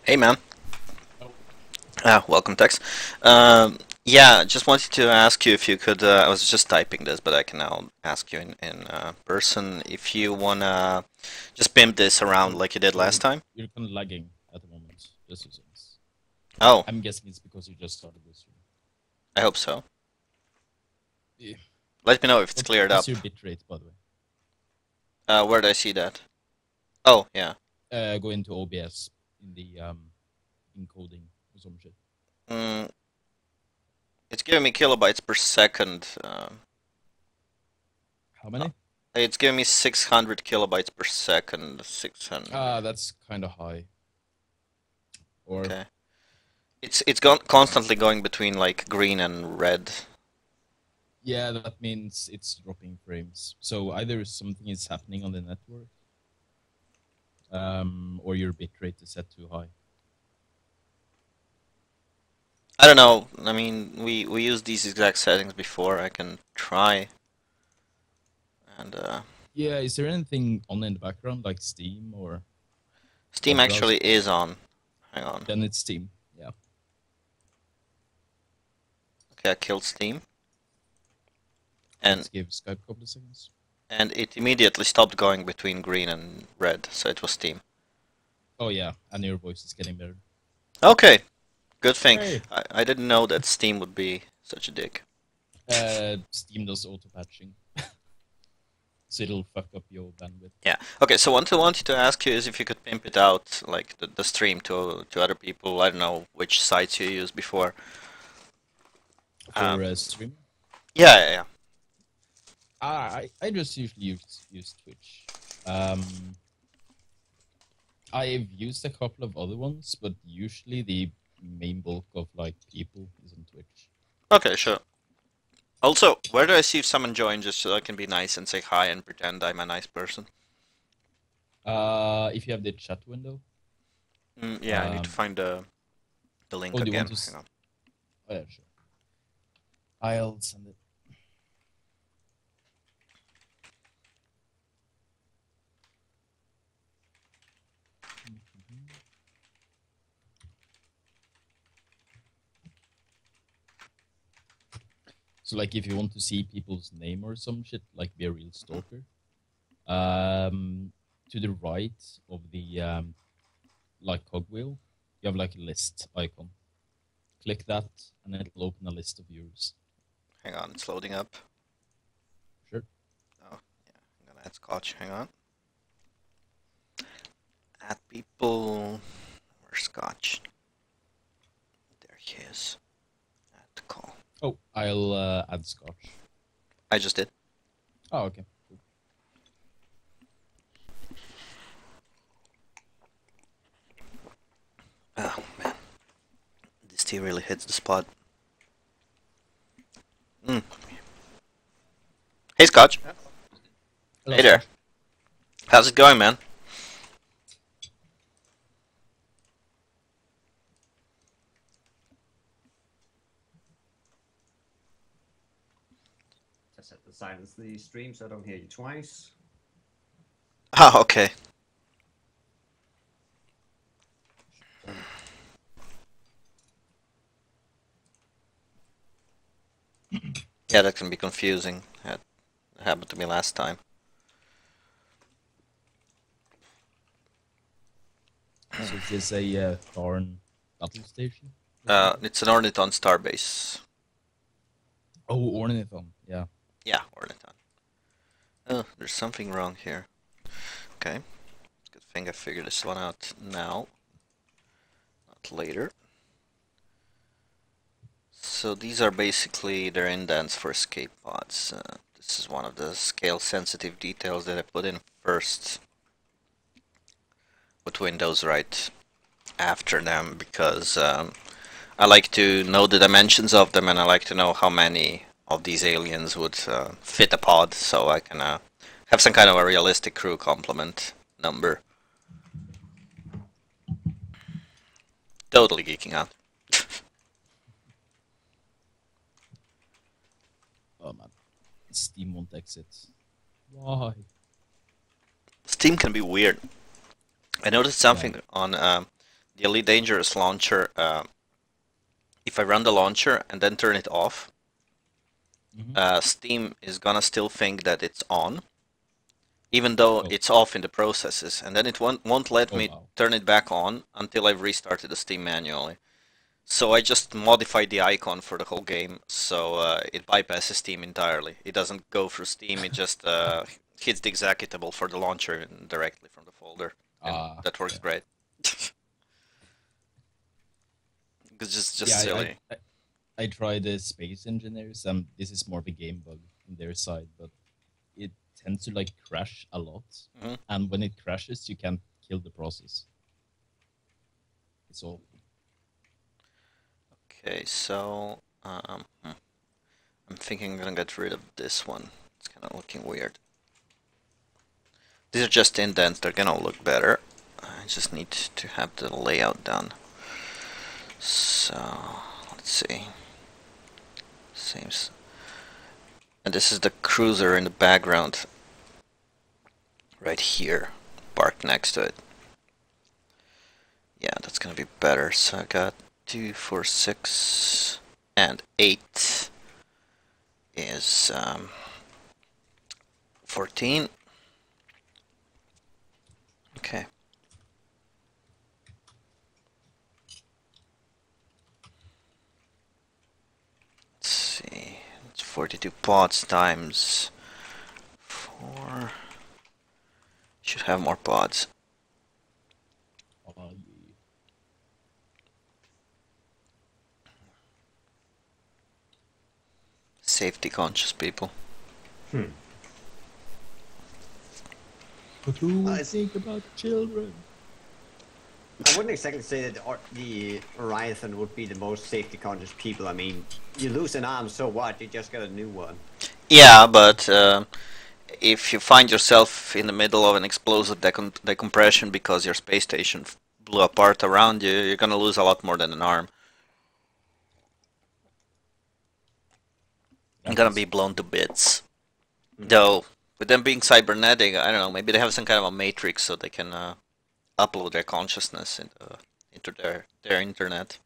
Hey man, Oh, welcome Tex. Yeah, just wanted to ask you if you could. I was just typing this, but I can now ask you in person if you wanna just pimp this around oh, like you did last time. you're kind of lagging at the moment. Just two seconds. Oh, I'm guessing it's because you just started this stream. I hope so. Yeah. Let me know if it's cleared What's up. your bitrate, by the way? Where did I see that? Oh, yeah. Go into OBS in the encoding or some shit. Mm, it's giving me kilobytes per second. How many? It's giving me 600 kilobytes per second. 600. That's kind of high. Or Okay. It's gone constantly going between like green and red. yeah, that means it's dropping frames. So either something is happening on the network, or your bitrate is set too high. I don't know. I mean, we used these exact settings before. I can try and Yeah, is there anything on in the background like Steam or Steam web actually browser? is on. Hang on. Then it's Steam. Yeah. Okay, I killed Steam and Let's give Skype a couple of seconds. it immediately stopped going between green and red, so it was Steam. Oh yeah, and your voice is getting better. Okay, good thing. Hey. I didn't know that Steam would be such a dick. Steam does auto patching, so it'll fuck up your bandwidth. Yeah. Okay, so what I wanted to ask you is if you could pimp it out, like the stream to other people. I don't know which sites you used before. For streaming. Yeah, yeah, yeah. I just usually use Twitch. Um, I've used a couple of other ones, but usually the main bulk of like people is on Twitch. Okay, sure. Also, where do I see if someone joined just so I can be nice and say hi and pretend I'm a nice person? If you have the chat window. Yeah, I need to Um, find the link oh, do you want again. to? Hang on. Oh yeah, sure. I'll send it. So like if you want to see people's name or some shit, like be a real stalker, to the right of the like cogwheel, you have like a list icon. Click that, and it'll open a list of viewers. Hang on, it's loading up. Sure. Oh, yeah, I'm gonna add Scotch. Hang on. Add people. Where's Scotch? There he is. Add the call. Oh, I'll add Scotch. I just did. Oh, okay. Cool. Oh man, this tea really hits the spot. Mm. Hey Scotch. Hello, Hey there. Scotch. How's it going, man? Just have to silence the stream so I don't hear you twice. Oh, okay. Yeah, that can be confusing. That happened to me last time. So is this a Thorn battle station? It's an Ornithon Starbase. Oh, Ornithon. Yeah. Yeah, Ornithon. Oh, there's something wrong here. Okay. It's a good thing I figured this one out now, not later. So these are basically their indents for escape pods. This is one of the scale-sensitive details that I put in first. Put Windows right after them because I like to know the dimensions of them and I like to know how many of these aliens would fit a pod so I can have some kind of a realistic crew complement number. Totally geeking out. Oh man, Steam won't exit. Why? Steam can be weird. I noticed Yeah. something on the Elite Dangerous launcher, if I run the launcher and then turn it off, Steam is gonna still think that it's on, even though it's off in the processes, and then it won't let me turn it back on until I've restarted the Steam manually. So I just modified the icon for the whole game, so it bypasses Steam entirely. It doesn't go through Steam, it just hits the executable for the launcher directly from the folder. And that works great. It's just silly. I tried the Space Engineers, and this is more of a game bug from their side, but it tends to like crash a lot, and when it crashes, you can't kill the process. It's awful. Okay, so I'm thinking I'm gonna get rid of this one. It's kind of looking weird. These are just indents, they're gonna look better. I just need to have the layout done. So, let's see. Seems... And this is the cruiser in the background. Right here. Parked next to it. Yeah, that's gonna be better. So I got 2, 4, 6, and 8 is 14. Okay. Let's see. It's 42 pods times 4. Should have more pods. Safety conscious people. But who will think about children? I wouldn't exactly say that the Ornithon would be the most safety conscious people. I mean, you lose an arm, so what? You just got a new one. Yeah, but if you find yourself in the middle of an explosive decompression because your space station blew apart around you, you're gonna lose a lot more than an arm. You're gonna be blown to bits. Though, with them being cybernetic, I don't know, maybe they have some kind of a matrix so they can upload their consciousness into their internet.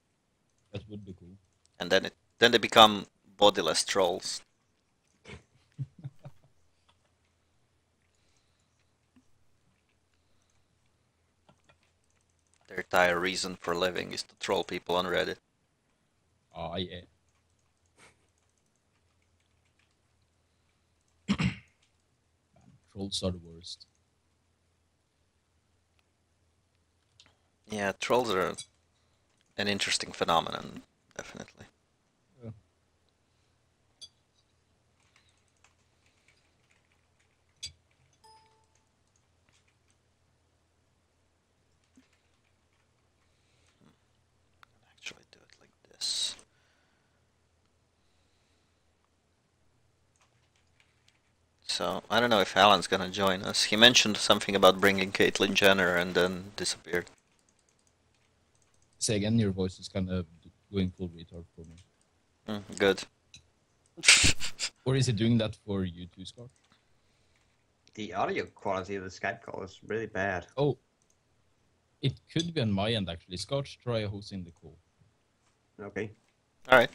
That would be cool. And then they become bodiless trolls. Their entire reason for living is to troll people on Reddit. Oh, yeah. Man, trolls are the worst. Yeah, trolls are an interesting phenomenon, definitely. Yeah. Actually do it like this. So, I don't know if Alan's gonna join us. He mentioned something about bringing Caitlyn Jenner and then disappeared. Say again, your voice is kind of going full retard for me. Good. Or is it doing that for you too, Scott? The audio quality of the Skype call is really bad. Oh, it could be on my end actually. Scotch, try hosting the call. Okay. Alright.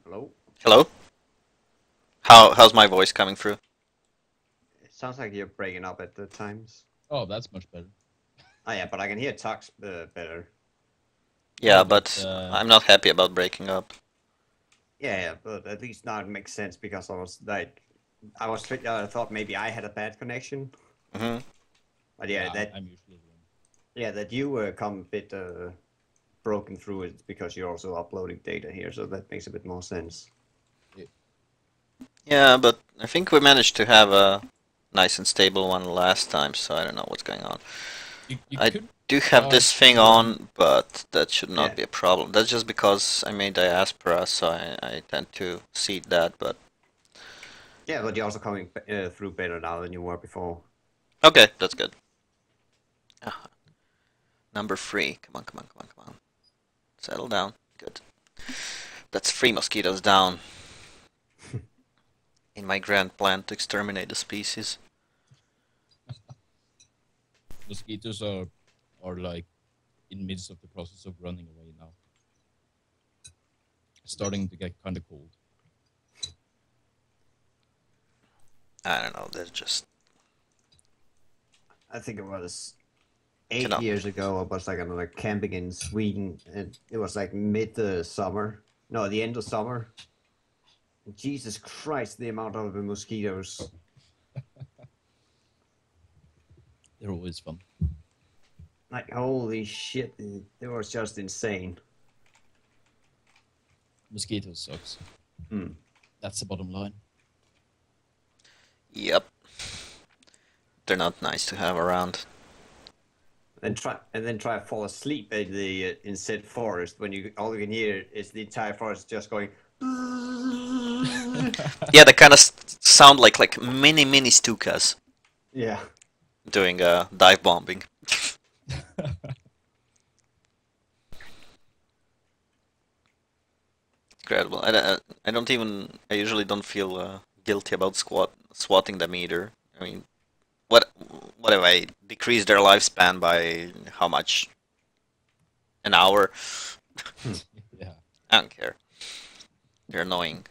Hello? Hello? How's my voice coming through? It sounds like you're breaking up at the times. Oh, that's much better. Oh yeah, but I can hear Tux better. Yeah, but I'm not happy about breaking up. Yeah, but at least now it makes sense because I thought maybe I had a bad connection. But yeah, I'm usually the one. Yeah, that you come a bit broken through it because you're also uploading data here, so that makes a bit more sense. Yeah, but I think we managed to have a nice and stable one last time, so I don't know what's going on. I do have this thing on, but that should not be a problem. That's just because I made diaspora, so I tend to see that, but... Yeah, but you're also coming through better now than you were before. Okay, that's good. Number 3. Come on, come on, come on, come on. Settle down. Good. That's 3 mosquitoes down. in my grand plan to exterminate the species. Mosquitoes are like in midst of the process of running away now. Starting to get kind of cold. I don't know, they're just... I think it was 8 Cannot. years ago. I was like on like camping in Sweden, and it was like mid summer. No, the end of summer. Jesus Christ, the amount of the mosquitoes. They're always fun. Like, holy shit, it was just insane. Mosquitoes sucks. That's the bottom line. Yep. They're not nice to have around. And then try to fall asleep in the in said forest when you all you can hear is the entire forest just going. Yeah, they kind of sound like mini stukas Yeah. doing dive bombing. Incredible. I don't even. I usually don't feel guilty about swatting them either. I mean, what have I decreased their lifespan by how much? An hour? Yeah. I don't care. They're annoying.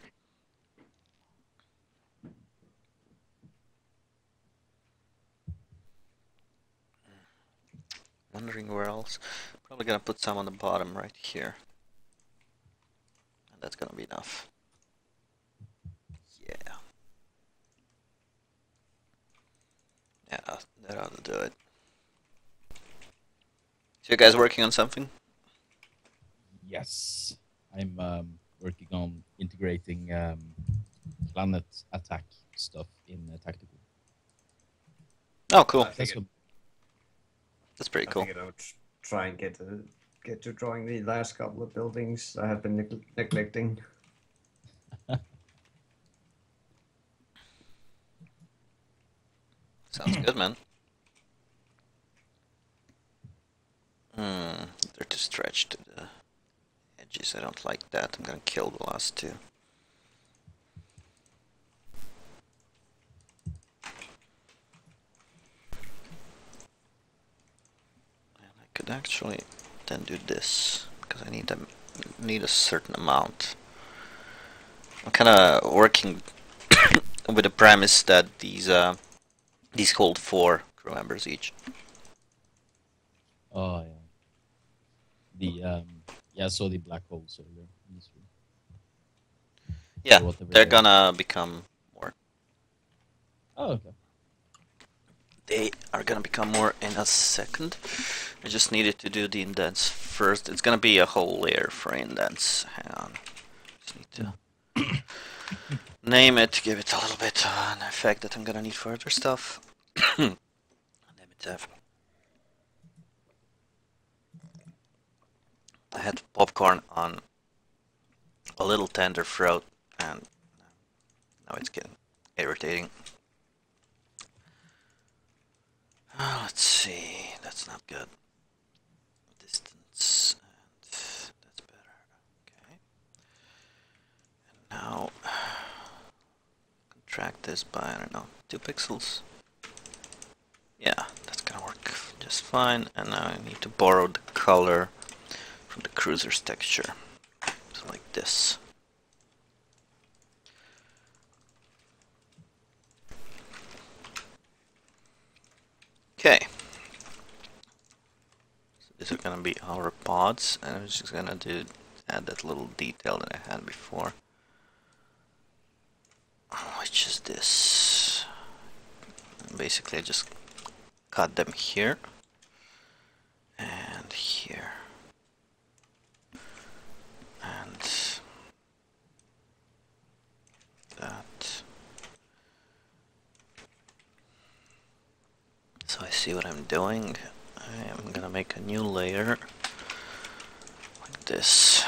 Wondering where else. Probably gonna put some on the bottom right here. And that's gonna be enough. Yeah. Yeah, that ought to do it. So you guys working on something? Yes. I'm working on integrating planet attack stuff in tactical. Oh, cool. That's what, That's pretty I cool. figured I would try and get to drawing the last couple of buildings I have been neglecting. Sounds good, man. They're too stretched to the edges. I don't like that. I'm gonna kill the last two. And I could actually then do this because I need a certain amount. I'm kind of working with the premise that these hold 4 crew members each. oh yeah. The yeah, I saw the black holes earlier in this room. Yeah, whatever they're they are. gonna become more. Oh okay. They are gonna become more in a second. I just needed to do the indents first. It's gonna be a whole layer for indents. Hang on. Just need to name it, give it a little bit of an effect that I'm gonna need for other stuff. Name it I had popcorn on a little tender throat, and now it's getting irritating. Let's see, that's not good. Distance, and that's better. Okay. And now, contract this by, I don't know, 2 pixels. Yeah, that's gonna work just fine. And now I need to borrow the color from the cruiser's texture. So like this. Okay. So these are gonna be our pods, and I'm just gonna add that little detail that I had before. Which is this. Basically I just cut them here and here. And that. So I see what I'm doing. I am gonna make a new layer like this.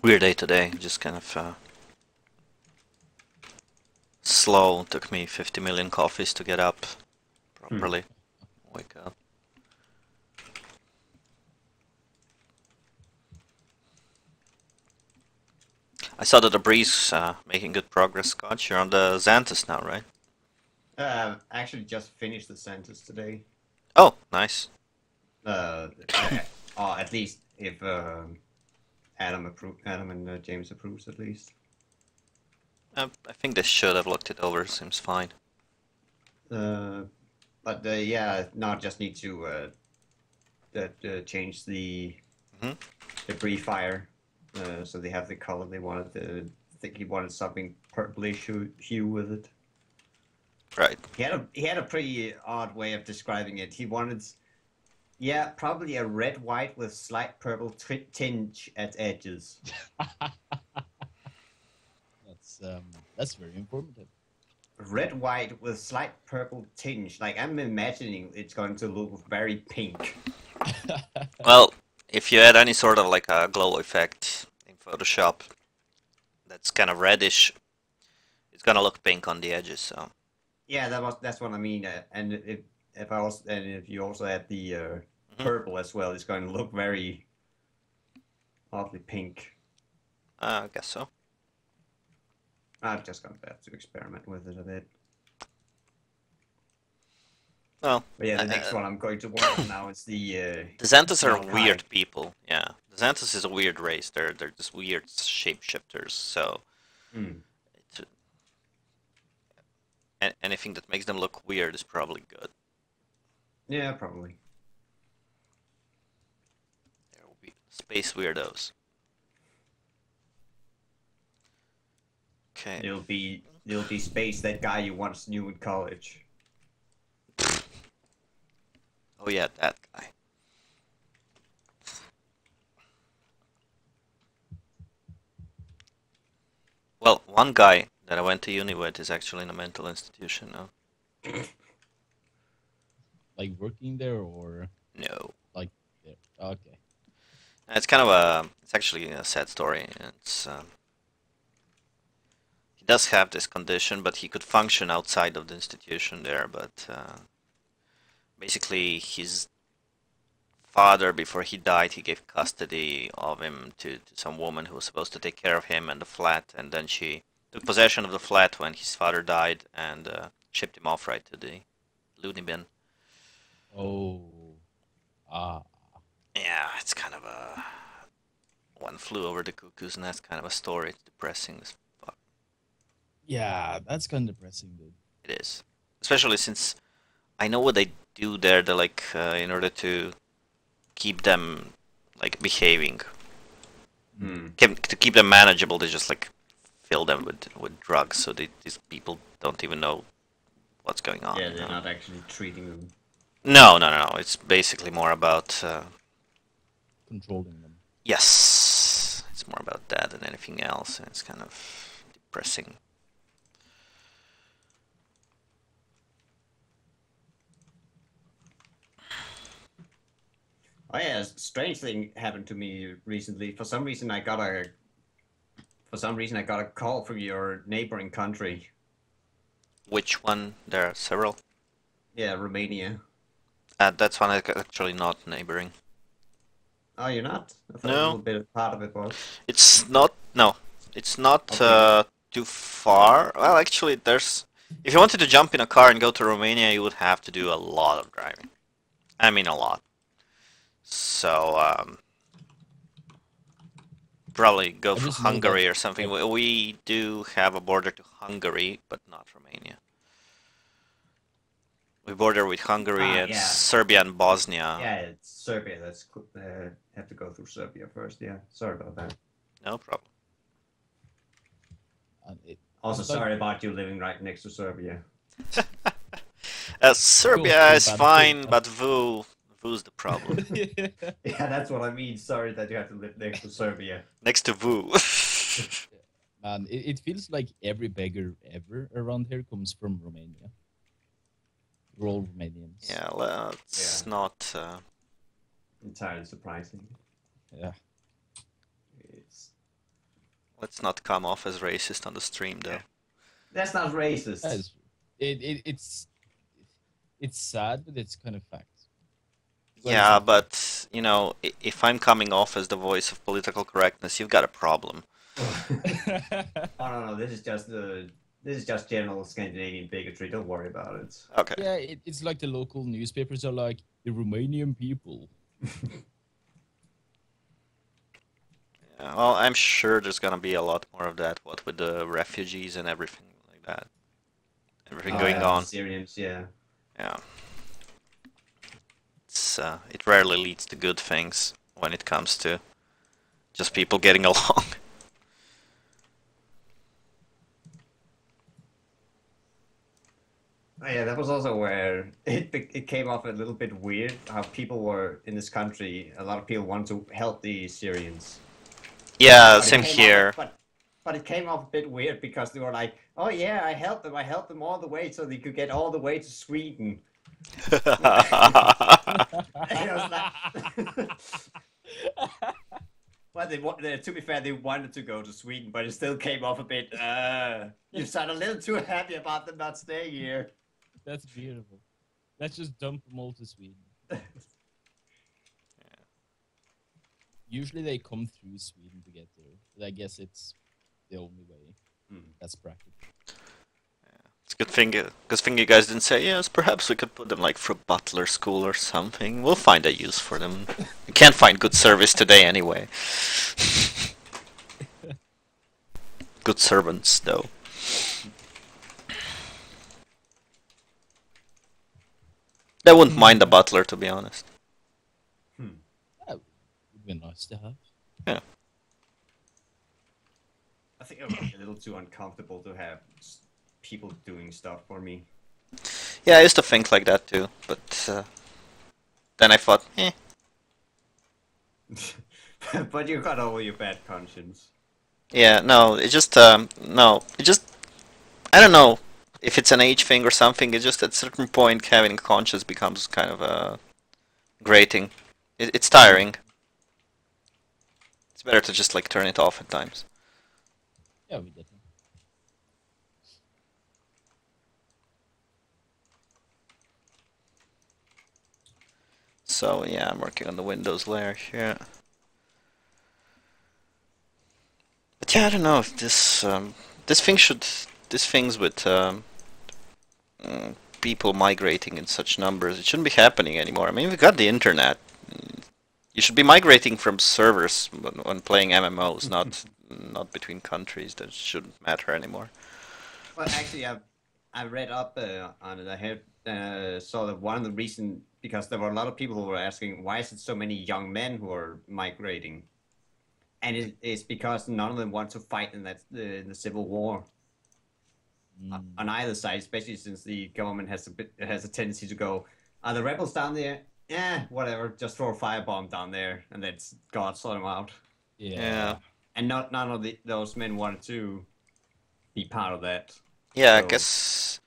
Weird day today, just kind of slow. Took me 50 million coffees to get up properly. Wake up. I saw that the breeze making good progress, Scott. You're on the Xanthus now, right? Actually just finished the sentence today. Oh, nice. Or at least if Adam and James approves at least. I think they should have looked it over. Seems fine. But yeah, now just need to change the debris fire, so they have the color they wanted. I think he wanted something purplish hue with it. Right. He had a pretty odd way of describing it. He wanted, yeah, probably a red white with slight purple tinge at edges. That's very informative. Red white with slight purple tinge. Like, I'm imagining it's going to look very pink. Well, if you add any sort of like a glow effect in Photoshop that's kind of reddish, it's gonna look pink on the edges. So yeah, that's what I mean. And if you also add the purple as well, it's going to look very oddly pink. I guess so. I've just gone back to experiment with it a bit. Well, but yeah, the next one I'm going to work on now is the Xanthus are weird people. Yeah, the Xanthus is a weird race. They're just weird shapeshifters. So it's, anything that makes them look weird is probably good. Yeah, probably. There will be space weirdos. Okay. It'll be space that guy you once knew in college. Oh yeah, that guy. Well, one guy that I went to uni with is actually in a mental institution now. Like working there or No. like there? Okay. It's kind of it's actually a sad story. It's he does have this condition, but he could function outside of the institution there. But basically, his father, before he died, he gave custody of him to some woman who was supposed to take care of him and the flat, and then she took possession of the flat when his father died and shipped him off right to the loony bin. Oh. Yeah, it's kind of a one flew over the cuckoo's nest kind of a story. It's depressing as fuck. Yeah, that's kind of depressing, dude. It is, especially since I know what they do there. They like in order to keep them like behaving, to keep them manageable, they just like fill them with drugs, so these people don't even know what's going on. Yeah, they're not actually treating them. No. It's basically more about controlling them. Yes, it's more about that than anything else, and it's kind of depressing. Oh yeah, a strange thing happened to me recently. For some reason, I got a call from your neighboring country. Which one? There are several. Yeah, Romania. That's one actually not neighboring. Oh, you're not? I thought No. a little bit part of it was. It's not. No, it's not too far. Well, actually, there's. If you wanted to jump in a car and go to Romania, you would have to do a lot of driving. I mean, a lot. So probably go for Hungary or something. We do have a border to Hungary, but not Romania. We border with Hungary and Serbia and Bosnia. Yeah, it's Serbia. That's have to go through Serbia first. Yeah, sorry about that. No problem. Also, sorry about you living right next to Serbia. Serbia is fine, but VU's the problem. Yeah, that's what I mean. Sorry that you have to live next to Serbia. Next to VU. Man, it feels like every beggar ever around here comes from Romania. We're all Romanians. Yeah, it's not entirely surprising. Yeah. It's... Let's not come off as racist on the stream, though. That's not That racist. is true. It's sad, but it's kind of fact. Well, it's Yeah, not fact. but you know, if I'm coming off as the voice of political correctness, you've got a problem. Oh, no, this is just general Scandinavian bigotry. Don't worry about it. Okay. Yeah, it's like the local newspapers are like the Romanian people. Yeah, well, I'm sure there's gonna be a lot more of that. What with the refugees and everything like that, everything Oh going yeah, the on. Syrians, yeah. Yeah, it rarely leads to good things when it comes to just people getting along. Oh, yeah, that was also where it came off a little bit weird how people were in this country. A lot of people wanted to help the Syrians, Yeah, but it same came off here. but it came off a bit weird because they were like, "Oh yeah, I helped them all the way so they could get all the way to Sweden." And I was like, well, to be fair, they wanted to go to Sweden, but it still came off a bit. You sound a little too happy about them not staying here. That's beautiful. Let's just dump them all to Sweden. Usually they come through Sweden to get there, but I guess it's the only way. That's practical. It's a good thing you guys didn't say, yes, perhaps we could put them like for butler school or something. We'll find a use for them. We can't find good service today anyway. Good servants, though. They wouldn't mind the butler, to be honest. That would be nice to have. Yeah. I think it would be a little too uncomfortable to have people doing stuff for me. Yeah, I used to think like that too, but then I thought, eh. But you got over your bad conscience. Yeah, no, it just, no, it just, I don't know if it's an age thing or something, it just at a certain point having a conscience becomes kind of grating. It's tiring. It's better to just like turn it off at times. Yeah, we did. So yeah, I'm working on the Windows layer here. But yeah, I don't know if these things with people migrating in such numbers, it shouldn't be happening anymore. I mean, we got the internet. You should be migrating from servers when playing MMOs, not between countries. That shouldn't matter anymore. Well, actually, I read up on it. I had saw that one of the reason because there were a lot of people who were asking why is it so many young men who are migrating, and it's because none of them want to fight in the civil war on either side, especially since the government has a tendency to go, are the rebels down there? Yeah, whatever. Just throw a firebomb down there, and then God sort them out. Yeah. And none of those men wanted to be part of that. Yeah, I So, guess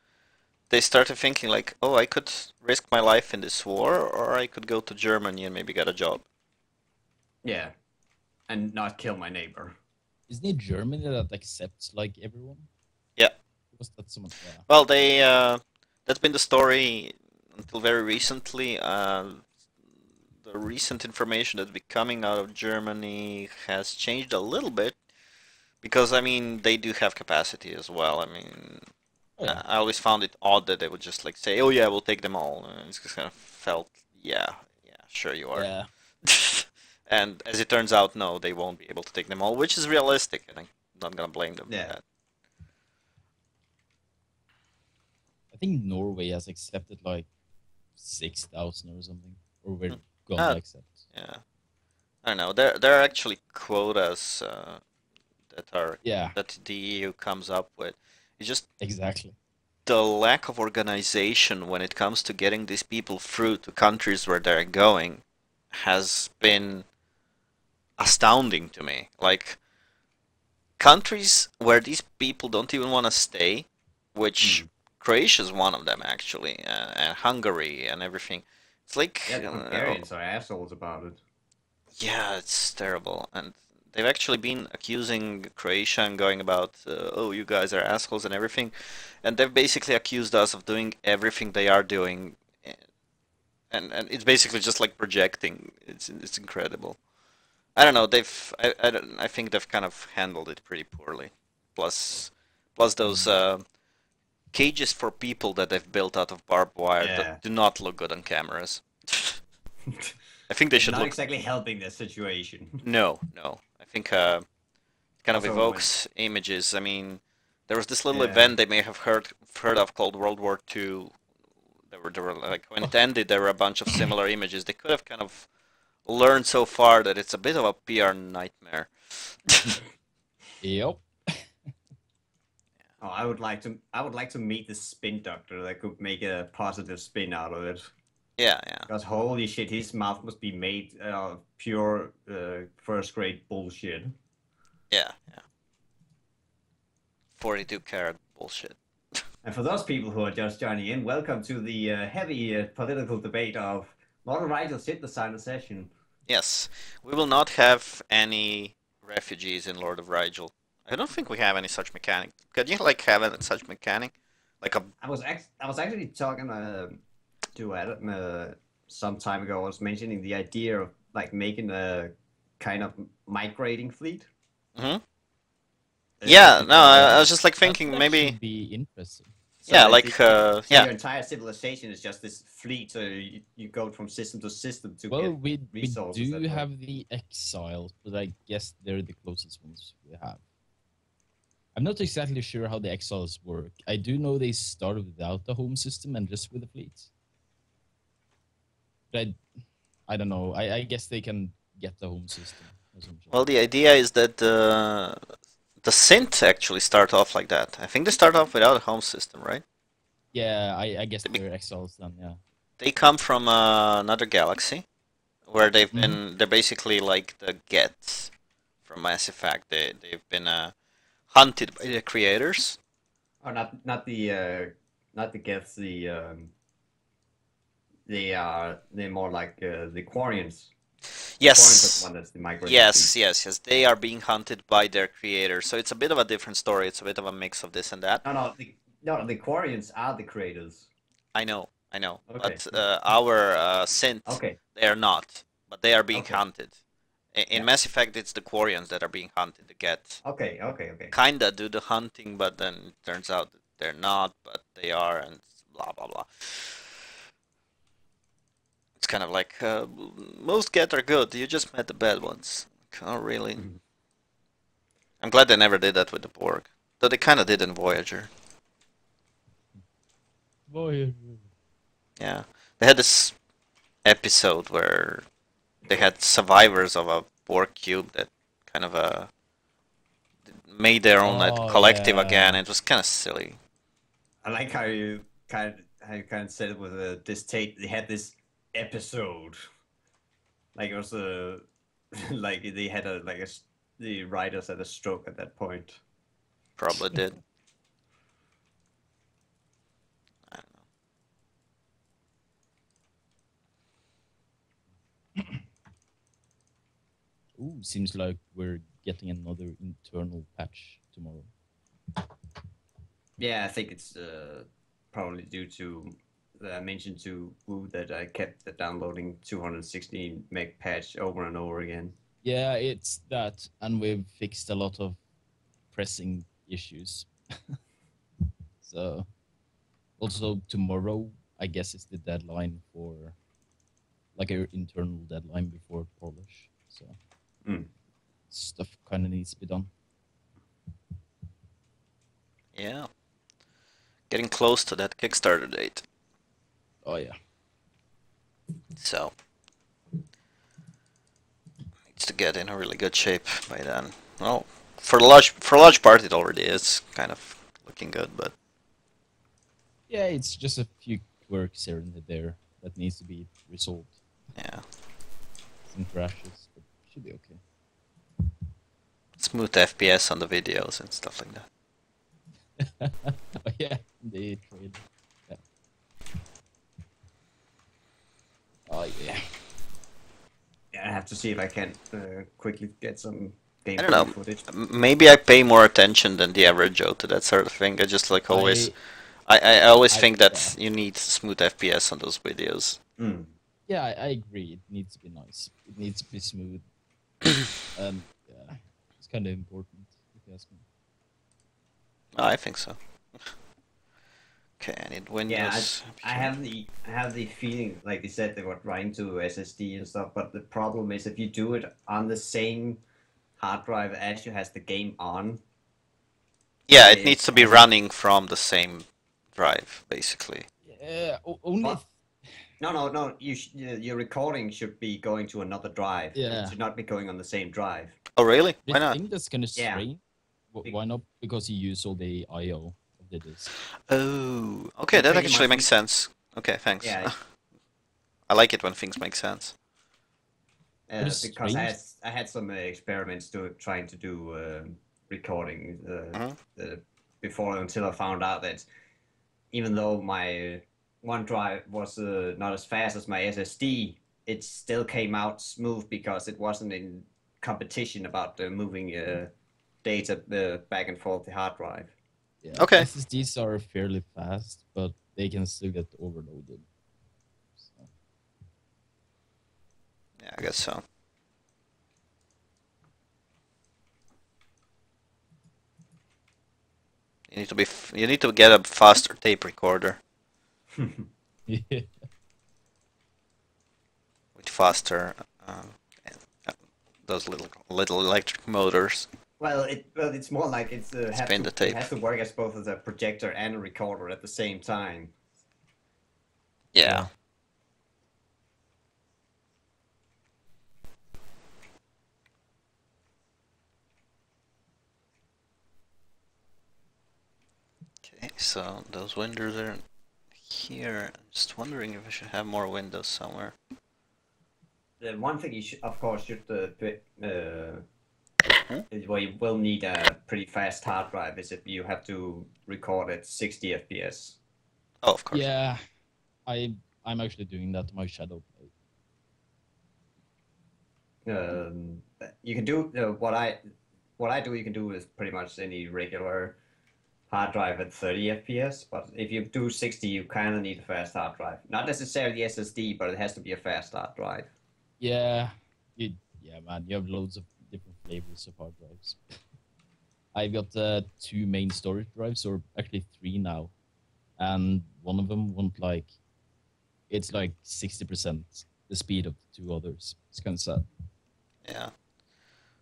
they started thinking like, oh, I could risk my life in this war, or I could go to Germany and maybe get a job. yeah, and not kill my neighbor. Isn't it Germany that accepts like everyone? Yeah. Was that someone? Yeah. Well, that's been the story until very recently. The recent information that's been coming out of Germany has changed a little bit because I mean they do have capacity as well. I mean, Oh, yeah. I always found it odd that they would just like say, "Oh yeah, we'll take them all." And it's just kind of felt, yeah, sure you are. Yeah. And as it turns out, no, they won't be able to take them all, which is realistic, and I'm not gonna blame them for Yeah. that. I think Norway has accepted like 6,000 or something, or we're Hmm. gonna accept. Yeah, I don't know. There are actually quotas Yeah, that the EU comes up with. It's just exactly. the lack of organization when it comes to getting these people through to countries where they're going has been astounding to me. Like countries where these people don't even want to stay, which Croatia is one of them actually, and Hungary and everything. It's like Yeah, the Hungarians are assholes about it. yeah, it's terrible, and they've actually been accusing Croatia and going about, oh, you guys are assholes and everything, and they've basically accused us of doing everything they are doing, and it's basically just like projecting. It's incredible. I don't know. I think they've kind of handled it pretty poorly. Plus those cages for people that they've built out of barbed wire that do not look good on cameras. I think they should not look. exactly helping the situation. No, no. I think kind of Also, evokes images. I mean, there was this little event they may have heard of called World War II. There were like when it ended, there were a bunch of similar images. They could have kind of learned so far that it's a bit of a PR nightmare. Yep. Oh, I would like to meet the spin doctor that could make a positive spin out of it. Yeah, yeah. Because holy shit, his mouth must be made of pure first grade bullshit. Yeah, yeah. 42 karat bullshit. And for those people who are just joining in, welcome to the heavy political debate of Model Rigel ship designer session. Yes, we will not have any refugees in Lord of Rigel. I don't think we have any such mechanic. Could you like have a such mechanic? Like a. I was actually talking to Adam some time ago. I was mentioning the idea of like making a kind of migrating fleet. Mm-hmm. Yeah, no, I was just like thinking that maybe. Should be interesting. So yeah, like so yeah. your entire civilization is just this fleet. So you go from system to system to Well, get we resources. do have the exiles, but I guess they're the closest ones we have. I'm not exactly sure how the exiles work. I do know they started without the home system and just with the fleets. But I don't know. I guess they can get the home system. Or something. Well, the idea is that the synth actually start off like that. I think they start off without a home system, right? Yeah, I guess they're exiles then. Yeah. They come from another galaxy, where they've been. They're basically like the Gets from Mass Effect. They've been hunted by the creators. Oh, not the Geths. They're more like the Quarians. Yes. The one that's the migrating Yes, fleet. yes. They are being hunted by their creators. So it's a bit of a different story. It's a bit of a mix of this and that. No, the Quarians are the creators. I know. Okay. But our synth, they are not. But they are being hunted. In Mass Effect, it's the Quarians that are being hunted to get. Okay. Kinda do the hunting, but then it turns out that they're not, but they are, and blah blah blah. It's kind of like most Get are good. You just met the bad ones. Oh, really? I'm glad they never did that with the Borg, though they kind of did in Voyager. Voyager. Yeah, they had this episode where they had survivors of a Borg cube that kind of made their own collective again. It was kind of silly. I like how you kind of said it with this tape. They had this episode, like it was like they had the writers had a stroke at that point. Probably did. I don't know. Ooh, seems like we're getting another internal patch tomorrow. Yeah, I think it's probably due to I mentioned to Wu that I kept the downloading 216 meg patch over and over again. Yeah, it's that, and we've fixed a lot of pressing issues. So, also tomorrow, I guess it's the deadline for, like, our internal deadline before polish. So, stuff kind of needs to be done. Yeah. Getting close to that Kickstarter date. Oh yeah. So needs to get in a really good shape by then. Well, for a large part it already is kind of looking good, but yeah, it's just a few quirks here and there that needs to be resolved. Yeah. Some crashes, but should be okay. Smooth FPS on the videos and stuff like that. Oh, yeah, the trade. Yeah. Oh yeah. Yeah, I have to see if I can quickly get some I don't gameplay know. footage. Maybe I pay more attention than the average Joe to that sort of thing. I just like always. I, I always think yeah, that you need smooth FPS on those videos. Mm. yeah, I agree. It needs to be nice. It needs to be smooth, and yeah, it's kind of important if you ask me. I think so. Okay, I need Yeah, Windows. I have the feeling, like they said, they were trying to SSD and stuff, but the problem is if you do it on the same hard drive as you has the game on, Yeah, it it needs to be has a running from the same drive, basically. Yeah, only. but no. Your recording should be going to another drive. It Yeah, should not be going on the same drive. Oh, really? the Why not? thing that's gonna Yeah. strain. Why not? Because you use all the I/O of the disk. Oh, okay, You that pretty actually much makes sense. Okay, thanks. Yeah, I like it when things make sense. But it's because strange. I had some experiments trying to do recording Mhm. before until I found out that even though my one drive was not as fast as my SSD, it still came out smooth because it wasn't in competition about moving data back and forth the hard drive. Yeah, Okay. SSDs are fairly fast, but they can still get overloaded. So, Yeah, I guess so. You need to get a faster tape recorder yeah. with faster and, those little electric motors. It's more like Spin the it tape. has to work as both as a projector and a recorder at the same time. Yeah. Okay, so those windows are here. I'm just wondering if I should have more windows somewhere. The one thing you should, of course, should Hmm? well, you will need a pretty fast hard drive is if you have to record at 60 FPS. Oh, of course. Yeah, I'm actually doing that to my shadow play. You can do what I do. You can do is pretty much any regular hard drive at 30 FPS. But if you do 60, you kind of need a fast hard drive. Not necessarily SSD, but it has to be a fast hard drive. Yeah, yeah, man, you have loads of different flavors of hard drives. I've got two main storage drives, or actually three now, and one of them won't like. It's like 60% the speed of the two others. It's kind of sad. Yeah.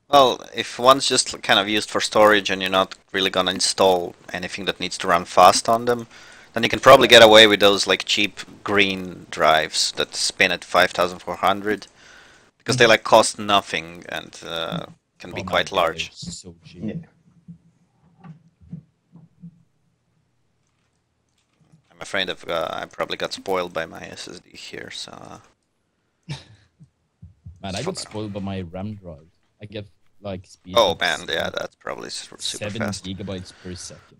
Well, if one's just kind of used for storage and you're not really gonna install anything that needs to run fast on them, then you can probably get away with those like cheap green drives that spin at 5400 because they like cost nothing and can be Oh man, quite yeah, they're large. so cheap. Yeah. I'm afraid I probably got spoiled by my SSD here, so. Man, I got spoiled by my RAM drive. I get like speed Oh of man, yeah, that's probably super 7 fast. gigabytes per second.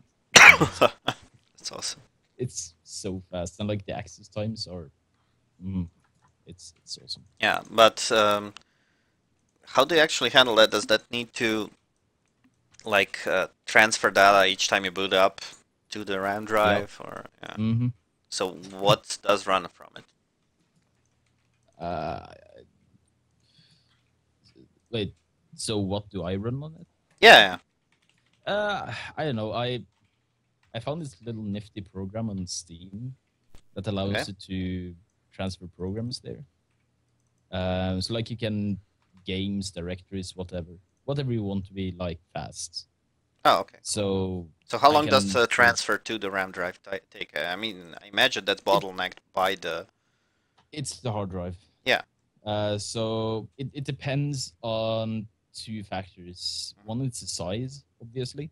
That's awesome. It's so fast, and like the access times are, it's awesome. Yeah, but how do you actually handle that? Does that need to like transfer data each time you boot up to the RAM drive, or yeah? Mm-hmm. So what does run from it? Uh, wait. So what do I run on it? Yeah, I don't know. I found this little nifty program on Steam that allows Okay. you to transfer programs there. So like you can games, directories, whatever you want to be like fast. Oh, okay. So So how I long does can the transfer to the RAM drive take? I mean, I imagine that's bottlenecked by the. It's the hard drive. Yeah. So it depends on two factors. One is the size, obviously,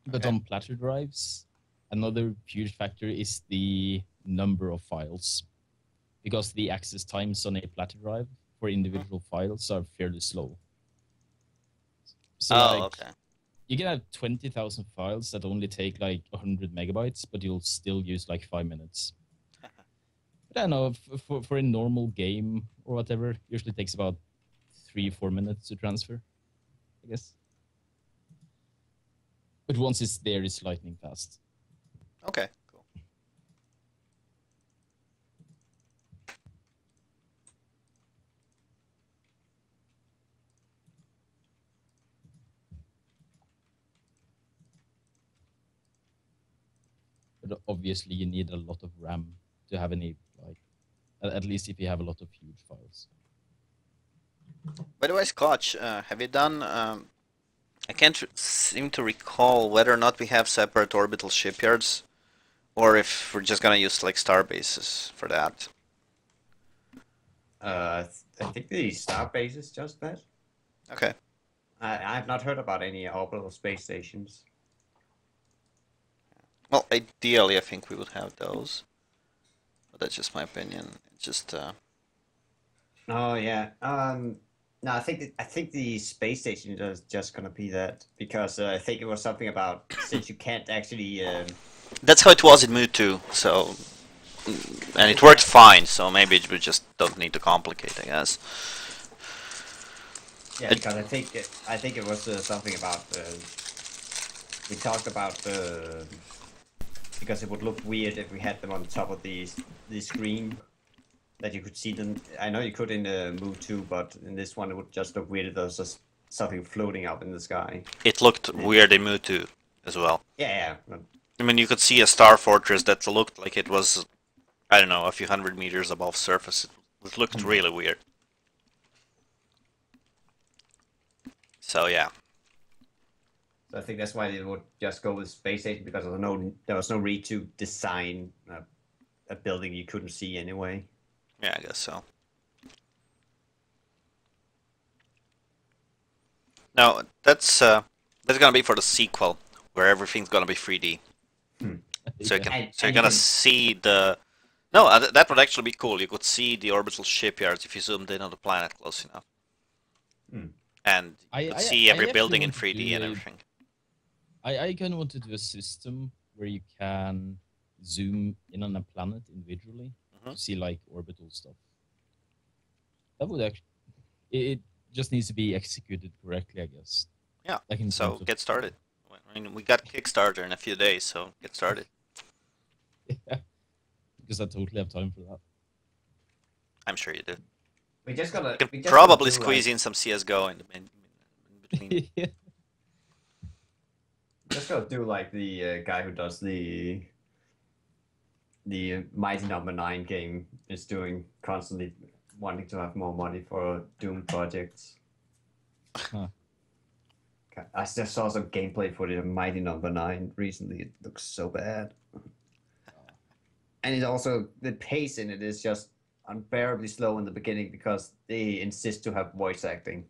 but Okay. on platter drives, another huge factor is the number of files, because the access times on a platter drive for individual files are fairly slow. So Oh, like okay. you can have 20,000 files that only take like 100 megabytes, but you'll still use like 5 minutes. But I don't know, for a normal game or whatever, usually takes about 3-4 minutes to transfer. I guess. But once it's there, it's lightning fast. Okay, cool. But obviously, you need a lot of RAM to have any, like, at least if you have a lot of huge files. By the way, Scotch, have you done? I can't seem to recall whether or not we have separate orbital shipyards, or if we're just gonna use like star bases for that. I think the Starbase is just that. Okay. I've not heard about any orbital space stations. Well, ideally, I think we would have those, but that's just my opinion. It's just. Oh yeah. No, I think the space station is just gonna be that because I think it was something about since you can't actually. That's how it was in Mu 2, so. And it worked fine, so maybe we just don't need to complicate, I guess. Yeah, because I think it was something about we talked about because it would look weird if we had them on top of the screen that you could see them. I know you could in the Move 2, but in this one it would just look weird if there was just something floating up in the sky. It looked weird in Mu 2 as well. Yeah. I mean, you could see a star fortress that looked like it was, I don't know, a few hundred meters above surface. It looked really weird. So yeah. So I think that's why they would just go with space station because there was no need to design a building you couldn't see anyway. Yeah, I guess so. No, that's gonna be for the sequel, where everything's gonna be 3D. So you're gonna see the. No, that would actually be cool. You could see the orbital shipyards if you zoomed in on the planet close enough, and you could see every building in 3D and everything. I kind of want to do a system where you can zoom in on a planet individually to see like orbital stuff. That would actually, it just needs to be executed correctly, I guess. Yeah. Like so get started. I mean, we got Kickstarter in a few days, so get started. Yeah, because I totally have time for that. I'm sure you do. We just gotta. You can probably squeeze in some CS:GO in between. Yeah. Just gotta do like the guy who does the Mighty Number 9 game is doing, constantly wanting to have more money for Doom projects. Huh. I just saw some gameplay footage of Mighty Number 9 recently. It looks so bad. And it's also, the pace in it is just unbearably slow in the beginning because they insist to have voice acting.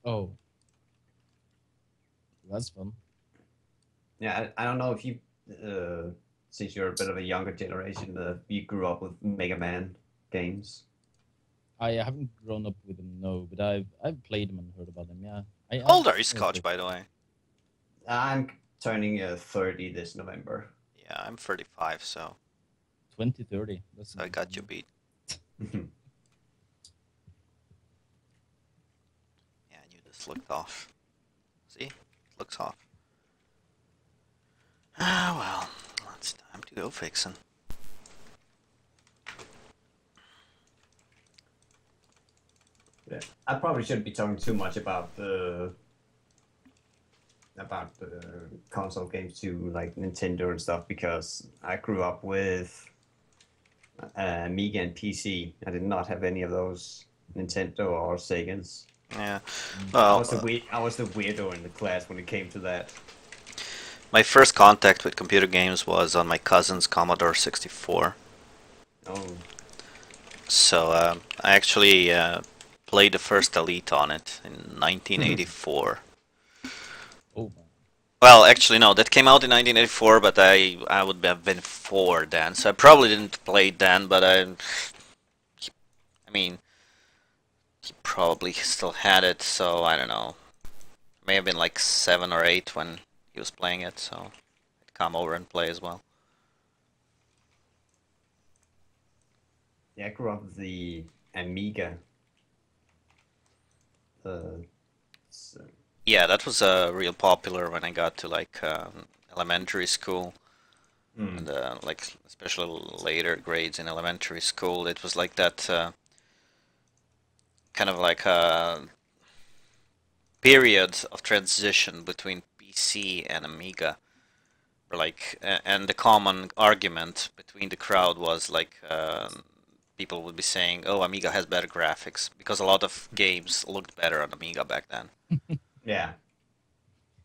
Oh. That's fun. Yeah, I don't know if you, since you're a bit of a younger generation, you grew up with Mega Man games. I haven't grown up with them, no, but I've played them and heard about them. Yeah. How old are you, Scotch, by the way? I'm turning 30 this November. Yeah, I'm 35, so 2030. So I got you beat. Yeah, I knew this looked off. See? It looks off. Ah, well, it's time to go fixing. Yeah. I probably shouldn't be talking too much about the console games too, like Nintendo and stuff, because I grew up with Amiga and PC. I did not have any of those Nintendo or Segas. Yeah, well, I was the weirdo in the class when it came to that. My first contact with computer games was on my cousin's Commodore 64. Oh. So I actually played the first Elite on it in 1984. Oh. Well, actually no, that came out in 1984, but I would have been 4 then, so I probably didn't play it then, but I mean, he probably still had it, so I don't know. May have been like 7 or 8 when he was playing it, so I'd come over and play as well. Yeah, I grew up with the Amiga. Yeah, that was real popular when I got to like elementary school. And like especially later grades in elementary school, it was like that kind of like a period of transition between PC and Amiga. Like, and the common argument between the crowd was like people would be saying, "Oh, Amiga has better graphics," because a lot of games looked better on Amiga back then. Yeah.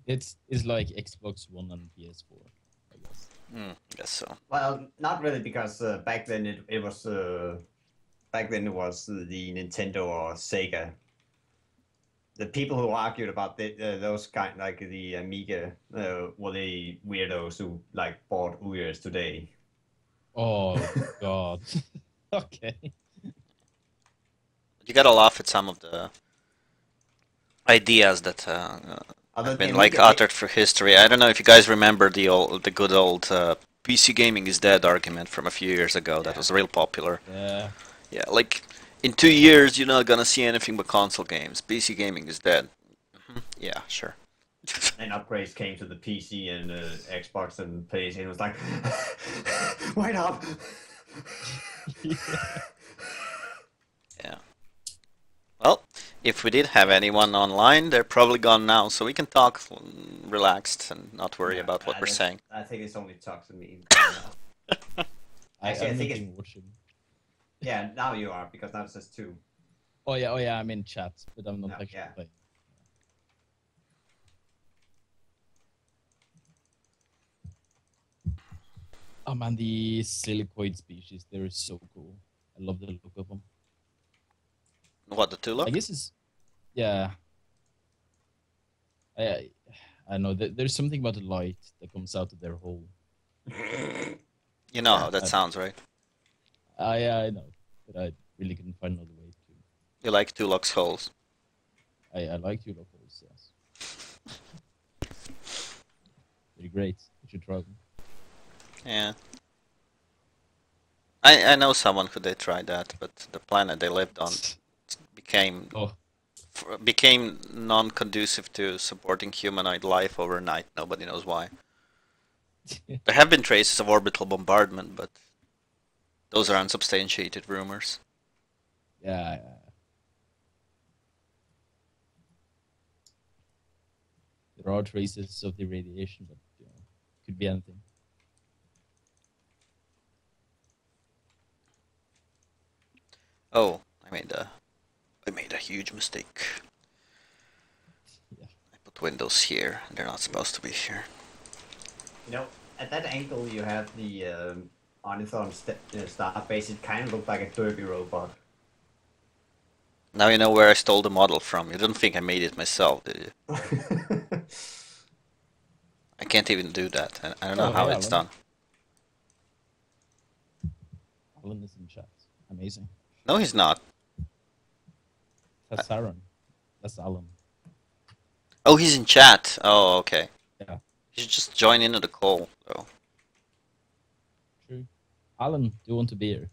It's like Xbox One and PS4, I guess. I guess so. Well, not really, because back then it was the Nintendo or Sega. The people who argued about those kind, like the Amiga, were the weirdos who like bought Uyghurs today. Oh God. Okay. You gotta laugh at some of the ideas that have been like uttered for history. I don't know if you guys remember the good old PC gaming is dead argument from a few years ago. That was real popular. Yeah. Yeah, like in 2 years you're not gonna see anything but console games. PC gaming is dead. Yeah, sure. And upgrades came to the PC and Xbox and PlayStation. It was like, wait up. Yeah. Well, if we did have anyone online, they're probably gone now, so we can talk relaxed and not worry about what we're saying. I think it's only talks to me. I think it's watching. Yeah, now you are, because now it says 2. Oh yeah, I'm in chat, but I'm not actually yeah. playing. Oh man, the silicoid species, they're so cool. I love the look of them. What, the Tulip? I guess it's, yeah. I know that there's something about the light that comes out of their hole. You know how that sounds, right? I know, but I really couldn't find another way to. You like Tulok's holes? I like your holes, yes. They're great. You should try them. Yeah. I know someone who they tried that, but the planet they lived on became non-conducive to supporting humanoid life overnight. Nobody knows why. There have been traces of orbital bombardment, but those are unsubstantiated rumors. Yeah. There are traces of the radiation, but could be anything. Oh, I made a huge mistake. Yeah. I put windows here. They're not supposed to be here. You know, at that angle you have the Ornithon Starbase. It kind of looked like a derby robot. Now you know where I stole the model from. You don't think I made it myself, did you? I can't even do that. I don't know how it's done. Alan is in chat. Amazing. No, he's not. That's Aaron. That's Alan. Oh, he's in chat. Oh, okay. Yeah. You should just join into the call, though. True. Alan, do you want a beer?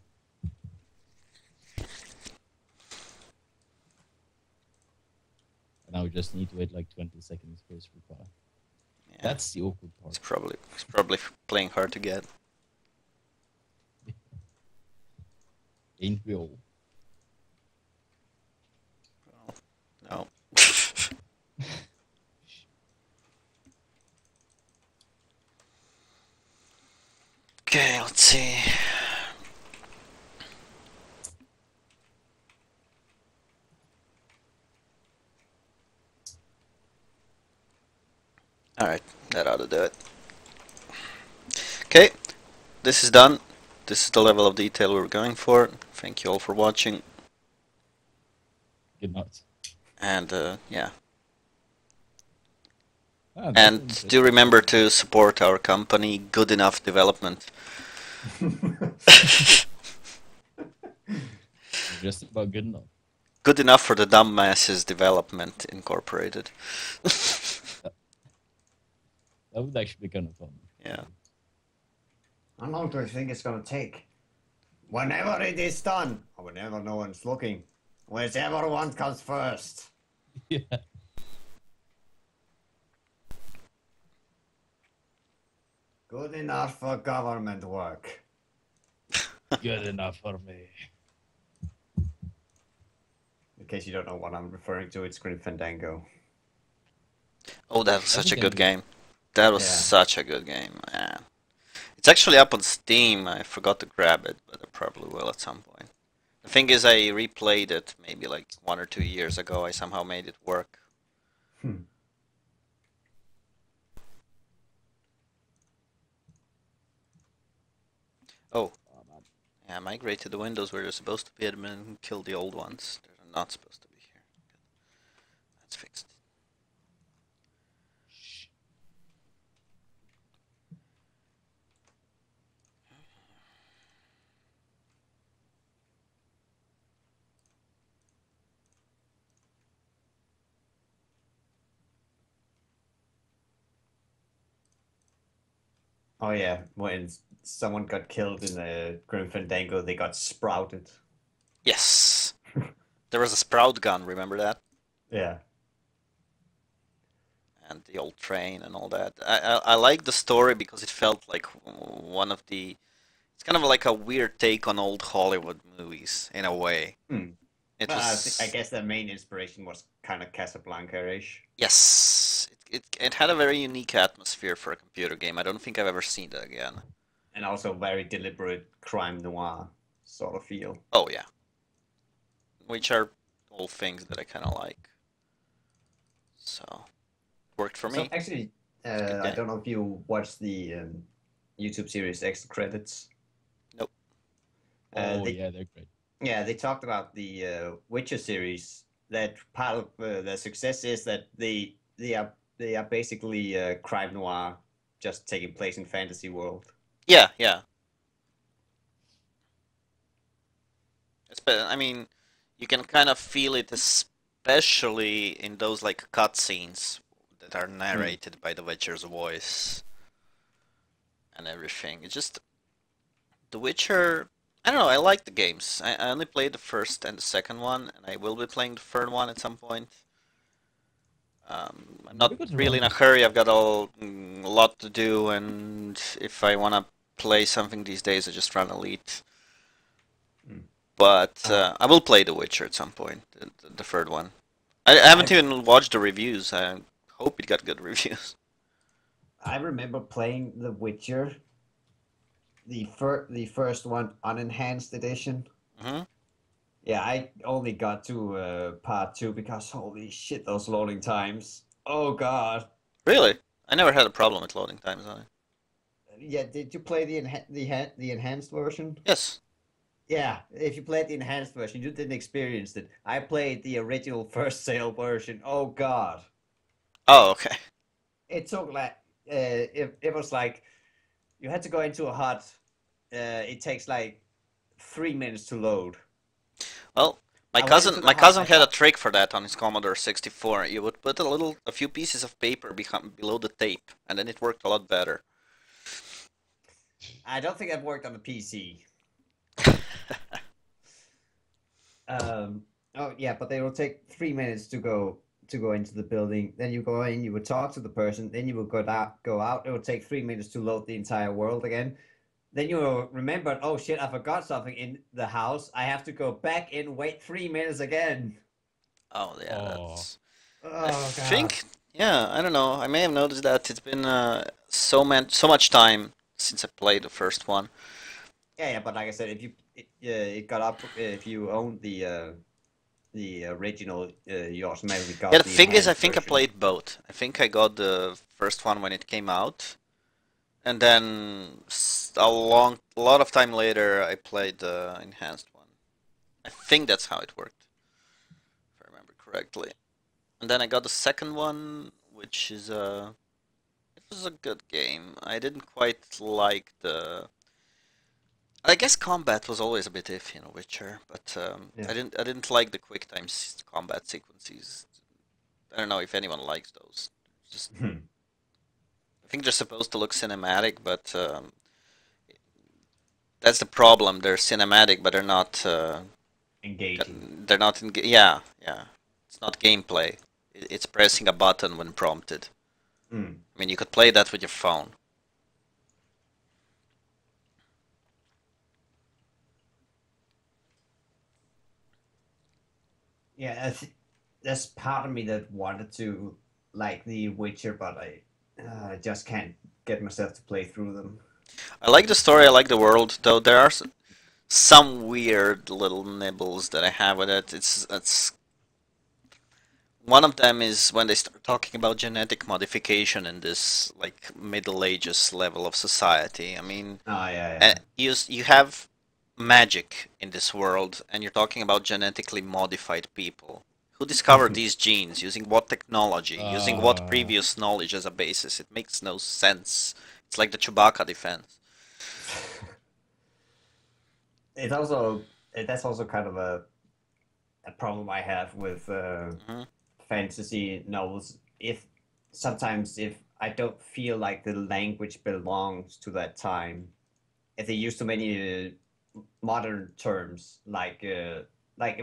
Now we just need to wait like 20 seconds for his reply. Yeah. That's the awkward part. He's probably playing hard to get. Ain't we all? No. Okay, let's see. Alright, that ought to do it. Okay, this is done. This is the level of detail we're going for. Thank you all for watching. Good night. And, yeah. And do remember to support our company, Good Enough Development. Just about good enough. Good enough for the Dumbasses Development Incorporated. That would actually be kind of fun. Yeah. How long do you think it's gonna take? Whenever it is done, or whenever no one's looking, whichever one comes first. Yeah. Good enough for government work. Good enough for me. In case you don't know what I'm referring to, it's Grim Fandango. Oh, that was That's such a a good game. game. That was Yeah. such a good game, man. It's actually up on Steam. I forgot to grab it, but I probably will at some point. The thing is, I replayed it maybe like 1 or 2 years ago. I somehow made it work. Hmm. Oh, yeah, migrate to the windows where they're supposed to be admin and kill the old ones. They're not supposed to be here. That's fixed. Shh. Oh yeah, when someone got killed in the Grim Fandango, they got sprouted. Yes! There was a sprout gun, remember that? Yeah. And the old train and all that. I like the story because it felt like one of the... It's kind of like a weird take on old Hollywood movies, in a way. Hmm. It Well, was... I guess the main inspiration was kind of Casablanca-ish. Yes! It had a very unique atmosphere for a computer game. I don't think I've ever seen that again. And also very deliberate crime noir sort of feel. Oh, yeah. Which are all things that I kind of like. So, worked for So me. actually, good I game. don't know if you watched the YouTube series Extra Credits. Nope. Oh, They, yeah, they're great. yeah, they talked about the Witcher series. That part of their success is that they are basically crime noir, just taking place in fantasy world. Yeah, yeah. I mean, you can kind of feel it, especially in those like cutscenes that are narrated by the Witcher's voice and everything. It's just The Witcher. I don't know. I like the games. I only played the first and the second one, and I will be playing the third one at some point. I'm not Never got really around in a to hurry. I've got a lot to do, and if I want to play something these days, I just run Elite. Mm. But I will play The Witcher at some point, the third one. I haven't even watched the reviews. I hope it got good reviews. I remember playing The Witcher, the first one unenhanced edition. Hmm. Yeah, I only got to part two because holy shit, those loading times. Oh god. Really? I never had a problem with loading times on it. Yeah, did you play the enhanced version? Yes. Yeah, if you played the enhanced version, you didn't experience it. I played the original first sale version. Oh god. Oh, okay. It took like it was like you had to go into a hut. It takes like 3 minutes to load. Well, my I went cousin into the my hut. cousin had a trick for that on his Commodore 64. You would put a few pieces of paper below the tape, and then it worked a lot better. I don't think I've worked on the PC. Oh yeah, but they will take 3 minutes to go into the building. Then you go in, you would talk to the person, then you would go out. It would take 3 minutes to load the entire world again. Then you will remember, oh shit, I forgot something in the house. I have to go back in, wait 3 minutes again. Oh yeah, Oh, that's. I Oh god. think, yeah, I don't know. I may have noticed that it's been so much time since I played the first one. Yeah, but like I said, if you it got up if you own the original, you automatically Yeah, got the the thing is, I enhanced think I version. played both. I think I got the first one when it came out, and then a lot of time later, I played the enhanced one. I think that's how it worked, if I remember correctly. And then I got the second one, which is it was a good game. I didn't quite like the. I guess combat was always a bit iffy in Witcher, but Yeah. I didn't like the quick time combat sequences. I don't know if anyone likes those. Just I think they're supposed to look cinematic, but that's the problem. They're cinematic, but they're not. Engaging. They're not in. Yeah, yeah. It's not gameplay. It's pressing a button when prompted. Mm. I mean, you could play that with your phone. Yeah, there's part of me that wanted to like The Witcher, but I just can't get myself to play through them. I like the story, I like the world, though there are some weird little nibbles that I have with it. It's one of them is when they start talking about genetic modification in this like Middle Ages level of society. I mean, Oh yeah, you have magic in this world, and you're talking about genetically modified people. Who discovered yeah. these genes? Using what technology? Using what Uh, previous knowledge as a basis? It makes no sense. It's like the Chewbacca defense. It's also that's also kind of a problem I have with Hmm. fantasy novels. If sometimes if I don't feel like the language belongs to that time, if they use too many modern terms like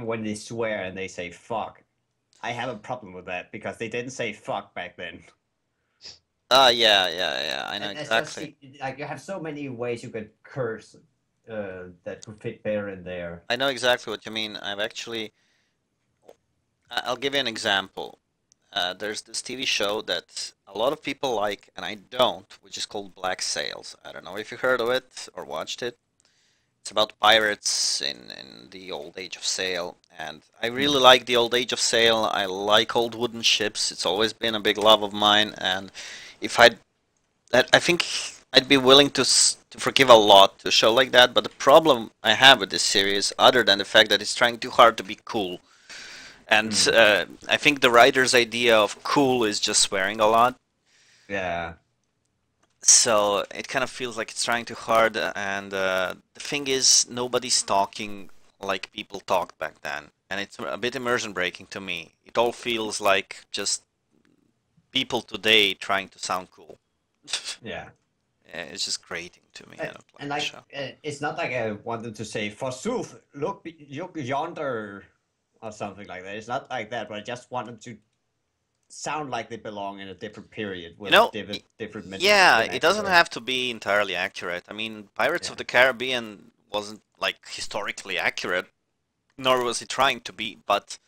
when they swear and they say fuck, I have a problem with that because they didn't say fuck back then. Ah, yeah, yeah, yeah. I know And that's just exactly. like you have so many ways you could curse that could fit better in there. I know exactly what you mean. I've actually. I'll give you an example. There's this TV show that a lot of people like, and I don't, which is called Black Sails. I don't know if you heard of it or watched it. It's about pirates in the old age of sail, and I Hmm. really like the old age of sail. I like old wooden ships. It's always been a big love of mine, and if I think I'd be willing to forgive a lot to a show like that. But the problem I have with this series, other than the fact that it's trying too hard to be cool, and Hmm. I think the writer's idea of cool is just swearing a lot. Yeah. So it kind of feels like it's trying too hard, and the thing is, nobody's talking like people talked back then, and it's a bit immersion breaking to me. It all feels like just people today trying to sound cool. Yeah. Yeah, it's just grating to me. I don't And like the like show. it's not like I wanted to say forsooth, look yonder or something like that. It's not like that, but I just wanted to sound like they belong in a different period You with know, different yeah, it doesn't vernacular. have to be entirely accurate. I mean, Pirates of Yeah. the Caribbean wasn't like historically accurate, nor was it trying to be, but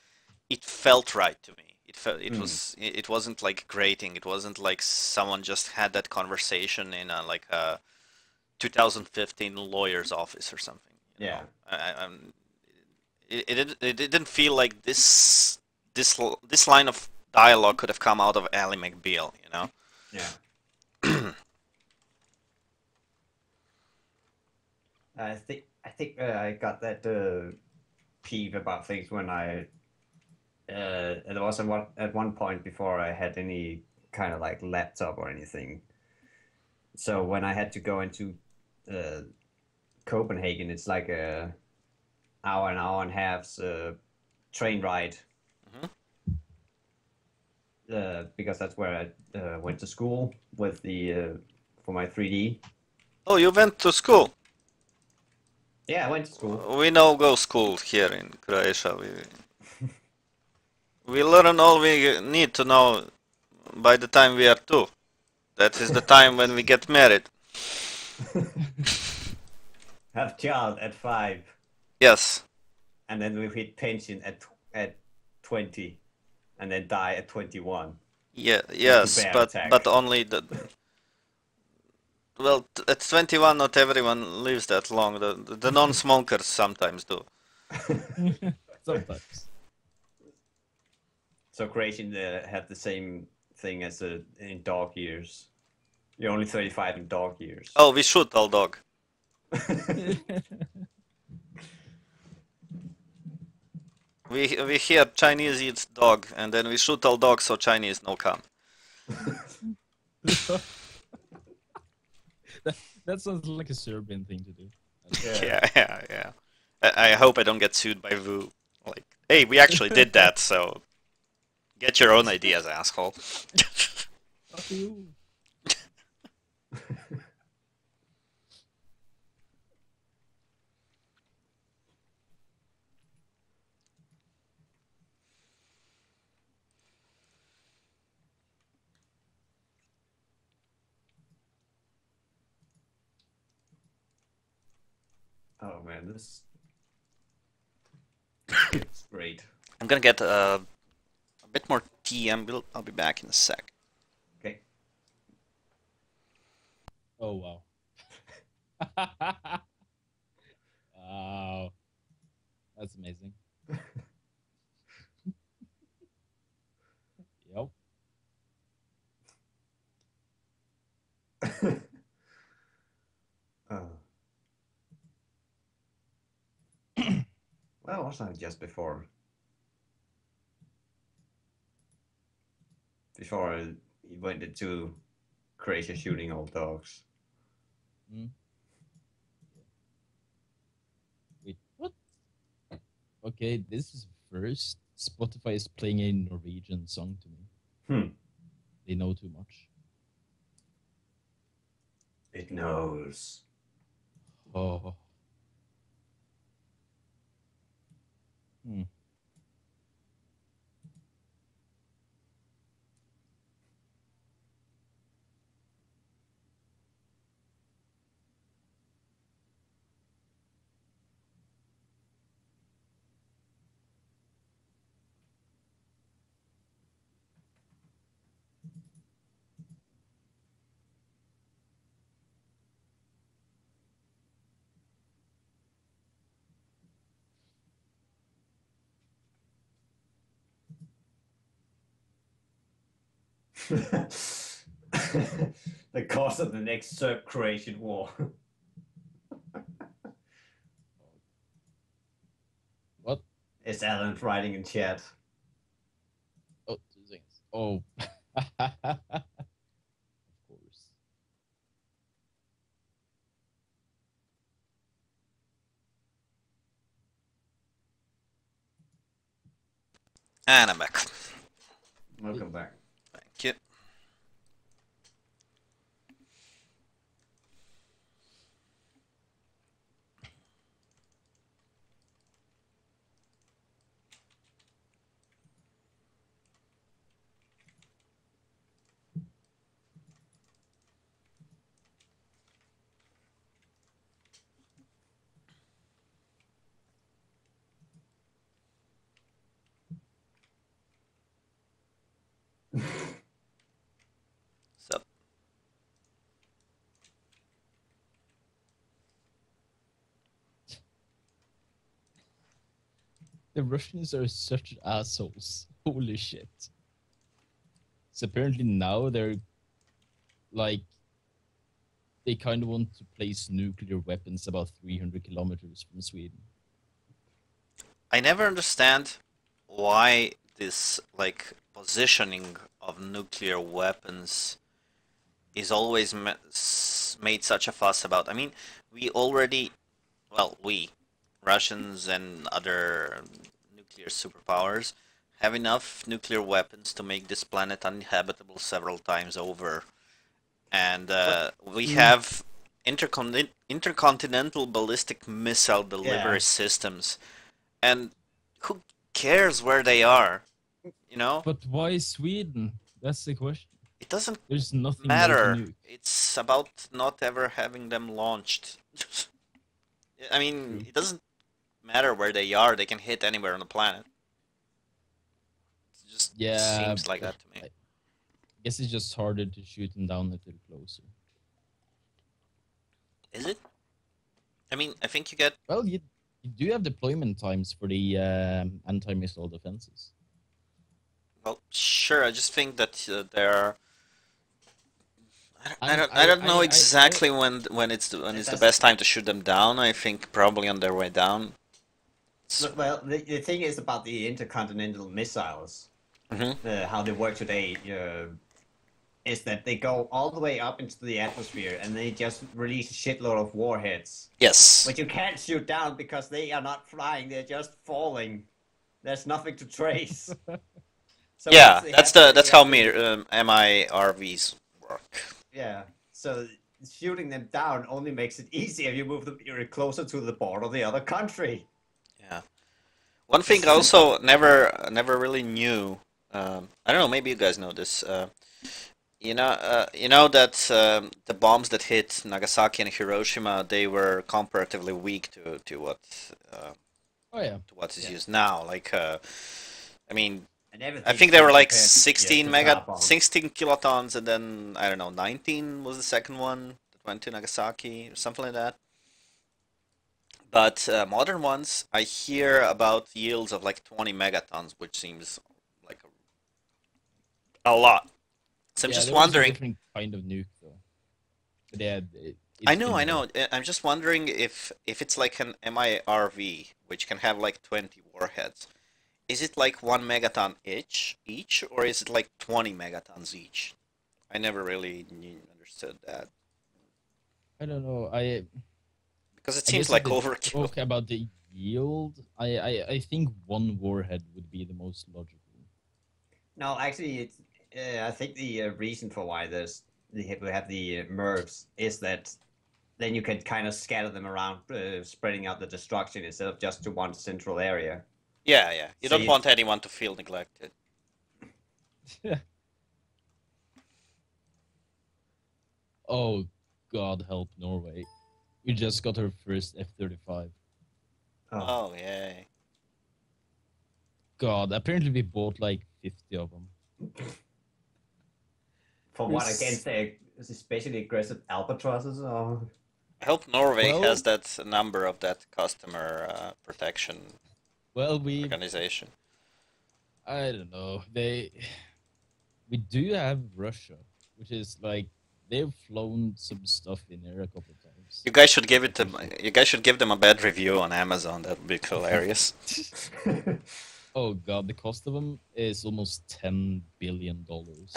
it felt right to me. Hmm. It wasn't like grating. It wasn't like someone just had that conversation in a 2015 lawyer's office or something. You know, Yeah. it didn't feel like this line of dialogue could have come out of Ally McBeal. You know. Yeah. I think I got that peeve about things when it was at one point before I had any kind of like laptop or anything. So when I had to go into uh, Copenhagen, it's like an hour and a half's train ride Mhm. because that's where I went to school with the for my 3D. Oh, you went to school. Yeah, I went to school. We now go school here in Croatia. We learn all we need to know by the time we are two. That is the time when we get married. Have child at 5, Yes. and then we hit pension at 20, and then die at 21 Yeah, due to yes, bear but attack. only at 21 not everyone lives that long. The non-smokers sometimes do. sometimes. So Croatian have the same thing as in dog years. You're only 35 in dog years. Oh, we shoot all dog. We hear Chinese eats dog, and then we shoot all dogs so Chinese no come. that, that sounds like a Serbian thing to do. Yeah. Yeah, yeah, yeah. I hope I don't get sued by Vu. Like, hey, we actually did that, so get your own ideas, asshole. Fuck you. Oh man, this it's great. I'm gonna get a bit more tea, and I'll be back in a sec. Okay. Oh wow. Wow. That's amazing. Yep. Oh. Well, wasn't it just before? Before he went into crazy shooting old dogs. Mm. Wait, what? Okay, this is first. Spotify is playing a Norwegian song to me. Hmm. They know too much. It knows. Oh. Hmm. The cause of the next Serb-Croatian war. What? It's Alan writing in chat. Oh, two things. Oh. Of course. And I'm back. Welcome back. Thank you. So, The Russians are such assholes. Holy shit. So apparently now they're like they kind of want to place nuclear weapons about 300 kilometers from Sweden. I never understand why this like positioning of nuclear weapons is always made such a fuss about. I mean, we already, well, we Russians and other nuclear superpowers have enough nuclear weapons to make this planet uninhabitable several times over, and we have intercontinental ballistic missile delivery systems, and who cares where they are? You know, But why Sweden? That's the question. it doesn't There's nothing there to matter. nuke. It's about not ever having them launched. I mean, True. it doesn't matter where they are. They can hit anywhere on the planet. It just seems like that to me. I guess it's just harder to shoot them down if they're closer. Is it? I mean, I think you get... Well, you do have deployment times for the anti-missile defenses. Well, sure. I just think that there are... I don't know exactly when it's the best time to shoot them down. I think probably on their way down. Well, the thing is about the intercontinental missiles, how they work today, is that they go all the way up into the atmosphere and they just release a shitload of warheads. Yes. But you can't shoot down because they are not flying; they're just falling. There's nothing to trace. So yeah, that's how MIRVs work. Yeah, so shooting them down only makes it easier if you move them closer to the border of the other country. Yeah. One thing I also never really knew. I don't know. Maybe you guys know this. You know that the bombs that hit Nagasaki and Hiroshima, they were comparatively weak to what Oh yeah. to what is used now. Like I mean, And I everything think they were like compared to, 16 to mega, Tar Bomb. 16 kilotons, and then I don't know, 19 was the second one that went to Nagasaki or something like that. But modern ones, I hear about yields of like 20 megatons, which seems like a lot. So I'm Yeah, just there was a wondering. different kind of nuke though. But yeah, I it's know, been I more. know. I'm just wondering if it's like an MIRV, which can have like 20 warheads. Is it like 1 megaton each, or is it like 20 megatons each? I never really understood that I don't know. because it I seems guess if like they overkill. talk about the yield, I think one warhead would be the most logical. No, actually, it's. I think the reason for why we have the MIRVs is that then you can kind of scatter them around, spreading out the destruction instead of just to one central area. Yeah, yeah. You So don't want anyone to feel neglected. Oh, God help Norway. We just got our first F-35. Oh, yay. God, apparently we bought like 50 of them. For what against the especially aggressive albatrosses? Or I hope Norway Well- has that number of that customer protection Well, organization. I don't know. We do have Russia, which is like they've flown some stuff in there a couple of times. You guys should give it to. You guys should give them a bad review on Amazon. That would be hilarious. Oh God, the cost of them is almost $10 billion.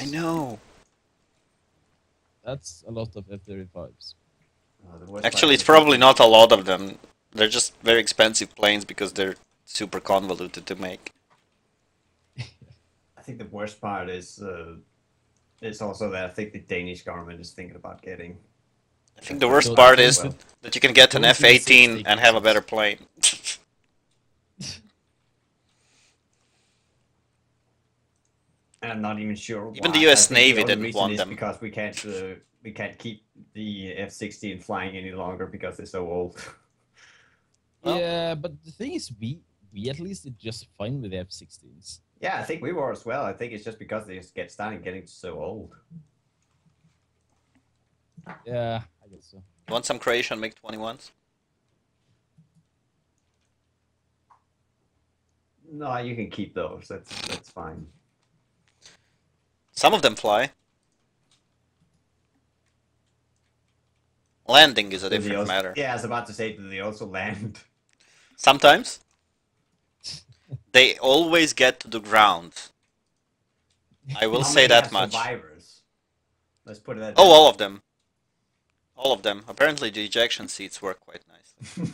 I know. That's a lot of F-35s. Actually, it's probably not a lot of them. They're just very expensive planes because they're super convoluted to make. I think the worst part is also that I think the Danish government is thinking about getting. I think the worst So part those- is that you can get an those are the F-18 six and have a cases. better plane. And I'm not even sure. Even why. the US I think Navy the only didn't reason want is them. because we can't keep the F-16 flying any longer because they're so old. Well- Yeah, but the thing is, we at least did just fine with the F-16s. Yeah, I think we were as well. I think it's just because they just starting getting so old. Yeah, I guess so. You want some Croatian MiG-21s? No, you can keep those. That's fine. Some of them fly. Landing is a Do they different also- matter. Yeah, I was about to say, do they also land? Sometimes. They always get to the ground. I will How say many that have much. Survivors? Let's put it at Oh, all of them. All of them. Apparently the ejection seats work quite nicely.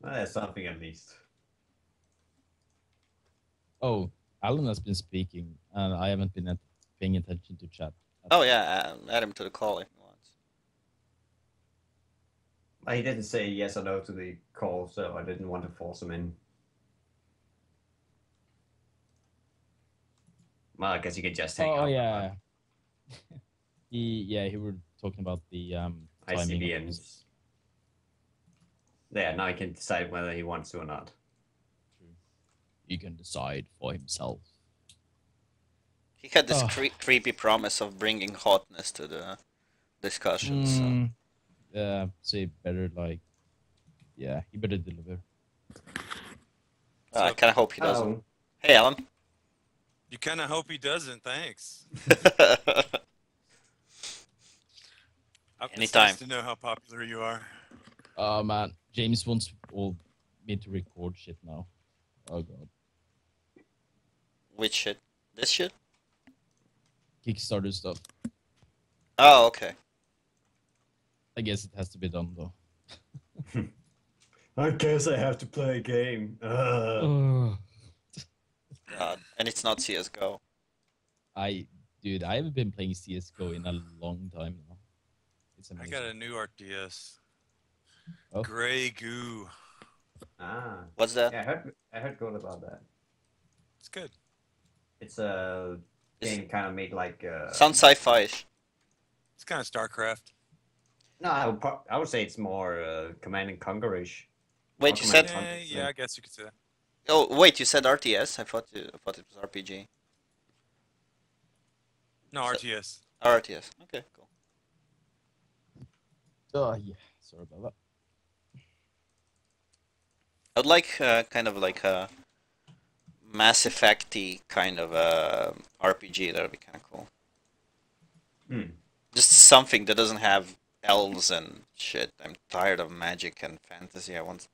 Well, that's something at least. Oh, Alan has been speaking, and I haven't been paying attention to chat. Oh yeah, add him to the call if he wants. He didn't say yes or no to the call, so I didn't want to force him in. Well, I guess you could just take Oh off. yeah. he were talking about the timing. of this. ICBMs. Yeah, now he can decide whether he wants to or not. He can decide for himself. He had this Oh. creepy promise of bringing hotness to the discussions. So. Yeah, so he better he better deliver. I kind of hope he doesn't. Oh, Hey, Alan. You kind of hope he doesn't. Thanks. It's Anytime. nice to know how popular you are. Oh man, James wants me to record shit now. Oh god, Which shit? This shit? Kickstarter stuff. Oh, okay. I guess it has to be done though. I guess I have to play a game. Oh. God. And it's not CS:GO. Dude, I haven't been playing CS:GO in a long time now. It's I amazing. got a new RTS. Oh. Gray Goo. Ah, What's that? yeah, I heard good about that. It's good. It's a game kind of made like. Sounds sci-fi-ish. It's kind of StarCraft. No, I would say it's more Command and Conquer-ish. Wait, you said Yeah, I guess you could say that. Oh wait, you said RTS? I thought it was RPG. No, So- RTS. RTS. Okay, cool. Oh yeah, sorry about that. I'd like kind of like a Mass Effect-y kind of RPG. That would be kind of cool. Hmm. Just something that doesn't have elves and shit. I'm tired of magic and fantasy. I want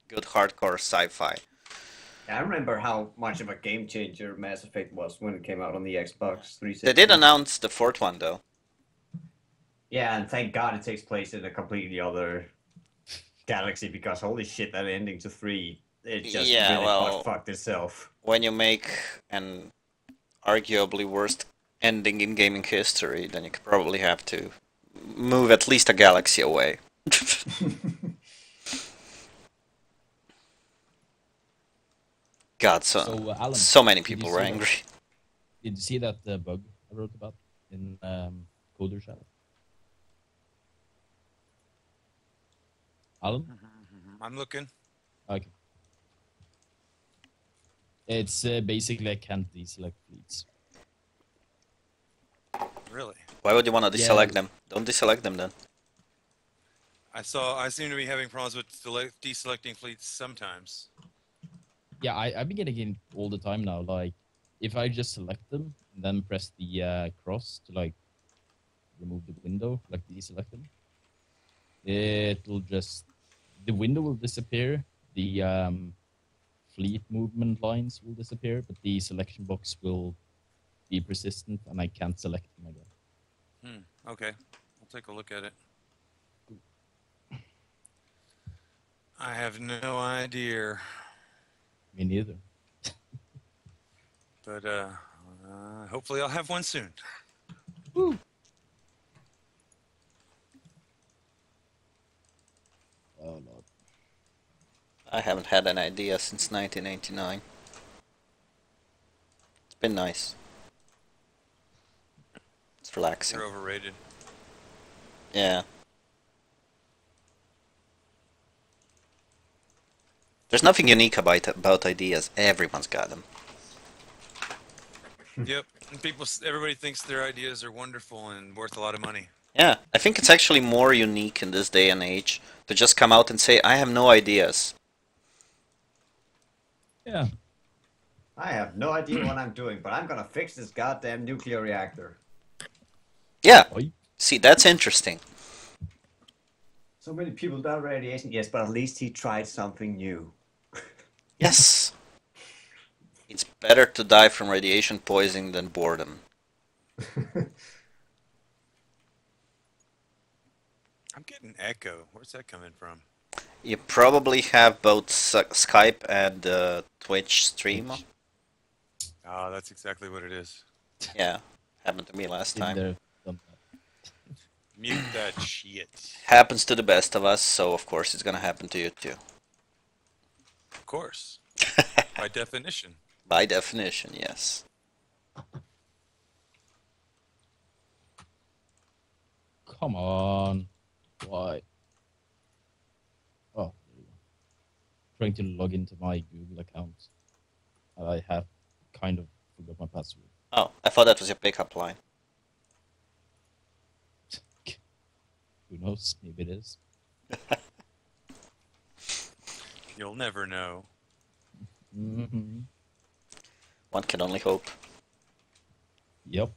good hardcore sci-fi. I remember how much of a game changer Mass Effect was when it came out on the Xbox 360. They did announce the fourth one though. Yeah, and thank God it takes place in a completely other galaxy because holy shit, that ending to 3, it just Yeah, really well, fucked itself. when you make an arguably worst ending in gaming history, then you could probably have to move at least a galaxy away. God, So, Alan, so many did you people see were that- angry. Did you see that bug I wrote about in Coder Chat? Alan? I'm looking. Okay. It's basically I can't deselect fleets. Really? Why would you want to Yeah. deselect them? Don't deselect them then. I seem to be having problems with deselecting fleets sometimes. Yeah, I've been getting it all the time now. Like, if I just select them and then press the cross to like remove the window, like deselect them, it'll just the window will disappear. The fleet movement lines will disappear, but the selection box will be persistent, and I can't select them again. Okay. I'll take a look at it. I have no idea. Me neither. But hopefully I'll have one soon. Woo. Oh Lord. I haven't had an idea since 1989. It's been nice. It's relaxing. They're overrated. Yeah. There's nothing unique about ideas. Everyone's got them. Yep. And everybody thinks their ideas are wonderful and worth a lot of money. Yeah, I think it's actually more unique in this day and age to just come out and say, I have no ideas. Yeah. I have no idea what I'm doing, but I'm gonna fix this goddamn nuclear reactor. Yeah, Oi. see, that's interesting. So many people die of radiation, yes, but at least he tried something new. Yes. It's better to die from radiation poisoning than boredom. I'm getting echo. Where's that coming from? You probably have both Skype and Twitch stream. Twitch. Oh, that's exactly what it is. Yeah, happened to me last Been time. there, done that. Mute that shit. Happens to the best of us, so of course it's gonna happen to you too. Of course. By definition. By definition, yes. Come on. Why? Oh, there you go. Trying to log into my Google account. I have kind of forgot my password. Oh, I thought that was your pickup line. Who knows? Maybe it is. You'll never know. Mm-hmm. One can only hope. Yep.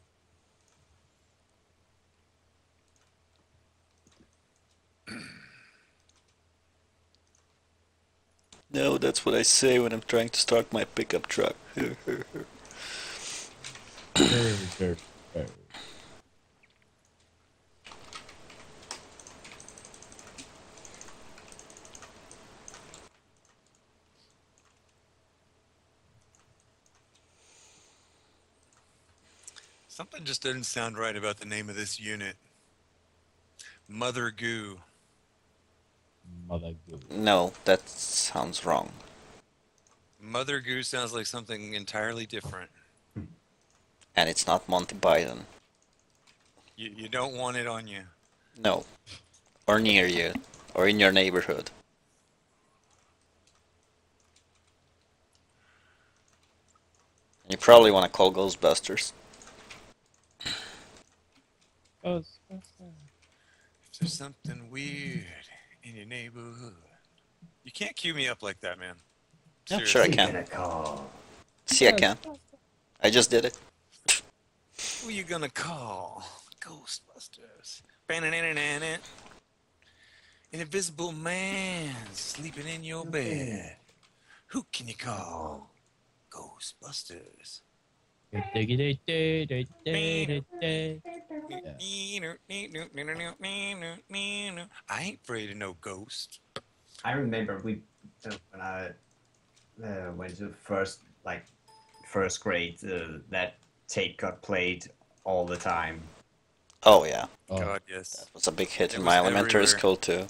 No, that's what I say when I'm trying to start my pickup truck. Sure. Something just doesn't sound right about the name of this unit. Mother Goo. Mother Goo. No, that sounds wrong. Mother Goo sounds like something entirely different. And it's not Monty Python. You don't want it on you. No. Or near you. Or in your neighborhood. probably want to call Ghostbusters. Ghostbusters. If there's something weird in your neighborhood, you can't cue me up like that, man. Yeah, sure I Who you can. gonna call? See, I can. I just did it. Who you gonna call? Ghostbusters. An invisible man sleeping in your bed. Who can you call? Ghostbusters. I ain't afraid of no ghost. I remember when I went to first grade, that tape got played all the time. Oh yeah, Oh, God, yes. that was a big hit It in was my elementary everywhere. school too.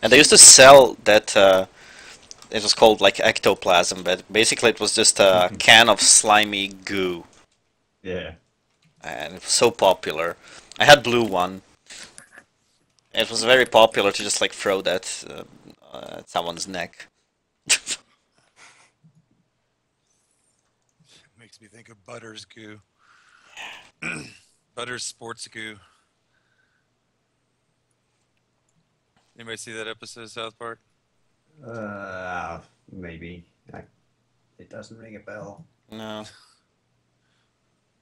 And they used to sell that. It was called like ectoplasm, but basically it was just a can of slimy goo, Yeah. and it was so popular. I had blue one. It was very popular to just like throw that at someone's neck. Makes me think of Butter's goo. Butter's sports goo. Anybody see that episode of South Park? Maybe. It doesn't ring a bell. No.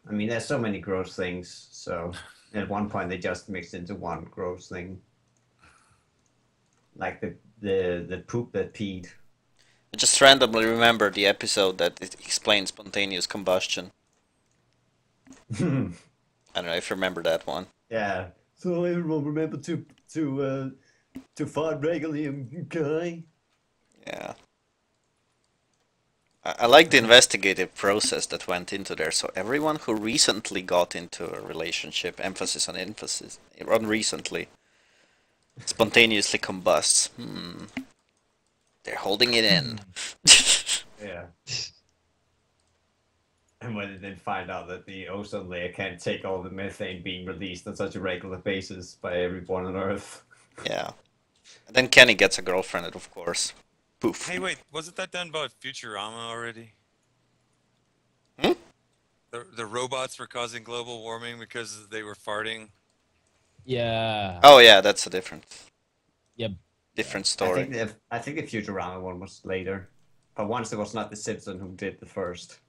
I mean, there's so many gross things. So at one point they just mixed into one gross thing, like the poop that peed. I just randomly remember the episode that it explains spontaneous combustion. I don't know if you remember that one. Yeah. So everyone remember to find regularly, okay? Yeah. I like the investigative process that went into there. So everyone who recently got into a relationship, emphasis on recently, spontaneously combusts. They're holding it in. Yeah. And when they then find out that the ozone layer can't take all the methane being released on such a regular basis by everyone on Earth. Yeah. And then Kenny gets a girlfriend, of course. Poof. Hey, wait, wasn't that done by Futurama already? Hmm? The robots were causing global warming because they were farting. yeah. Oh yeah, that's a different Yep. different I story. think the Futurama one was later, but once it was not the Simpson who did the first.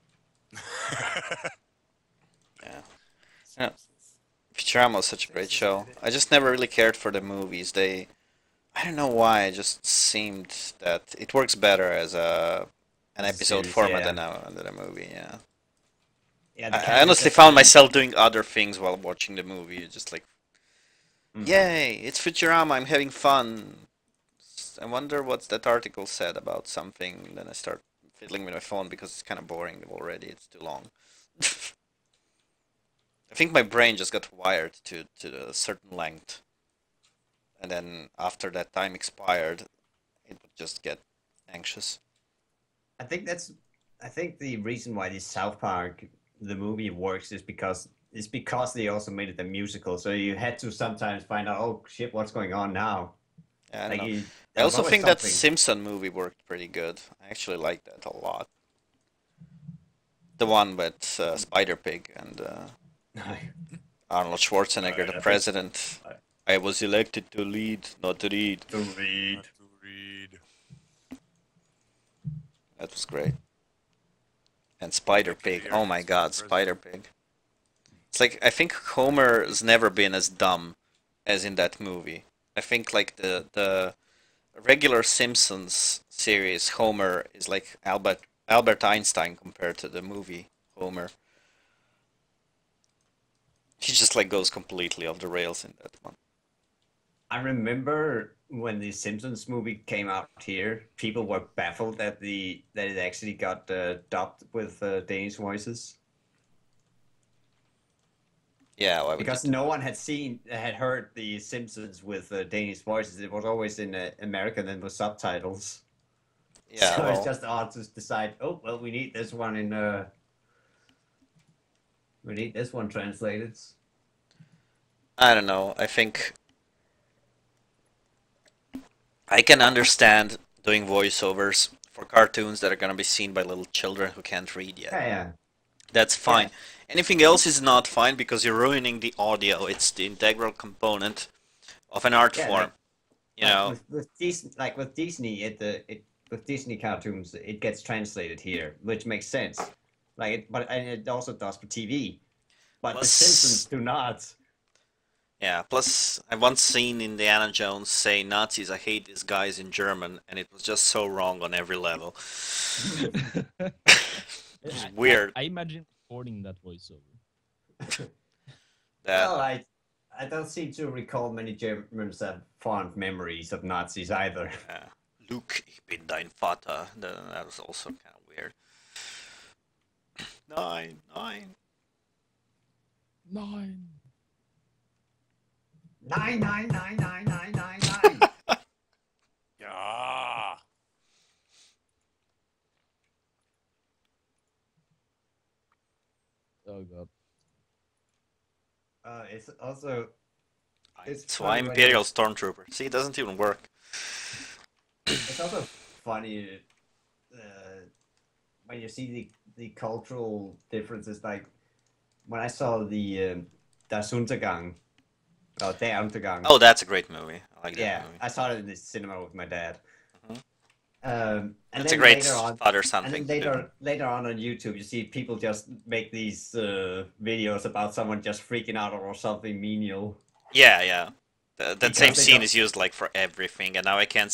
Yeah. Yeah. Futurama was such a great show. I just never really cared for the movies. I don't know why. It just seemed that it works better as an As a episode series, format yeah. than a movie. Yeah. Yeah, I honestly found myself doing other things while watching the movie. Just like, yay, it's Futurama. I'm having fun. I wonder what that article said about something. Then I start fiddling with my phone because it's kind of boring already. It's too long. I think my brain just got wired to a certain length, and then after that time expired, it would just get anxious. I think the reason why this South Park the movie works is because they also made it a musical, so you had to sometimes find out, oh shit, what's going on now? Yeah, I don't Like know. I there was also always think that something. Simpson movie worked pretty good. I actually like that a lot. The one with Spider Pig and Arnold Schwarzenegger, the president. I was elected to lead, not to read. To read. Not to read. That was great. And Spider Pig. Oh my god, Spider Pig. It's like, I think Homer's never been as dumb as in that movie. I think like the regular Simpsons series, Homer is like Albert Einstein compared to the movie Homer. He just like goes completely off the rails in that one. I remember when the Simpsons movie came out here, people were baffled that it actually got dubbed with Danish voices. Yeah, why would Because you no one had heard the Simpsons with Danish voices. It was always in American and with subtitles. Yeah, So it's well, just odd to decide. Oh well, we need this one we need this one translated. I don't know. I think I can understand doing voiceovers for cartoons that are gonna be seen by little children who can't read yet. Yeah, yeah. That's fine. Anything else is not fine because you're ruining the audio. It's the integral component of an art Yeah, form. You know, with Disney, it with Disney cartoons, it gets translated here, which makes sense. And it also does for TV. But the Simpsons plus, do not. yeah, plus I once seen Indiana Jones say Nazis, I hate these guys in German, and it was just so wrong on every level. It was weird. I imagine recording that voiceover. That Well, I don't seem to recall many Germans have fond memories of Nazis either. Luke, ich bin dein Vater. That was also kind of weird. Nine. 9. Yeah. Oh god. It's also It's why Imperial Stormtrooper. See, it doesn't even work. it's also funny when you see the cultural differences. Like when I saw the Das Untergang, Der Untergang. Oh, that's a great movie. I like that yeah, movie. I saw it in the cinema with my dad. Mhm. And It's then a great later on, father-son and thing then to do. later on YouTube, you see people just make these videos about someone just freaking out or something menial. Yeah. That same Because they scene don't- is used like for everything, and now I can't.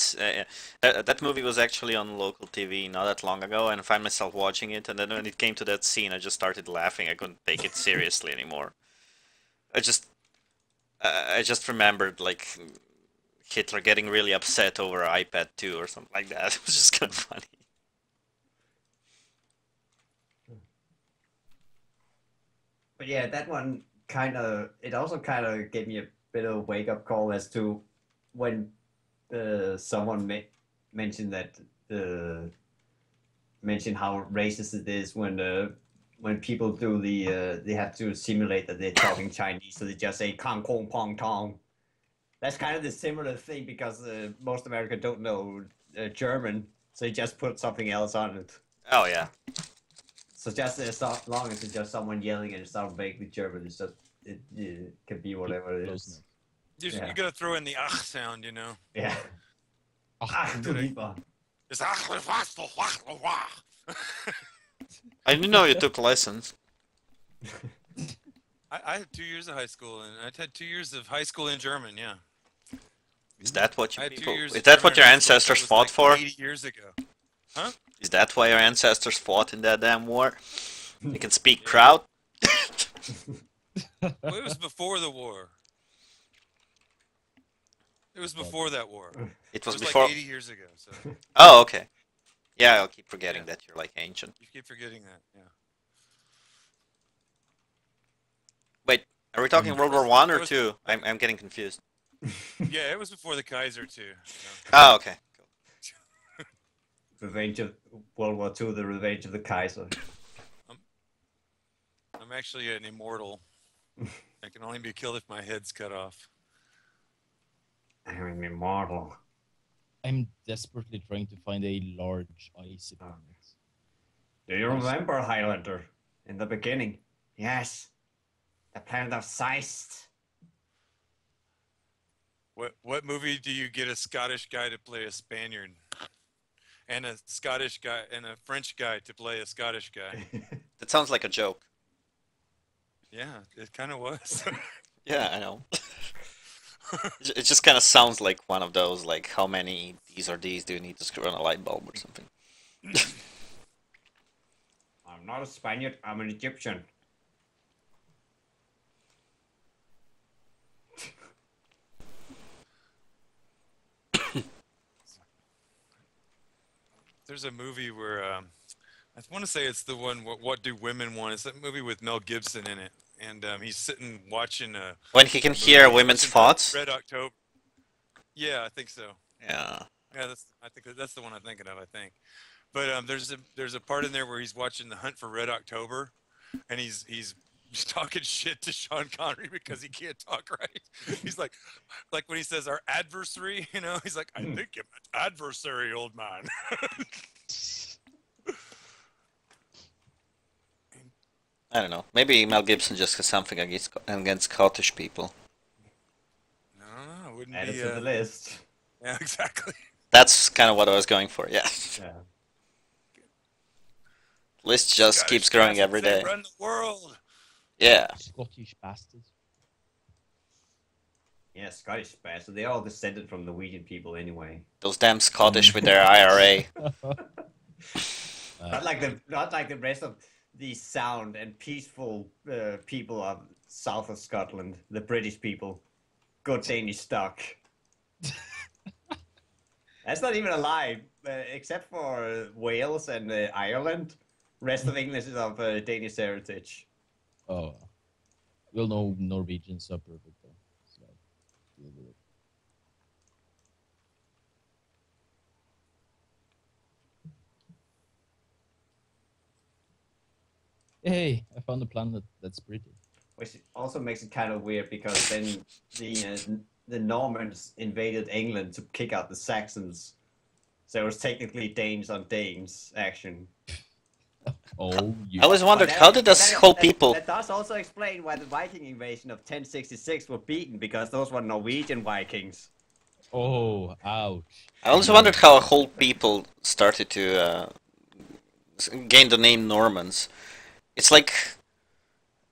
That movie was actually on local TV not that long ago, and I find myself watching it, and then when it came to that scene, I just started laughing. I couldn't take it seriously anymore. I just remembered like Hitler getting really upset over iPad 2 or something like that. It was just kind of funny. But yeah, that one it also kind of gave me a bit of a wake up call as to when someone mentioned that mentioned how racist it is when people do they have to simulate that they're talking Chinese, so they just say Kang Kong Pong Tong. That's kind of the similar thing because most Americans don't know German, so they just put something else on it. Oh yeah. So just as long as it's just someone yelling and it sounds vaguely German, it's just it can be whatever it Close is. enough. Yeah. You gotta throw in the ach sound, you know. Yeah. Ah, Du lieber. It's ach. I didn't know you took lessons. I had 2 years of high school, and I had 2 years of high school in German. Yeah, Is that what I you had 2 people? years. Is of that German what your in high school, ancestors that was fought like for? 80 years ago. Huh? Is that why your ancestors fought in that damn war? They can speak Yeah. Kraut. Well, it was before the war. It was before that war. It It was was before. like 80 years ago. So Oh, okay. Yeah, I'll keep forgetting Yeah. that you're like ancient. you keep forgetting that. Yeah. Wait, are we talking World War One or was- two? I'm getting confused. Yeah, it was before the Kaiser too. So. Oh, okay. Cool. Revenge of World War II, the Revenge of the Kaiser. I'm actually an immortal. I can only be killed if my head's cut off. I'm immortal. I'm desperately trying to find a large icy planet. Do you remember Highlander in the beginning? Yes. The planet of Seist. What movie do you get a Scottish guy to play a Spaniard, and a Scottish guy and a French guy to play a Scottish guy? That sounds like a joke. Yeah, it kind of was. Yeah, I know. It just kind of sounds like one of those, like, how many these or these do you need to screw on a light bulb or something? I'm not a Spaniard, I'm an Egyptian. There's a movie where I want to say it's the one. What do women want? It's that movie with Mel Gibson in it, and he's sitting watching a. When he can movie, hear he's women's watching thoughts? Red October. Yeah, I think so. Yeah. Yeah, I think that's the one I'm thinking of. I think, but there's a part in there where he's watching The Hunt for Red October, and he's talking shit to Sean Connery because he can't talk right. He's like when he says our adversary, you know, he's like, I think you're an adversary, old man. I don't know. Maybe Mel Gibson just has something against Scottish people. No, it wouldn't Add it be. to the list. Yeah, exactly. That's kind of what I was going for. Yeah. Yeah. List just Scottish keeps growing bastards, every they day. run the world. Yeah. Scottish bastards. Yeah, Scottish bastard. They're all descended from Norwegian people anyway. Those damn Scottish with their IRA. Not like the rest of the sound and peaceful people of south of Scotland, the British people. Good Danish stock. That's not even a lie, except for Wales and Ireland. Rest of English is of Danish heritage. Oh, we'll know Norwegians are perfect though. So deal with it. Hey, I found a planet that's pretty. Which also makes it kind of weird because then the Normans invaded England to kick out the Saxons. So it was technically Danes on Danes action. Oh, you. I always wondered, how did this whole people... That does also explain why the Viking invasion of 1066 were beaten, because those were Norwegian Vikings. Oh, ouch. I also wondered how a whole people started to gain the name Normans. It's like...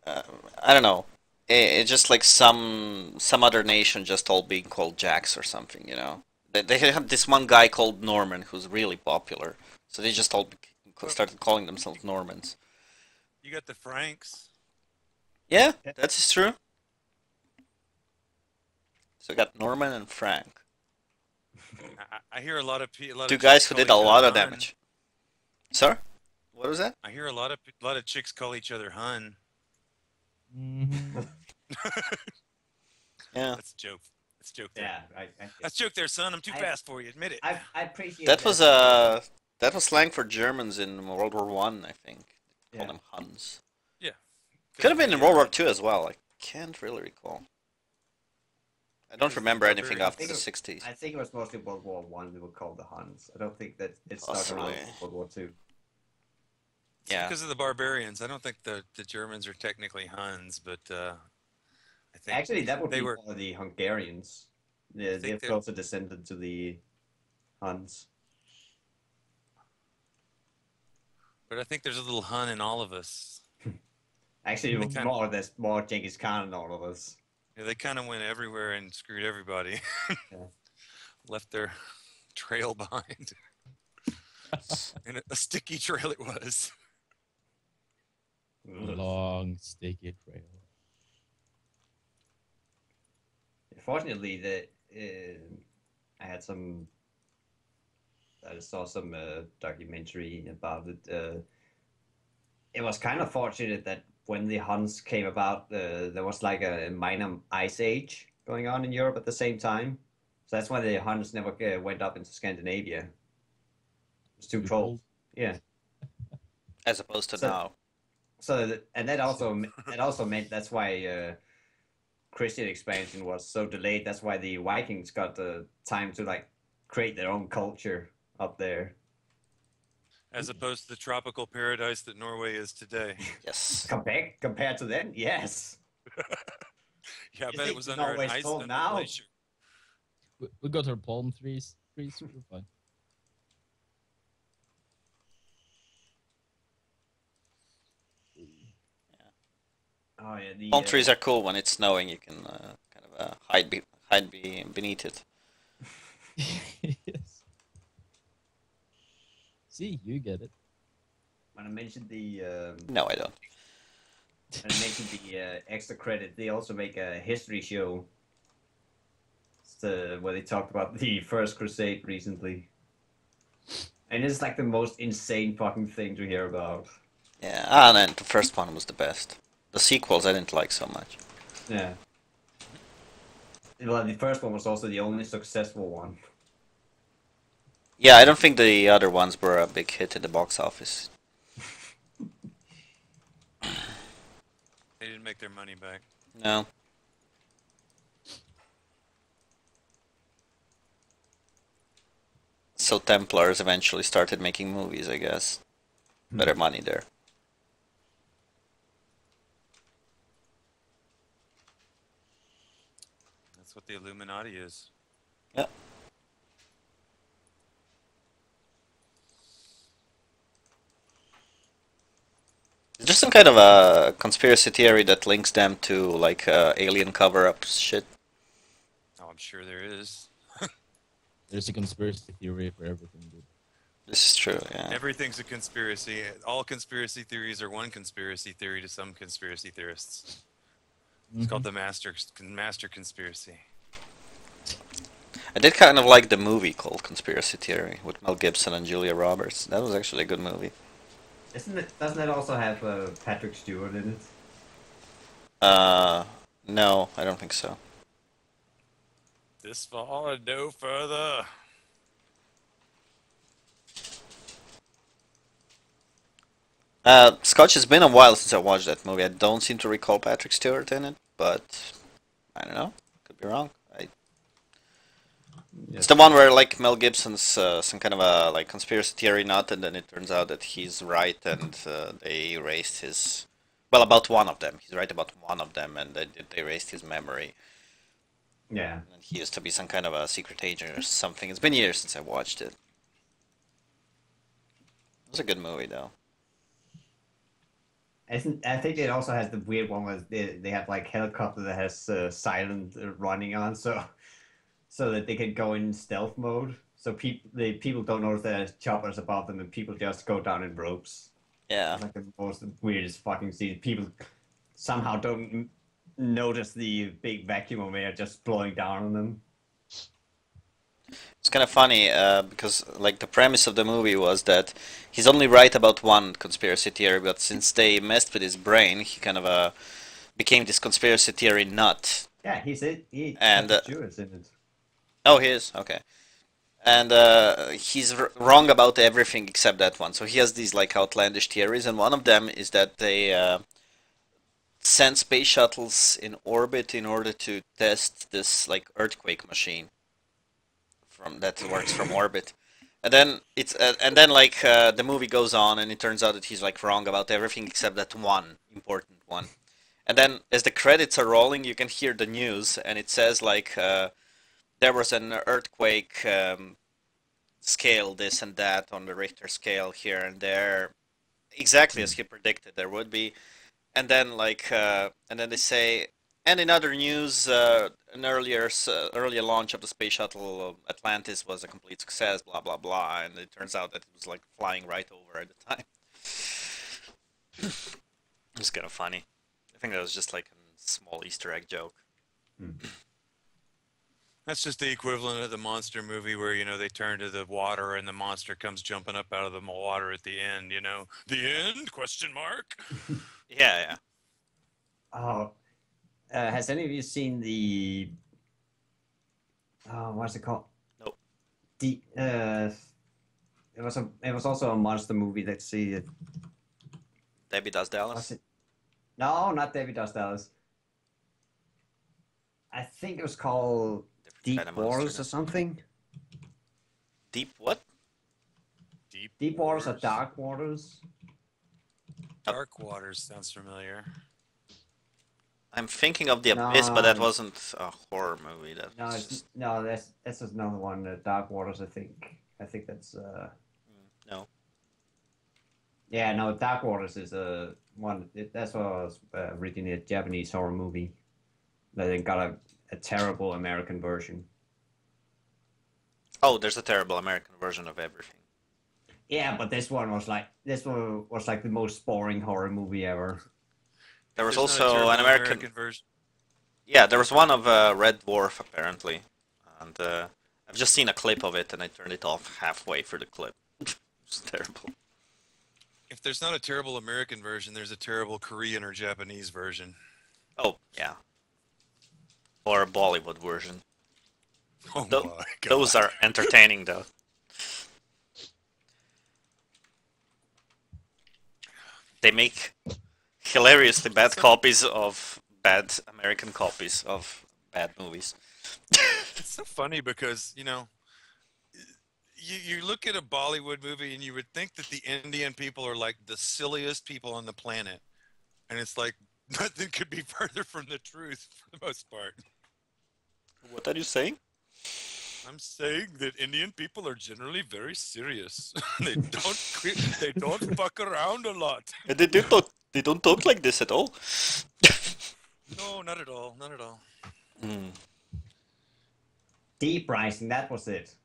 I don't know. It's just like some other nation just all being called Jacks or something, you know? They had this one guy called Norman who's really popular. So they just all started calling themselves Normans. You got the Franks. Yeah, that's true. So we got Norman and Frank. I hear a lot of people. Two guys who did a lot of damage. Sorry? What was that? I hear a lot of chicks call each other Hun. Mm-hmm. Yeah. That's a joke. That's a joke there. Yeah, That's a joke there, son. I'm too fast for you. Admit it. I appreciate That was slang for Germans in World War One, I think. They called them Huns. Yeah. Could have been in World War Two as well. I can't really recall. I don't remember anything after the 60s. I think it was mostly World War One they were called the Huns. I don't think that it started around World War Two. Yeah. Because of the barbarians. I don't think the Germans are technically Huns, but I think Actually, that would they be were more the Hungarians. They're closer descended to the Huns. But I think there's a little Hun in all of us. Actually, there's more Genghis Khan in all of us. Yeah, they kind of went everywhere and screwed everybody. Yeah. Left their trail behind. And a sticky trail it was. Long, sticky trail. Fortunately, I saw some documentary about it. It was kind of fortunate that when the Huns came about, there was like a minor ice age going on in Europe at the same time. So that's why the Huns never went up into Scandinavia. It was too cold. Yeah. As opposed to now. So that also meant that's why Christian expansion was so delayed. That's why the Vikings got the time to like create their own culture up there. As opposed to the tropical paradise that Norway is today. Yes. Compared to then, yes. Yeah, I You bet it think was under an Norway's ice cold under now? glacier. We got our palm trees. We're fine. Oh yeah, Palm trees are cool when it's snowing. You can kind of hide beneath it. Yes. See, you get it. When I mentioned the No, I don't. when I mentioned the extra credit, they also make a history show. Where they talked about the First Crusade recently, and it's like the most insane fucking thing to hear about. Yeah, and then the first one was the best. The sequels I didn't like so much. Yeah. Well, the first one was also the only successful one. Yeah, I don't think the other ones were a big hit at the box office. They didn't make their money back. No. So Templars eventually started making movies, I guess. Better money there. That's what the Illuminati is. Yeah. Just some kind of a conspiracy theory that links them to like alien cover-ups shit. Oh, I'm sure there is. There's a conspiracy theory for everything, dude. This is true, yeah. Everything's a conspiracy. All conspiracy theories are one conspiracy theory to some conspiracy theorists. It's called the master conspiracy. I did kind of like the movie called Conspiracy Theory with Mel Gibson and Julia Roberts. That was actually a good movie. Doesn't it also have Patrick Stewart in it? No, I don't think so. This far and no further. Scotch, it's been a while since I watched that movie. I don't seem to recall Patrick Stewart in it, but I don't know. Could be wrong. It's the one where like Mel Gibson's some kind of a like conspiracy theory nut, and then it turns out that he's right, and they erased his. Well, about one of them. He's right about one of them, and they erased his memory. Yeah. And he used to be some kind of a secret agent or something. It's been years since I watched it. It was a good movie, though. I think it also has the weird one where they have like helicopter that has silent running on, so that they can go in stealth mode. So people don't notice there's choppers above them, and people just go down in ropes. Yeah. It's like the most weirdest fucking scene. People somehow don't notice the big vacuum over there just blowing down on them. It's kind of funny because like the premise of the movie was that he's only right about one conspiracy theory, but since they messed with his brain, he kind of became this conspiracy theory nut. Yeah, he's it. And Stewart's in it. Oh, he is? Okay. And he's wrong about everything except that one. So he has these like outlandish theories, and one of them is that they send space shuttles in orbit in order to test this like earthquake machine that works from orbit. And then the movie goes on, and it turns out that he's like wrong about everything except that one important one. And then as the credits are rolling, you can hear the news, and it says like there was an earthquake scale, this and that, on the Richter scale here and there, exactly as he predicted there would be. And then and then they say, and in other news, an earlier launch of the space shuttle Atlantis was a complete success, blah blah blah, and it turns out that it was like flying right over at the time. It was kind of funny. I think that was just like a small Easter egg joke. That's just the equivalent of the monster movie where, you know, they turn to the water and the monster comes jumping up out of the water at the end, you know. The end? Question mark? Yeah. Oh, has any of you seen the? What's it called? Nope. It was also a monster movie. Let's see. Debbie Does Dallas? What's it? No, not David Does Dallas. I think it was called Deep Waters or something. Deep what? Deep Waters or Dark Waters? Dark Waters sounds familiar. I'm thinking of The Abyss, but that wasn't a horror movie. That's another one. Dark Waters, I think. I think that's. No. Yeah, no. Dark Waters is one. That's what was originally a Japanese horror movie. That then got a terrible American version. Oh, there's a terrible American version of everything. Yeah, but this one was like the most boring horror movie ever. There was also an American version. Yeah, there was one of Red Dwarf apparently, and I've just seen a clip of it, and I turned it off halfway through the clip. It's terrible. If there's not a terrible American version, there's a terrible Korean or Japanese version. Oh yeah, or a Bollywood version. Oh my God. Those are entertaining though. They make hilariously bad copies of bad American copies of bad movies. It's so funny because, you know, you look at a Bollywood movie and you would think that the Indian people are like the silliest people on the planet. And it's like nothing could be further from the truth for the most part. What are you saying? I'm saying that Indian people are generally very serious. They don't fuck around a lot. They don't talk like this at all. No, not at all. Not at all. Hmm. Deep Rising, that was it.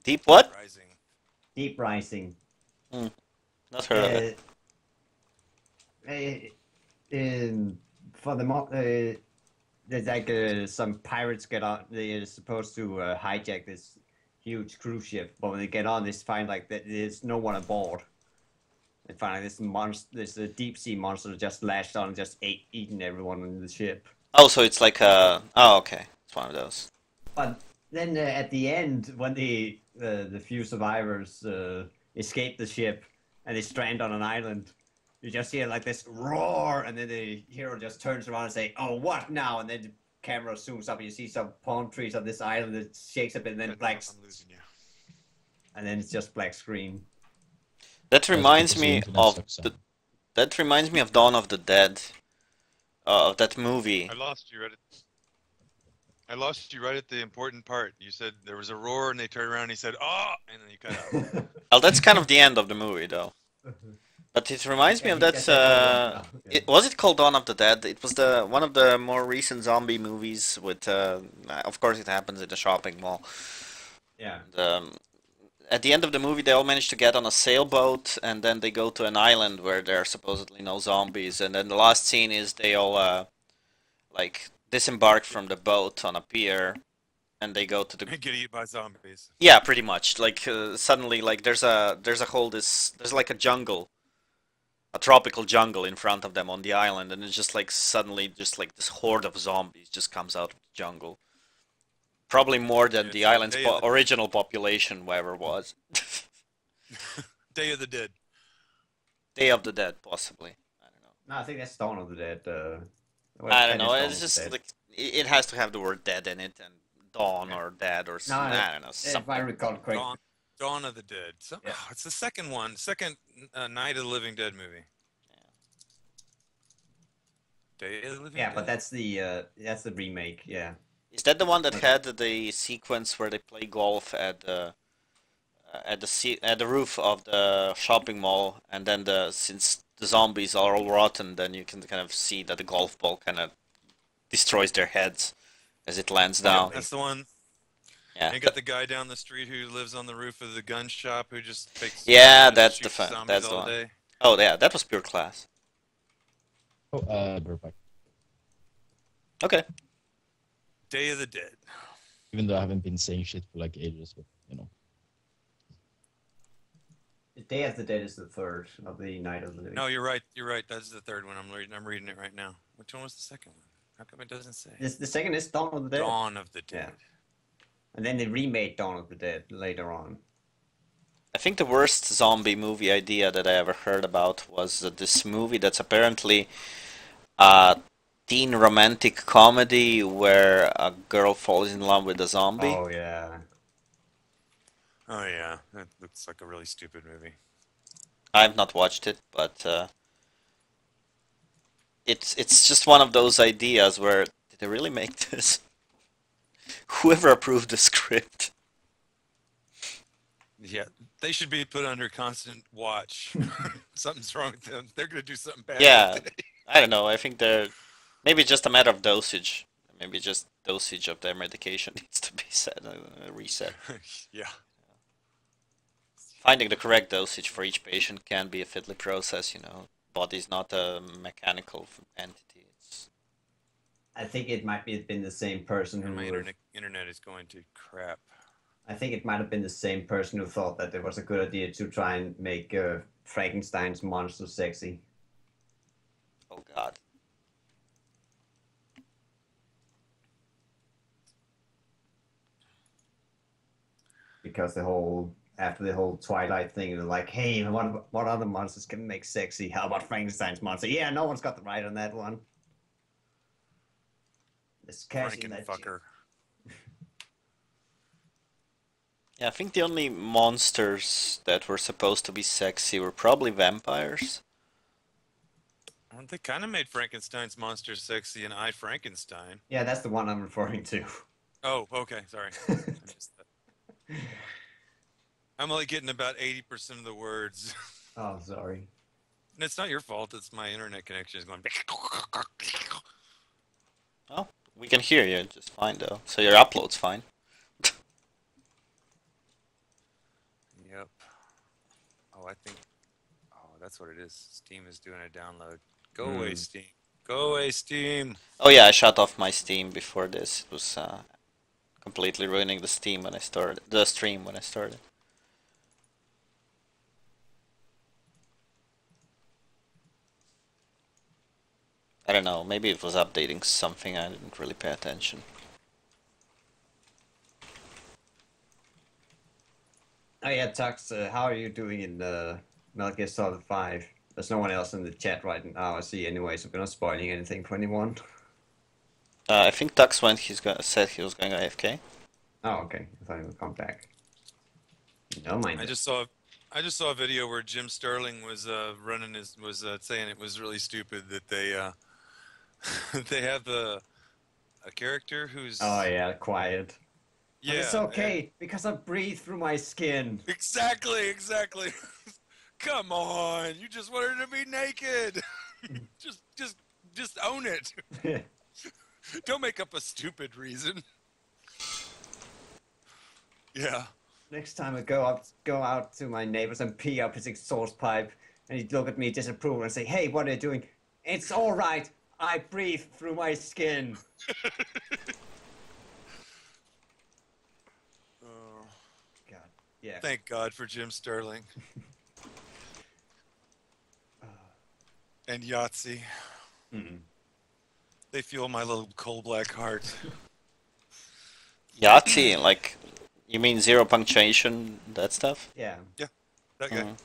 Deep what? Rising. Deep Rising. Not heard of it. For the there's like some pirates get on. They're supposed to hijack this huge cruise ship, but when they get on, they find like that there's no one aboard. They find like this monster, this deep sea monster just lashed on and just eating everyone on the ship. Oh, so it's like a. Oh, okay. It's one of those. But then at the end, when the few survivors escape the ship and they strand on an island, you just hear like this roar, and then the hero just turns around and say, "Oh, what now?" And then the camera zooms up, and you see some palm trees on this island that shakes a bit, and then black. I'm losing you. And then it's just black screen. That reminds because the me internet of sucks, the. That reminds me of Dawn of the Dead. Of that movie. I lost you right at the important part. You said there was a roar, and they turned around and he said, "Oh!" and then you cut out. Well, that's kind of the end of the movie, though. But it reminds me Yeah, of he that. just said, "Oh, what now?" Yeah. Was it called Dawn of the Dead? It was the one of the more recent zombie movies with. Of course, it happens in a shopping mall. Yeah. And, at the end of the movie, they all manage to get on a sailboat, and then they go to an island where there are supposedly no zombies. And then the last scene is they all like disembark from the boat on a pier, and they go to the. And get eaten by zombies. Yeah, pretty much. Like suddenly, like there's a there's like a jungle, a tropical jungle in front of them on the island, and it's just like suddenly just like this horde of zombies just comes out of the jungle. Probably more than Yeah, the it's like island's Day of the- original population, wherever it was. Day of the Dead. Day of the Dead, possibly. I don't know. No, I think that's Dawn of the Dead. I don't know. Dawn It's of the just Dead. like it has to have the word "dead" in it, and dawn or dead or No, something. I don't know. if Something. I recall correctly. Dawn of the Dead. So, Yeah. it's the second one. Second Night of the Living Dead movie. Day of the Living Yeah, Dead. but that's the remake. Yeah. Is that the one that had the sequence where they play golf at the at the roof of the shopping mall, and then since the zombies are all rotten, then you can kind of see that the golf ball kind of destroys their heads as it lands down. That's the one. Yeah. And got the guy down the street who lives on the roof of the gun shop who just takes. Yeah, just that's the shoots fun. zombies That's the all one. day. Oh yeah, that was pure class. Oh, we're back. Okay. Day of the Dead. Even though I haven't been saying shit for like ages, but you know. Day of the Dead is the third of the Night of the Living. No, you're right. You're right. That's the third one. I'm reading it right now. Which one was the second one? How come it doesn't say? The second is Dawn of the Dead. Dawn of the Dead. And then they remade Dawn of the Dead later on. I think the worst zombie movie idea that I ever heard about was this movie that's apparently a teen romantic comedy where a girl falls in love with a zombie. Oh yeah. Oh yeah, that looks like a really stupid movie. I've not watched it, but it's just one of those ideas where did they really make this? Whoever approved the script? Yeah, they should be put under constant watch. Something's wrong with them. They're gonna do something bad. Yeah, I don't know. I think they're maybe just a matter of dosage. Maybe just dosage of their medication needs to be reset. Yeah. Finding the correct dosage for each patient can be a fiddly process, you know. Body's not a mechanical entity. It's... I think it might be been the same person who. My internet is going to crap. I think it might have been the same person who thought that it was a good idea to try and make Frankenstein's monster sexy. Oh God. Because after the whole Twilight thing, they're like, hey, what other monsters can make sexy? How about Frankenstein's monster? Yeah, no one's got the right on that one. Let's cash in that Frankenfucker. Yeah, I think the only monsters that were supposed to be sexy were probably vampires. Well, they kind of made Frankenstein's monster sexy in I, Frankenstein. Yeah, that's the one I'm referring to. Oh, okay. Sorry. I missed that. I'm only getting about 80% of the words. Oh, sorry. And it's not your fault. It's my internet connection is going. Oh, we can hear you just fine though. So your upload's fine. Yep. Oh, I think. Oh, that's what it is. Steam is doing a download. Go away, Steam. Go away, Steam. Oh yeah, I shut off my Steam before this. It was completely ruining the Steam when I started the stream when I started. I don't know. Maybe it was updating something. I didn't really pay attention. Oh yeah, Tux, how are you doing in Metal Gear Solid 5? There's no one else in the chat right now, I see anyway, so we're not spoiling anything for anyone. I think Tux went. Said he was going AFK. Oh, okay. I thought he would come back. Never mind. I just saw a video where Jim Sterling was saying it was really stupid that they they have a character who's Oh yeah, quiet. yeah, But it's okay because I breathe through my skin. exactly. Come on, you just wanted to be naked. just own it. Don't make up a stupid reason. Yeah. Next time I go out to my neighbors and pee up his exhaust pipe, and he'd look at me disapproval and say, "Hey, what are you doing?" "It's all right. I breathe through my skin." Oh, God, yeah. thank God for Jim Sterling and Yahtzee. Mm-mm. They fuel my little coal black heart. Yahtzee, like, you mean zero punctuation, that stuff? Yeah. That guy. Mhm.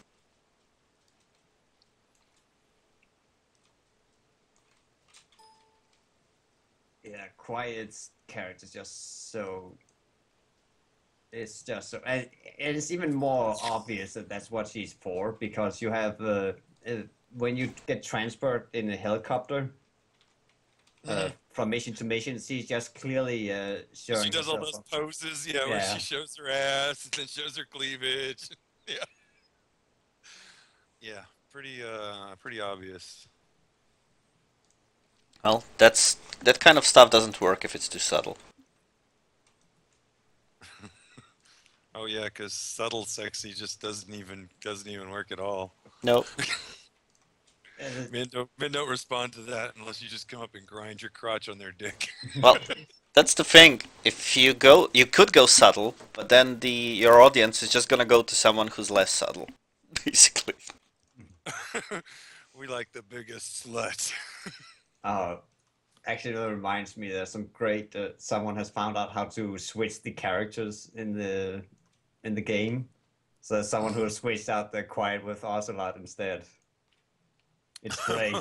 Yeah, Quiet's character's just so. It's just so, and it's even more obvious that that's what she's for because you have when you get transported in a helicopter from mission to mission, she's just clearly showing. She does all herself those off. poses, yeah, where Yeah. she shows her ass and then shows her cleavage. Yeah. Yeah. Pretty obvious. Well, that kind of stuff doesn't work if it's too subtle. Oh yeah, because subtle sexy just doesn't even work at all. Nope. Men don't respond to that unless you just come up and grind your crotch on their dick. Well, that's the thing. If you go, you could go subtle, but then your audience is just gonna go to someone who's less subtle, basically. We like the biggest slut. Actually, that reminds me. There's some great. Someone has found out how to switch the characters in the game. So there's someone who has switched out the Quiet with Ocelot instead. It's great.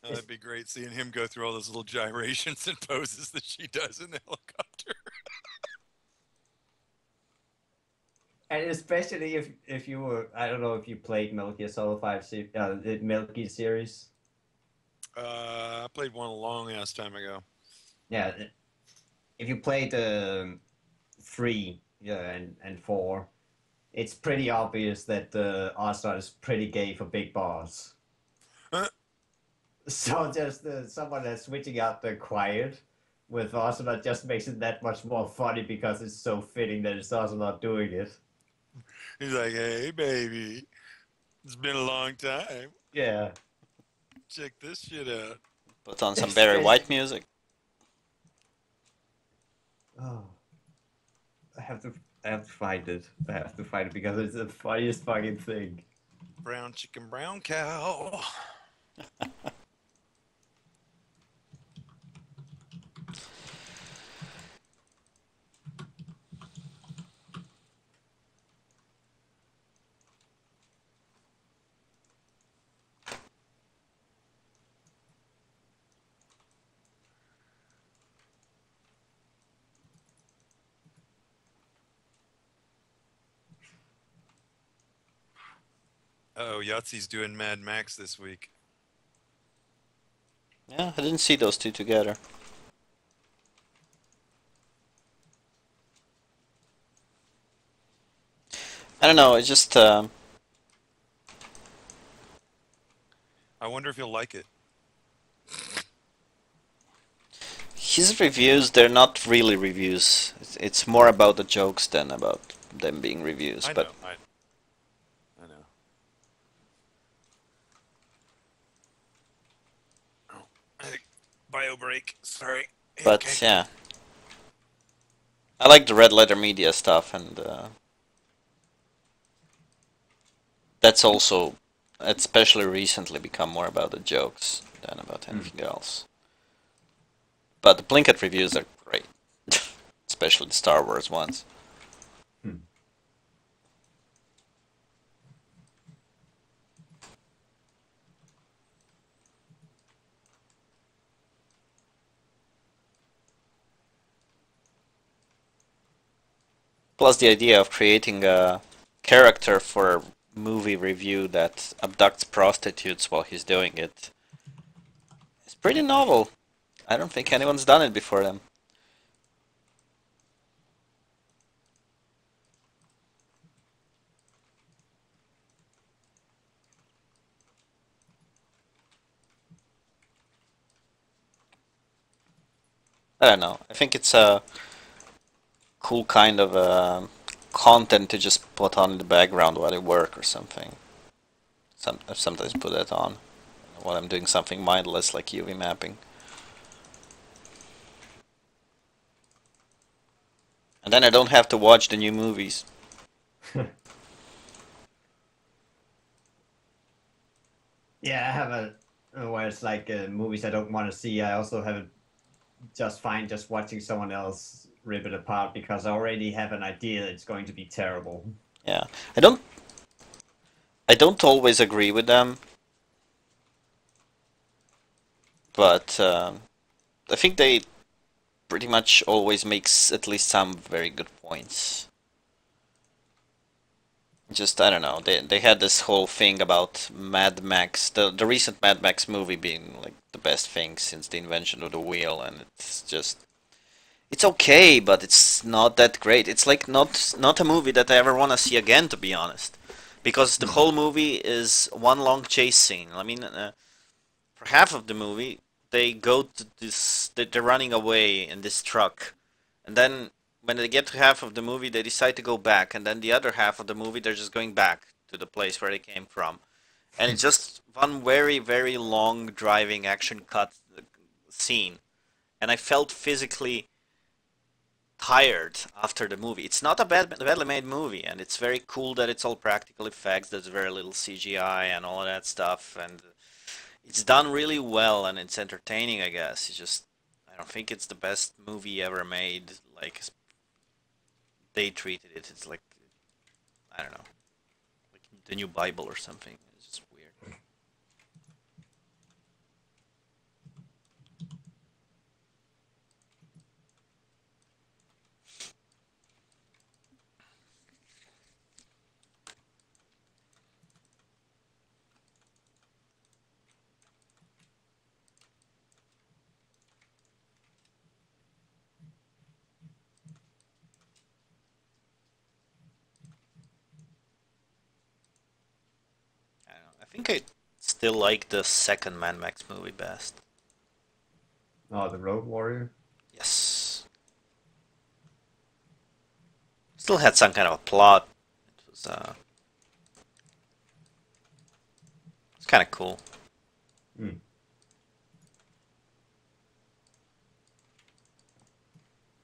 That'd be great seeing him go through all those little gyrations and poses that she does in the helicopter. And especially if you were, I don't know if you played Metal Gear Solid 5, the Metal Gear series. I played one a long ass time ago. Yeah, if you played 3, yeah, and 4, it's pretty obvious that Ocelot is pretty gay for Big Boss. So just someone that's switching out the Quiet with Ocelot just makes it that much more funny because it's so fitting that it's Ocelot doing it. He's like, "Hey, baby, it's been a long time. Yeah. Check this shit out." Put on some Barry White music. Oh, I have to find it. I have to find it because it's the funniest fucking thing. Brown chicken, brown cow. Oh, Yahtzee's doing Mad Max this week. Yeah, I didn't see those two together. I don't know. It's just I wonder if you'll like it. his reviews. They're not really reviews. It's more about the jokes than about them being reviews. I But know. I know. Oh, I think bio break. Sorry. but Okay. yeah, I like the Red Letter Media stuff, and that's also, especially recently, become more about the jokes than about anything else. But the Plinkett reviews are great, especially the Star Wars ones. Hmm. Plus, the idea of creating a character for a movie review that abducts prostitutes while he's doing it is pretty novel. I don't think anyone's done it before them. I don't know. I think it's a cool kind of content to just put on in the background while you work or something. I sometimes put that on while I'm doing something mindless like UV mapping. And then I don't have to watch the new movies. Yeah, I have where it's like movies I don't want to see. I also have it just fine just watching someone else rip it apart because I already have an idea it's going to be terrible. Yeah, I don't always agree with them, but I think they pretty much always makes at least some very good points. Just I don't know. They had this whole thing about Mad Max, the recent Mad Max movie being like the best thing since the invention of the wheel, and it's just it's okay, but it's not that great. It's like not a movie that I ever want to see again, to be honest, because the whole movie is one long chase scene. I mean, for half of the movie, they go to this, they're running away in this truck, and then when they get to half of the movie, they decide to go back, and then the other half of the movie, they're just going back to the place where they came from, and it's just one very very long driving action cut scene, and I felt physically tired after the movie. It's not a badly made movie, and it's very cool that it's all practical effects. There's very little CGI and all of that stuff, and it's done really well, and it's entertaining. I guess it's just I don't think it's the best movie ever made. Like they treated it, it's like I don't know, like the new Bible or something. It's just weird. I don't know. I think I still like the second Mad Max movie best. Oh, the Road Warrior. Yes, still had some kind of a plot. It was it's kind of cool. Hmm.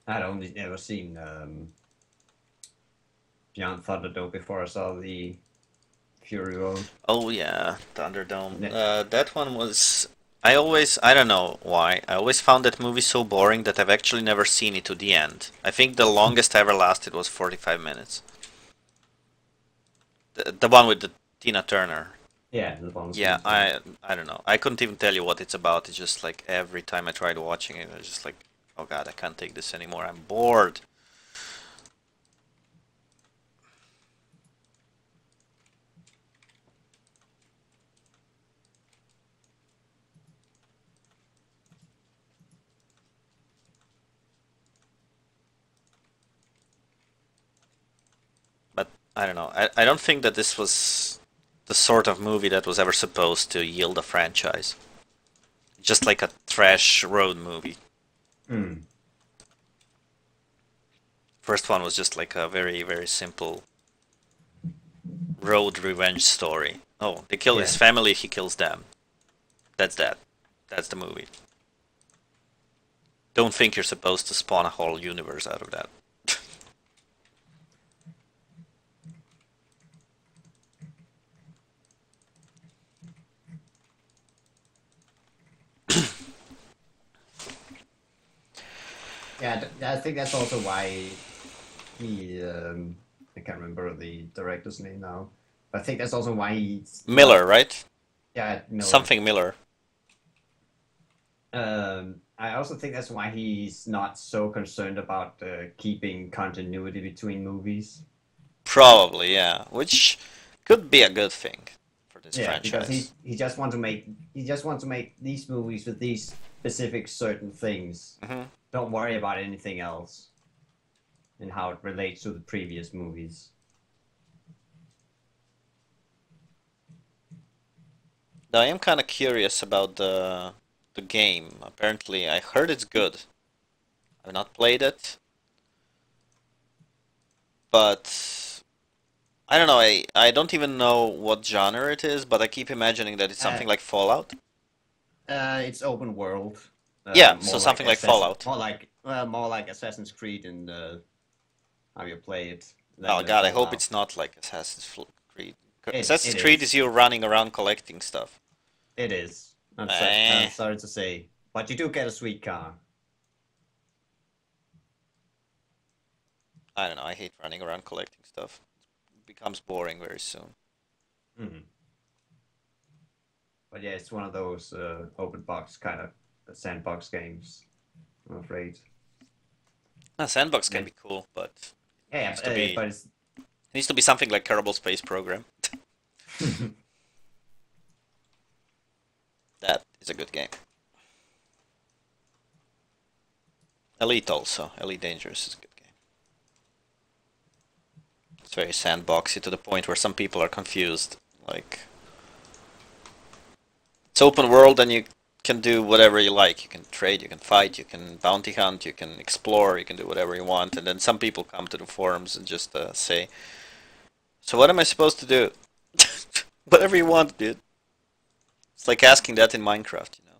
I'd only ever seen Beyond Thunderdome before I saw the Fury Road. Oh yeah, Thunderdome. Yeah. That one was. I don't know why. I always found that movie so boring that I've actually never seen it to the end. I think the longest I ever lasted was 45 minutes. The one with the Tina Turner. Yeah, the one. Yeah, I don't know. I couldn't even tell you what it's about. It's just like every time I tried watching it, I was just like, oh god, I can't take this anymore. I'm bored. But I don't know. I don't think that this was the sort of movie that was ever supposed to yield a franchise. Just like a trash road movie. Hmm. First one was just like a very, very simple road revenge story. Oh, they kill his Yeah. family, he kills them. That's that. That's the movie. Don't think you're supposed to spawn a whole universe out of that. Yeah, I think that's also why he. I can't remember the director's name now, but I think that's also why he's Miller, not. right? Yeah, Miller. Something Miller. I also think that's why he's not so concerned about keeping continuity between movies. Probably, yeah. Which could be a good thing for this Yeah, because franchise. he just wants to make these movies with these specific certain things. Hmm. Don't worry about anything else and how it relates to the previous movies. Now, I am kind of curious about the game. Apparently, I heard it's good. I've not played it, but I don't know. I don't even know what genre it is, but I keep imagining that it's something like Fallout. It's open world. Yeah, so More something like Assassin, Fallout. more like Assassin's Creed and how you play it. Oh Than God, I hope Fallout. it's not like Creed. Assassin's It Creed is. is you running around collecting stuff. It is. Eh, I'm sorry to say, but you do get a sweet car. I don't know. I hate running around collecting stuff. It becomes boring very soon. Mhm. But yeah, it's one of those open box kind of sandbox games. I'm afraid. A sandbox can Yeah, be cool, but it yeah, needs to be but it's it needs to be something like Kerbal Space Program. That is a good game. Elite also. Elite Dangerous is a good game. It's very sandboxy to the point where some people are confused. Like, it's open world and you can do whatever you like. You can trade, you can fight, you can bounty hunt, you can explore, you can do whatever you want. And then some people come to the forums and just say, "So what am I supposed to do?" Whatever you want, dude. It's like asking that in Minecraft, you know.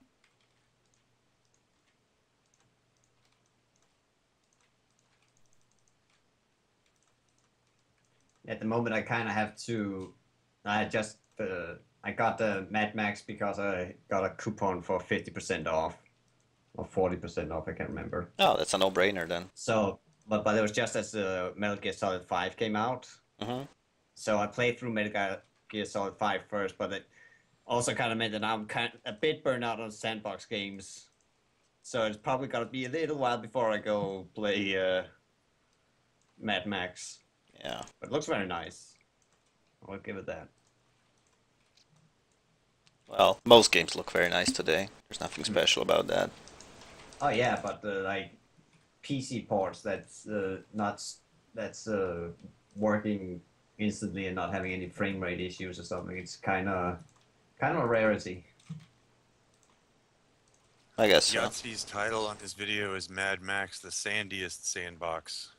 at the moment I kind of have to. I just I got the Mad Max because I got a coupon for 50% off or 40% off. I can't remember. Oh, that's a no-brainer then. So, but it was just as Metal Gear Solid 5 came out. Hmm. So I played through Metal Gear Solid 5 first, but it also kind of meant that I'm kind of a bit burned out on sandbox games. So it's probably gonna be a little while before I go play Mad Max. Yeah. But it looks very nice. I'll give it that. Well, most games look very nice today. There's nothing special about that. Oh yeah, but like PC ports that's working instantly and not having any frame rate issues or something. It's kind of a rarity. I guess so. Yahtzee's title on this video is Mad Max, the sandiest sandbox.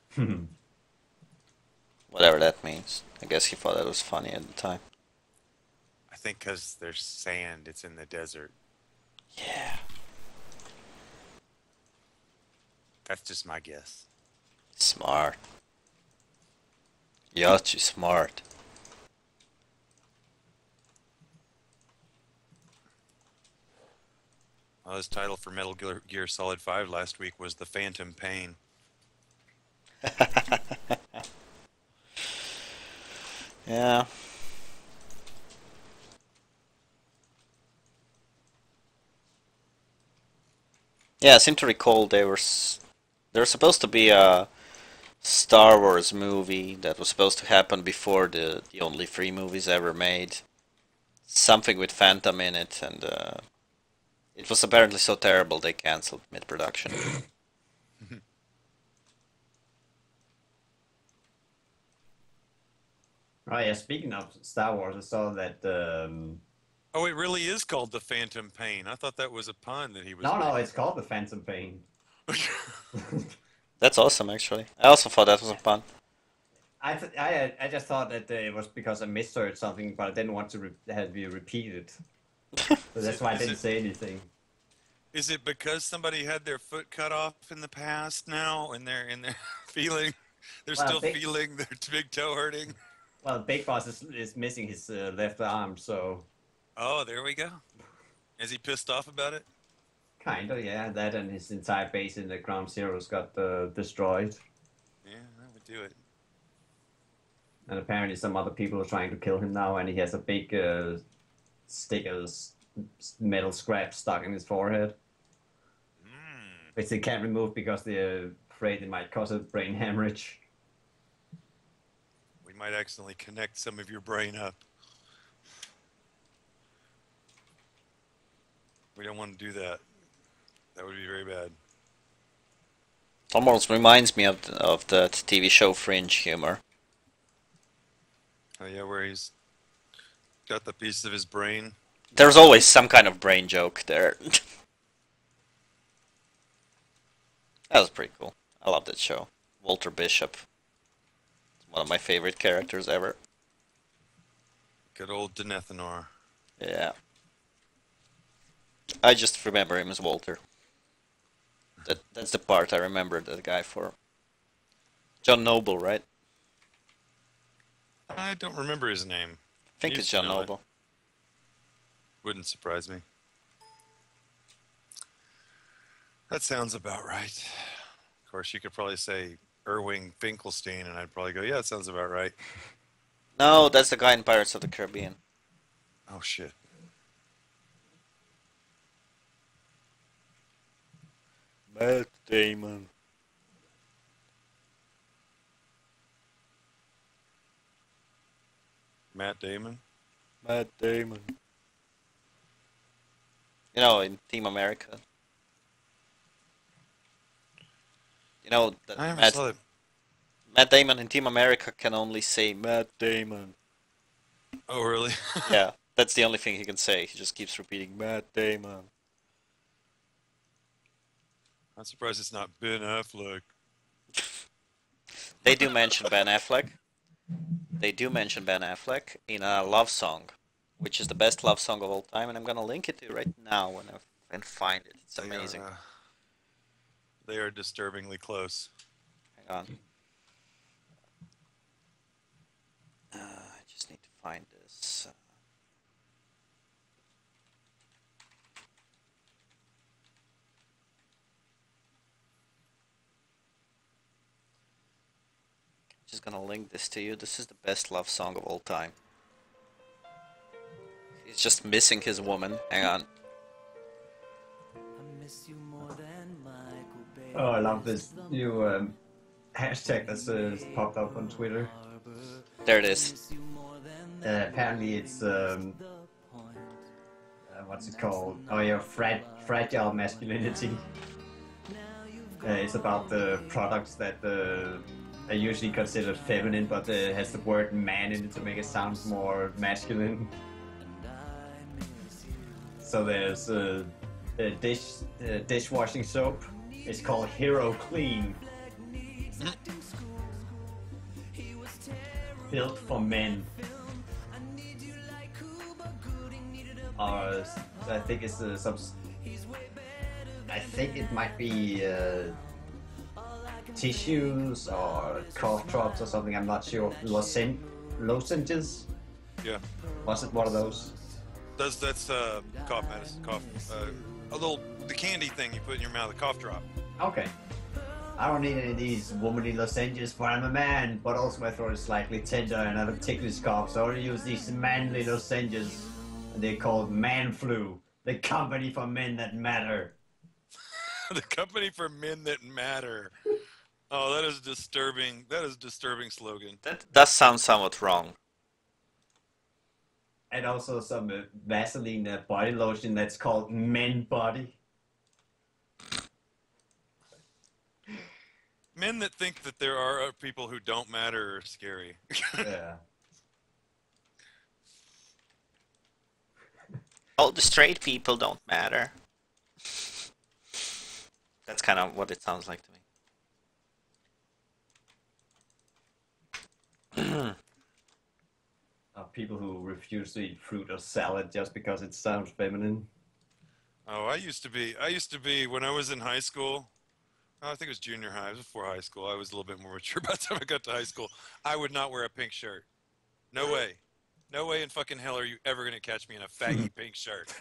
Whatever that means. I guess he thought that was funny at the time. I think because there's sand, it's in the desert. Yeah. That's just my guess. Smart. Yachi smart. Well, his title for Metal Gear Solid 5 last week was The Phantom Pain. Yeah. Yeah, I seem to recall there was supposed to be a Star Wars movie that was supposed to happen before the only 3 movies ever made. Something with Phantom in it, and it was apparently so terrible they cancelled mid-production. Oh yeah, speaking of Star Wars, I saw that. Oh, it really is called the Phantom Pain. I thought that was a pun that he was No, making. it's called the Phantom Pain. That's awesome, actually. I also thought that was fun. I just thought that it was because I misheard something, but I didn't want to have you repeat it. So that's why I didn't say anything. Is it because somebody had their foot cut off in the past now, and they're feeling, they're Well, still feeling their big toe hurting? Well, Big Boss is missing his left arm, so. Oh, there we go. Is he pissed off about it? Kind of, yeah. That and his entire base in the Ground Zeroes got destroyed. Yeah, that would do it. And apparently some other people are trying to kill him now, and he has a big stick of metal scrap stuck in his forehead. Which they can't remove because they're afraid it might cause a brain hemorrhage. We might accidentally connect some of your brain up. We don't want to do that. That would be very bad. Almost reminds me of that TV show Fringe humor. Oh yeah, where he's got the piece of his brain. There's always some kind of brain joke there. That was pretty cool. I love that show. Walter Bishop. It's one of my favorite characters ever. Good old Denethanor. Yeah. I just remember him as Walter. That's the part I remember that guy for. John Noble, right? I don't remember his name. I think Used it's to John know it. Noble. Wouldn't surprise me. That sounds about right. Of course, you could probably say Erwin Finkelstein, and I'd probably go, yeah, that sounds about right. No, that's the guy in Pirates of the Caribbean. Oh, shit. Matt Damon. Matt Damon? Matt Damon. You know, in Team America. You know that I never saw it. Matt Damon in Team America can only say Matt Damon. Oh, really? Yeah, that's the only thing he can say. He just keeps repeating Matt Damon. I'm surprised it's not Ben Affleck. They do mention Ben Affleck. They do mention Ben Affleck in a love song, which is the best love song of all time, and I'm gonna link it to you right now when I can find it. It's amazing. They are disturbingly close. Hang on. I just need to find this. Just gonna link this to you. This is the best love song of all time. He's just missing his woman. Hang on. Oh, I love this new hashtag that's popped up on Twitter. There it is. Apparently it's what's it called? Oh yeah, fragile masculinity. It's about the products that are usually considered feminine, but has the word man in it to make it sound more masculine. So there's a dishwashing soap. It's called Hero Clean. Built for men. I think it's some. I think it might be tissues or cough drops or something. I'm not sure. Lozenges. Yeah. Was it one of those? That's cough medicine, the candy thing you put in your mouth, the cough drop. Okay. I don't need any of these womanly lozenges, for I'm a man, but also my throat is slightly tender and I have a ticklish cough, so I only use these manly lozenges. And they're called Man Flu, the company for men that matter. The company for men that matter. Oh, that is disturbing. That is a disturbing slogan. That does sound somewhat wrong. And also some Vaseline body lotion that's called Men Body. Men that think that there are people who don't matter are scary. Yeah. Oh, the straight people don't matter. That's kind of what it sounds like to me. People who refuse to eat fruit or salad just because it sounds feminine. Oh, I used to be when I was in high school. I think it was junior high. It was before high school. I was a little bit more mature by the time I got to high school. I would not wear a pink shirt. No way. No way in fucking hell are you ever going to catch me in a faggy pink shirt.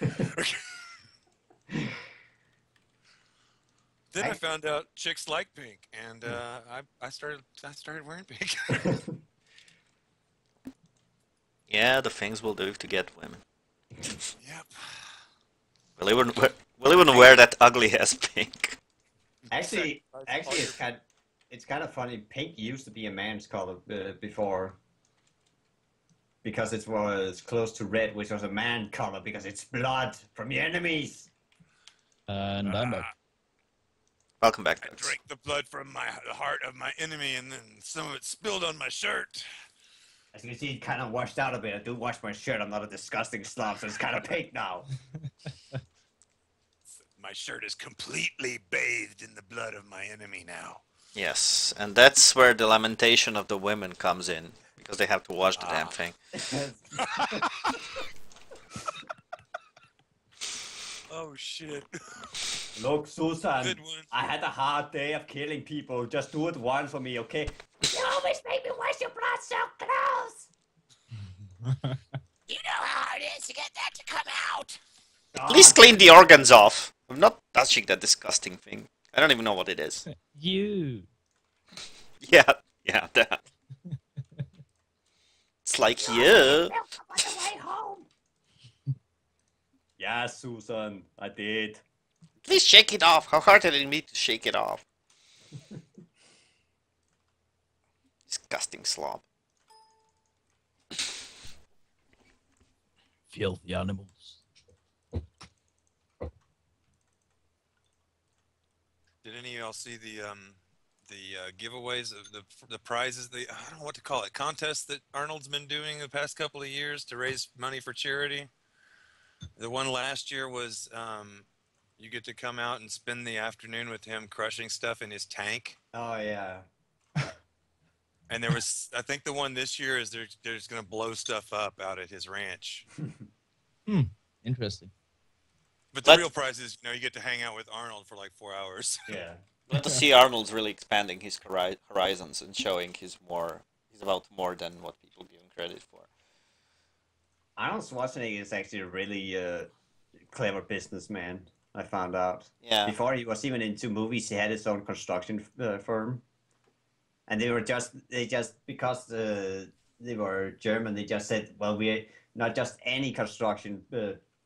Then I found out chicks like pink, and I started wearing pink. Yeah, the things we'll do to get women. Yep. We'll even wear that ugly ass pink. Actually, it's kind of funny. Pink used to be a man's color before, because it was close to red, which was a man color because it's blood from your enemies. And I'm back. Welcome back. I drank the blood from the heart of my enemy, and then some of it spilled on my shirt. As you can see, it kind of washed out a bit. I do wash my shirt. I'm not a disgusting slob, so it's kind of pink now. My shirt is completely bathed in the blood of my enemy now. Yes, and that's where the lamentation of the women comes in, because they have to wash the damn thing. Oh shit. Look, Susan, Good one. I had a hard day of killing people. Just do it once for me, okay? You always make me wash your blood so close. You know how it is to get that to come out. At least clean the organs off. I'm not touching that disgusting thing. I don't even know what it is. You. Yeah, that. It's like you. Yeah, Susan, I did. At least shake it off. How hard did it be to shake it off? Disgusting slob. Filthy animals. Did any of y'all see the giveaways of the prizes? I don't know what to call it. Contests that Arnold's been doing the past couple of years to raise money for charity. The one last year was you get to come out and spend the afternoon with him crushing stuff in his tank. Oh, yeah. And there was, I think the one this year is they're just going to blow stuff up out at his ranch. Interesting. But the real prize is, you get to hang out with Arnold for like 4 hours. Yeah. Glad to see Arnold's really expanding his horizons and showing he's about more than what people give him credit for. Arnold Schwarzenegger is actually a really clever businessman, I found out. Yeah. Before he was even into movies, he had his own construction firm. And they just because they were German, they just said, well, we're not just any construction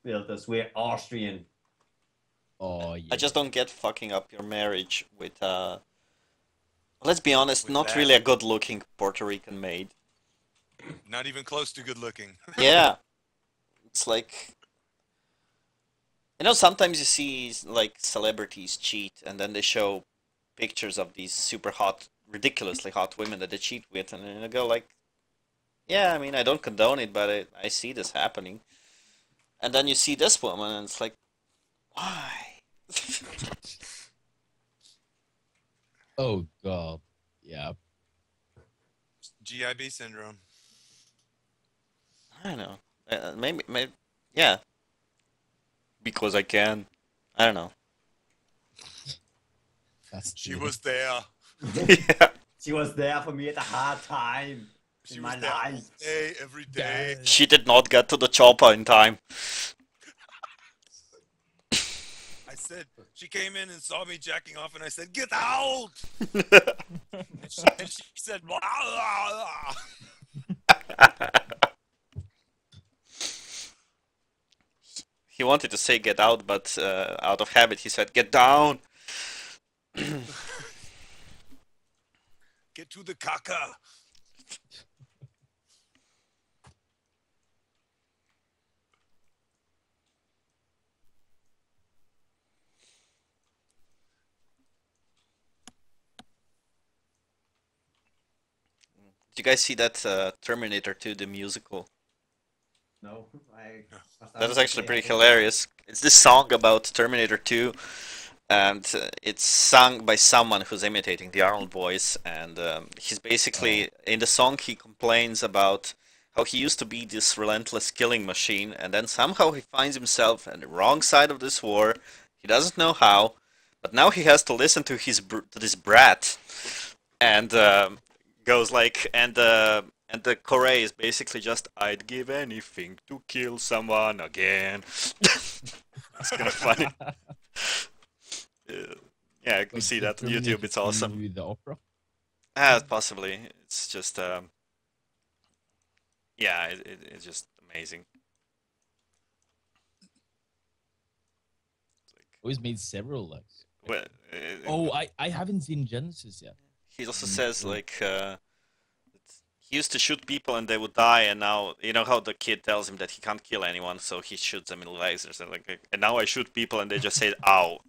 builders, we're Austrian. Oh, yeah. I just don't get fucking up your marriage with, let's be honest, With not that. really a good-looking Puerto Rican maid. Not even close to good looking. Yeah. It's like, sometimes you see, like, celebrities cheat, and then they show pictures of these super hot, ridiculously hot women that they cheat with, and then you go like, yeah, I mean, I don't condone it, but I see this happening. And then you see this woman, and it's like, why? Oh, God. Yeah. GIB syndrome. I don't know. Maybe, yeah. Because I can. I don't know. She was there. Yeah. She was there for me at a hard time She in was my there all life. day, every day. She did not get to the chopper in time. I said, she came in and saw me jacking off, and I said, get out! and she said, blah, blah, blah. He wanted to say get out, but out of habit he said get down. Get to the caca. Did you guys see that Terminator 2, the musical? No, I That is would actually say I pretty think hilarious. It's this song about Terminator 2, and it's sung by someone who's imitating the Arnold voice, and he's basically in the song he complains about how he used to be this relentless killing machine, and then somehow he finds himself on the wrong side of this war. He doesn't know how, but now he has to listen to to this brat, and goes like, and the chorus is basically just, "I'd give anything to kill someone again." It's kind of funny. Uh, yeah, you can Like see the that on Terminator YouTube. It's awesome. 2, the opera. Possibly. It's just, yeah, it's just amazing. It's like, Always made several like. well, Oh, I haven't seen Genesis yet. he also Mm, says oh. like he used to shoot people and they would die, and now you know how the kid tells him that he can't kill anyone, so he shoots them in the legs or something. Like, and now I shoot people and they just say, "Ow."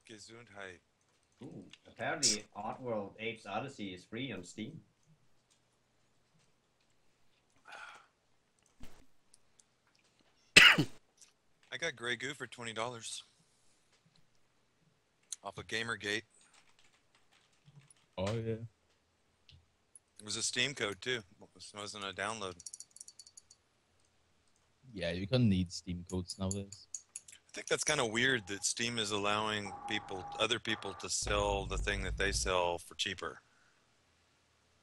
Gesundheit. Ooh, apparently Oddworld Apes Odyssey is free on Steam. I got Grey Goo for $20 off of Gamergate. Oh yeah. It was a Steam code too. It wasn't a download. Yeah, you can need Steam codes nowadays. I think that's kind of weird that Steam is allowing other people to sell the thing that they sell for cheaper.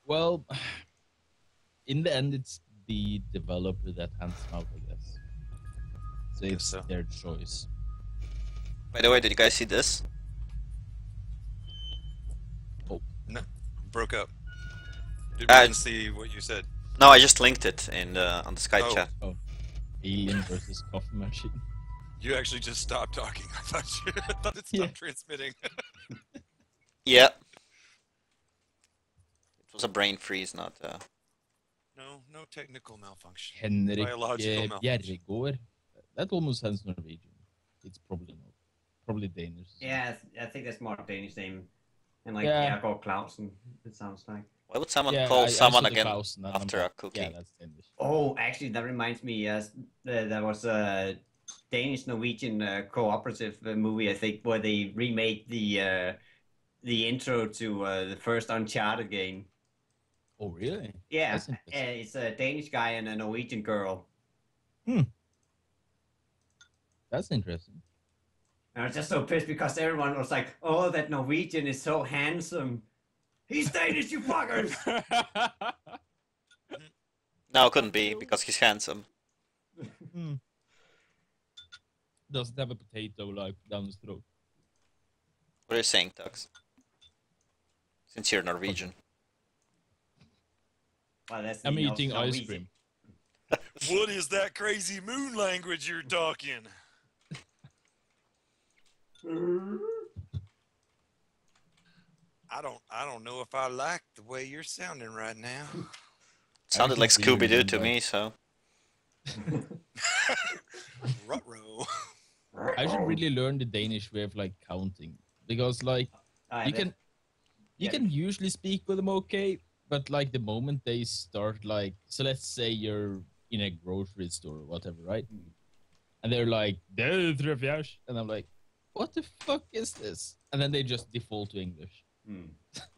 Well, in the end, it's the developer that hands them out, I guess. So it's so. their choice. By the way, did you guys see this? No, broke up. We Uh, didn't see what you said. No, I just linked it in on the Skype Oh. chat. Oh, Alien versus Coffee Machine. You actually just stopped talking. I thought it stopped Yeah. transmitting. Yeah. It was a brain freeze, not. No technical malfunction. Henrik Biological malfunction. Bjerregaard. That almost sounds Norwegian. It's probably not. Probably Danish. Yeah, I think that's more Danish name. And like Yeah. Jakob Clausen, it sounds like. Why would someone Yeah, call I someone saw the again Klausen and I'm after like, a cookie? Yeah, that's Danish. Oh, actually, that reminds me. Yes, there was a Danish-Norwegian cooperative movie, I think, where they remade the intro to the first Uncharted game. Oh, really? Yeah, That's interesting. it's a Danish guy and a Norwegian girl. That's interesting. And I was just so pissed because everyone was like, "Oh, that Norwegian is so handsome. He's Danish, you fuckers!" No, it couldn't be because he's handsome. Doesn't have a potato like down his throat. What are you saying, Tux? Since you're Norwegian. Well, that's I'm the eating ice Norwegian. cream. What is that crazy moon language you're talking? I don't know if I like the way you're sounding right now. Sounded like can really Scooby-Doo to like- me, so. Ruh-roh. I should really learn the Danish way of like counting because like you can usually speak with them okay, but like the moment they start like, so let's say you're in a grocery store or whatever, right? And they're like, and I'm like, what the fuck is this? And then they just default to English.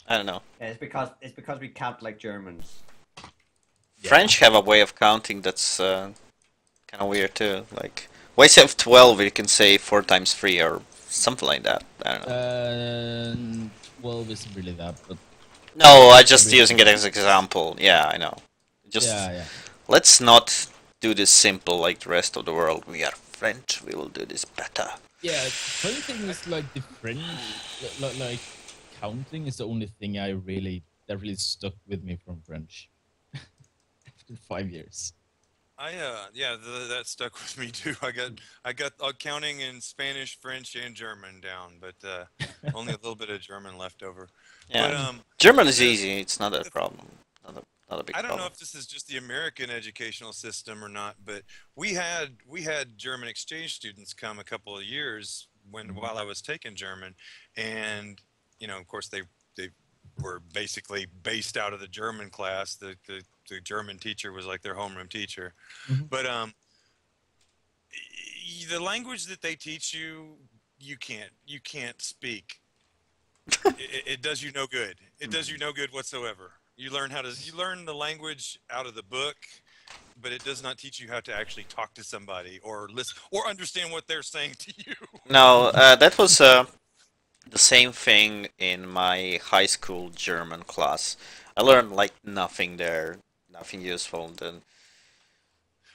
I don't know. Yeah, it's because we count like Germans. French have a way of counting that's kind of weird too. Like, why instead of 12 you can say 4 times 3 or something like that. I don't know. 12 isn't really that, but No, I just using it as an example. Yeah, I know. Just yeah. let's not do this simple like the rest of the world. We are French. We will do this better. Yeah, funny thing is like the French, like counting is the only thing that really stuck with me from French after 5 years. That stuck with me too. I got counting in Spanish, French, and German down, but only a little bit of German left over. Yeah, But German is easy. It's not a problem. Not a big I don't problem. know if this is just the American educational system or not, but we had German exchange students come a couple of years while I was taking German, and of course, they were basically based out of the German class. The German teacher was like their homeroom teacher, Mhm. but the language that they teach you, you can't speak. It does you no good. It does you no good whatsoever. You learn the language out of the book, but it does not teach you how to actually talk to somebody or listen or understand what they're saying to you. No, that was the same thing in my high school German class. I learned like nothing there, nothing useful. Then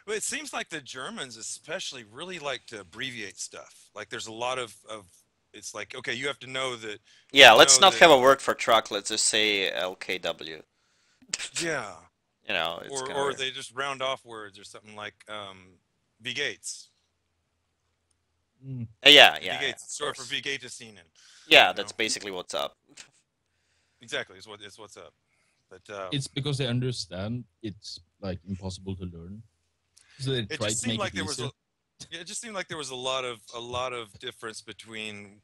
But it seems like the Germans, especially, really like to abbreviate stuff. Like there's a lot of it's like okay, you yeah, have to let's know not that have a word for truck. Let's just say LKW. yeah, You know, it's kind of or weird. they just round off words or something like V Gates. Mm. Yeah, V yeah, Gates, of short for course. V Gatesinen. Yeah, You know, that's basically what's up. exactly. It's what's up. But It's because they understand it's like impossible to learn, so they it try just to seemed make like it there was a easier. yeah, it just seemed like there was a lot of difference between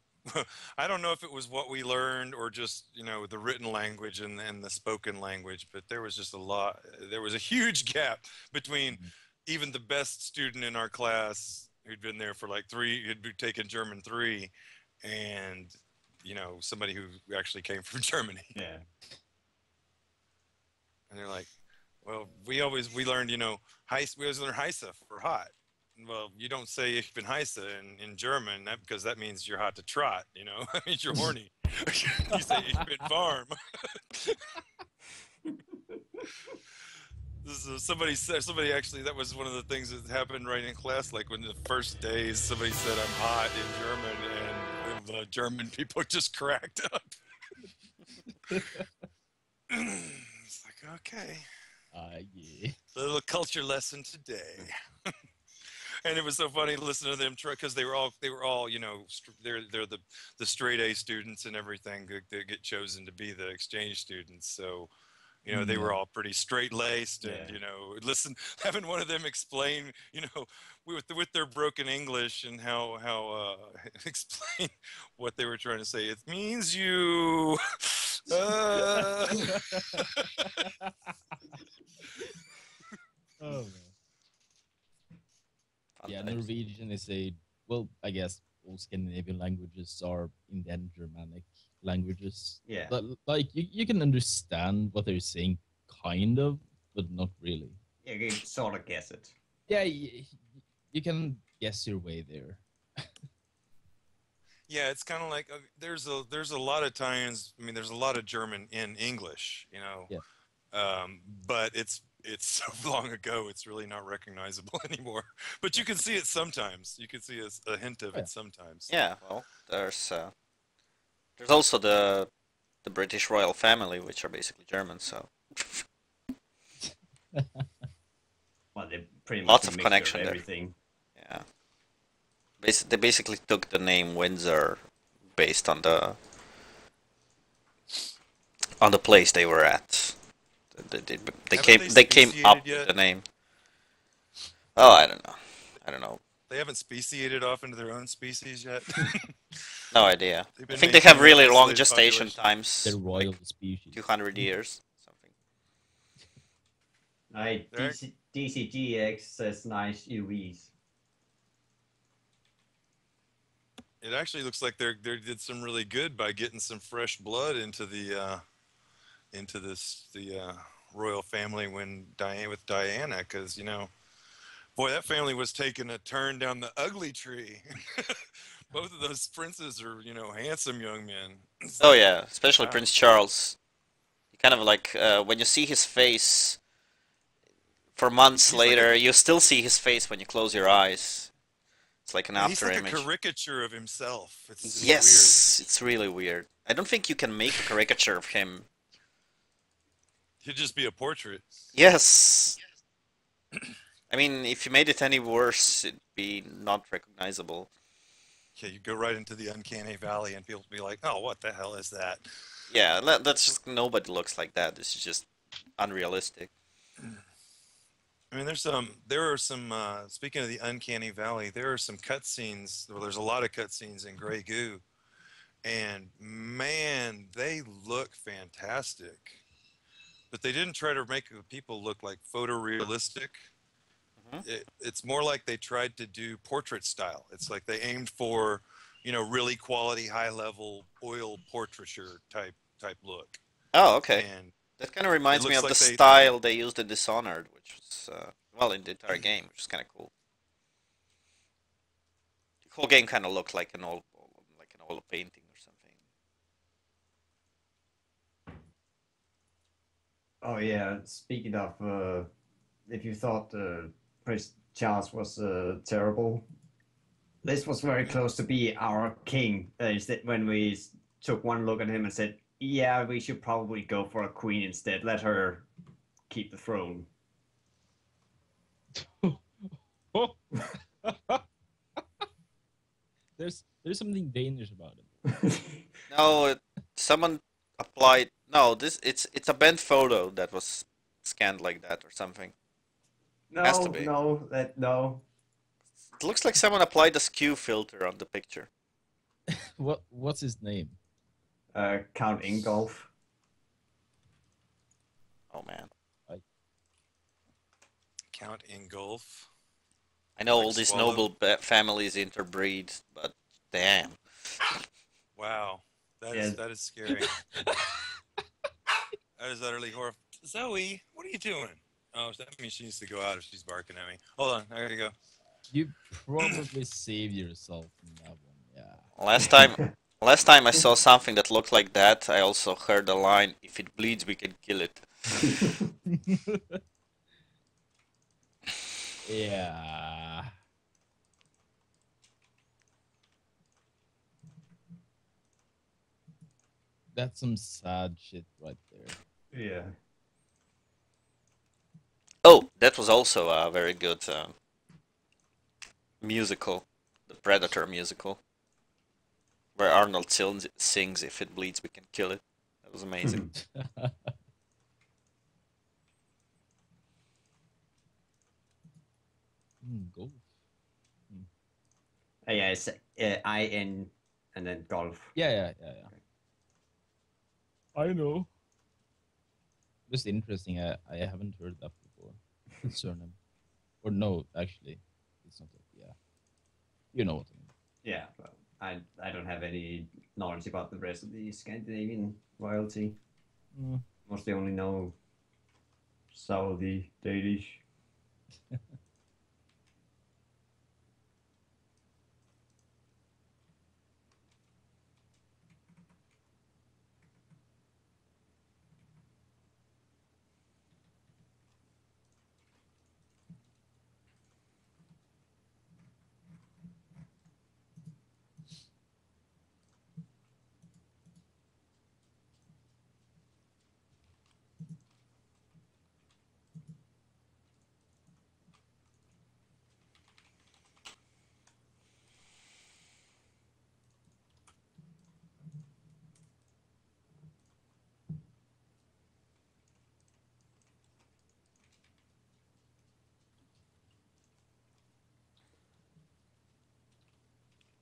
I don't know if it was what we learned or just the written language and the spoken language, but there was just a lot. There was a huge gap between Mhm. even the best student in our class who'd been there for like who'd been taken German three, and somebody who actually came from Germany. Yeah. And they're like, well, we learned we always learn Heisse for hot. Well, you don't say ich bin heiße in German because that means you're hot to trot. That means you're horny. You say ich bin warm. Somebody actually, that was one of the things that happened right in class. Like when the first days, somebody said I'm hot in German, and the German people just cracked up. It's like, okay, Yeah. little culture lesson today. And it was so funny to listen to them try because they were all they're the straight A students and everything that get chosen to be the exchange students. So they were Yeah. all pretty straight laced, and Yeah. listen, having one of them explain with their broken English and how explain what they were trying to say. It means you. Uh, Oh man. Fun Yeah, times. Norwegian is a well, I guess all Scandinavian languages are in then Germanic languages. Yeah. But like you can understand what they're saying, kind of, but not really. Yeah, you can sort of guess it. Yeah, you can guess your way there. yeah, it's kind of like there's a lot of times. I mean, there's a lot of German in English, Yeah. but it's so long ago, it's really not recognizable anymore. But you can see it sometimes. You can see a hint of Oh, yeah. it sometimes. Yeah, well, there's also the British royal family, which are basically German. So Well, they're pretty much lots a of mixture of connection there. everything. Yeah, they basically took the name Windsor based on the place they were at. Haven't they They came up speciated with yet? the name. Oh, I don't know. I don't know. They haven't speciated off into their own species yet. No idea. They've I been think they have maintaining an really long isolated gestation population. times, They're royal like species. 200 years, something. I DCGX says nice UVs. It actually looks like they did some really good by getting some fresh blood into the royal family with Diana, because boy, that family was taking a turn down the ugly tree. Both of those princes are handsome young men. It's Oh like, yeah, especially wow. Prince Charles. You kind of like when you see his face for months He's like a later, you still see his face when you close your eyes. It's like an yeah, he's after like a image. caricature of himself. It's weird. Yes, it's really weird. I don't think you can make a caricature of him. He'd just be a portrait. Yes. I mean, if you made it any worse, it'd be not recognizable. Yeah, you go right into the uncanny valley, and people be like, "Oh, what the hell is that?" Yeah, that's just nobody looks like that. This is just unrealistic. I mean, there are some. Speaking of the uncanny valley, there are some cutscenes. Well, there's a lot of cutscenes in Grey Goo, and man, they look fantastic. But they didn't try to make the people look like photorealistic. It's more like they tried to do portrait style. It's like they aimed for, really quality, high level oil portraiture type look. Oh, okay. And That kind of reminds me looks of like the they- style they used in Dishonored, which was, well, in the entire game, which is kind of cool. The whole game kind of looked like an oil painting or something. Oh yeah. Speaking of, if you thought Prince Charles was terrible, this was very close to be our king. Instead, when we took one look at him and said, "Yeah, we should probably go for a queen instead. Let her keep the throne." There's something Danish about it. No, someone applied. No, it's a bent photo that was scanned like that or something. Has to be. No. It looks like someone applied a skew filter on the picture. What's his name? Count Ingolf. Oh man, Count Ingolf. I know Like all these Swallow? noble families interbreed, but damn. Wow, Yeah. that is scary. That is utterly horrible. Zoe, what are you doing? Oh, that means she needs to go out if she's barking at me. Hold on, I gotta go. You probably saved yourself from that one. Yeah. Last time I saw something that looked like that, I also heard the line, "If it bleeds, we can kill it." Yeah. That's some sad shit right there. Yeah. Oh, that was also a very good musical, the Predator musical, where Arnold sings, "If it bleeds, we can kill it." That was amazing. Golf. Yeah, it's IN and then golf. Yeah. I know. Just interesting. I haven't heard that before. The surname. Or no, actually, it's not that. Yeah. You know what I mean. Yeah, well, I don't have any knowledge about the rest of the Scandinavian royalty. Mostly only know Saudi, Danish.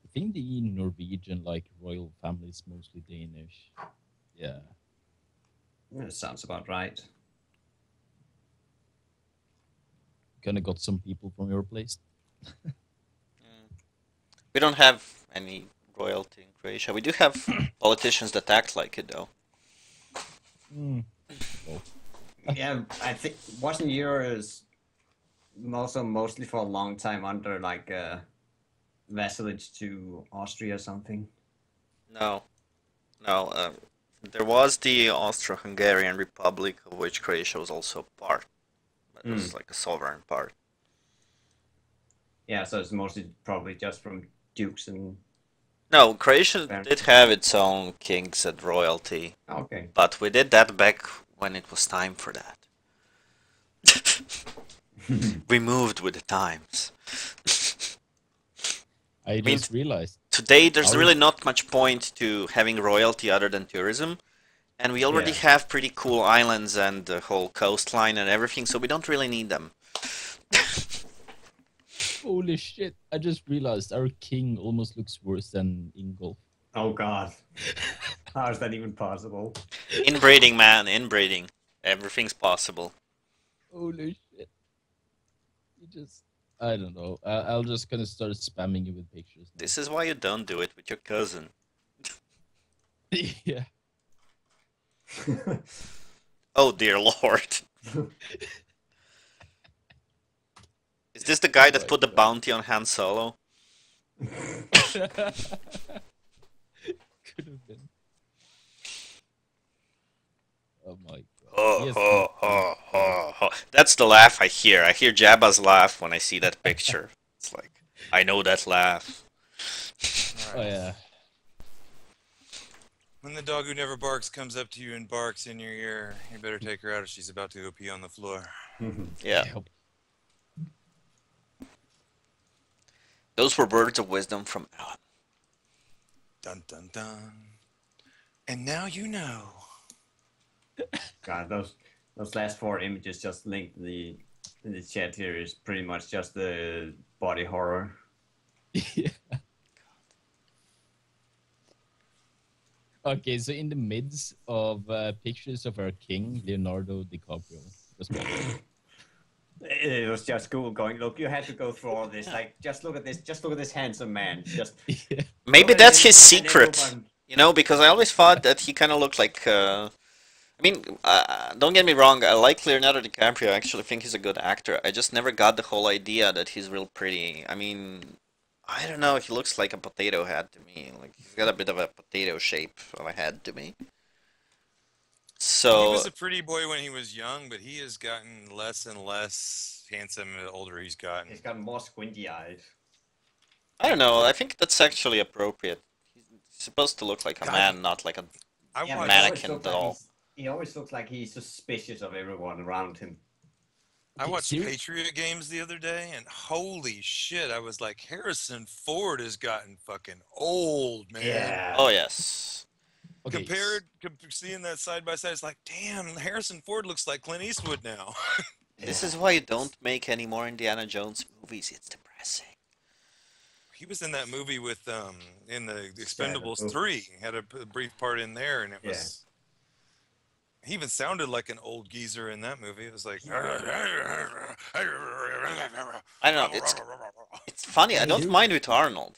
I think the Norwegian royal family is mostly Danish. Yeah. That sounds about right. Kinda got some people from your place. We don't have any royalty in Croatia. We do have politicians that act like it, though. Yeah, I think wasn't yours also mostly for a long time under vassalage to Austria or something? No. There was the Austro-Hungarian Republic, of which Croatia was also part. But it was like a sovereign part. Yeah, so it's mostly probably just from dukes and... No, Croatia Fair. did have its own kings and royalty, Okay. but we did that back when it was time for that. We moved with the times. I mean, just realized. Today, there's Our- really not much point to having royalty other than tourism, and we already Yeah. have pretty cool islands and the whole coastline and everything, so we don't really need them. Holy shit! I just realized our king almost looks worse than Ingolf. Oh God, how is that even possible? Inbreeding, man, inbreeding. Everything's possible. Holy shit! You just, I don't know. I'll just gonna start spamming you with pictures. Now. This is why you don't do it with your cousin. Yeah. Oh dear lord. Is this the guy that put the bounty on Han Solo? Could have been. Oh my god. Oh, Yes, oh, oh, oh, oh. That's the laugh I hear. I hear Jabba's laugh when I see that picture. It's like, I know that laugh. Oh yeah. When the dog who never barks comes up to you and barks in your ear, you better take her out if she's about to go pee on the floor. Yeah. Those were words of wisdom from Alan. Dun dun dun. And now you know. God, those last 4 images just linked in the chat here is pretty much just the body horror. Yeah. Okay, so in the midst of pictures of our king, Leonardo DiCaprio. It was just Google going, look, you had to go through all this. Like, just look at this handsome man. Just Yeah. Maybe that's his and then secret. move on. You know, because I always thought that he kind of looked like. I mean, don't get me wrong. I like Leonardo DiCaprio. I actually think he's a good actor. I just never got the whole idea that he's real pretty. I mean, I don't know. He looks like a potato head to me. Like he's got a bit of a potato shape of a head to me. He So was a pretty boy when he was young, but he has gotten less and less handsome the older he's gotten. He's got more squinty eyes. I don't know. I think that's actually appropriate. He's supposed to look like a God. man, not like a I Yeah, watched, but he always mannequin looks like doll. he always looks like he's suspicious of everyone around him. I watched Serious? Patriot Games the other day, and holy shit, I was like, Harrison Ford has gotten fucking old, man. Yeah. Oh yes. Okay. Seeing that side by side, it's like, damn, Harrison Ford looks like Clint Eastwood now. This is why you don't make any more Indiana Jones movies. It's depressing. He was in that movie with in the Expendables Yeah, 3. He had a brief part in there, and it Yeah. was. He even sounded like an old geezer in that movie. It was like. I don't know. It's funny. I don't mind with Arnold.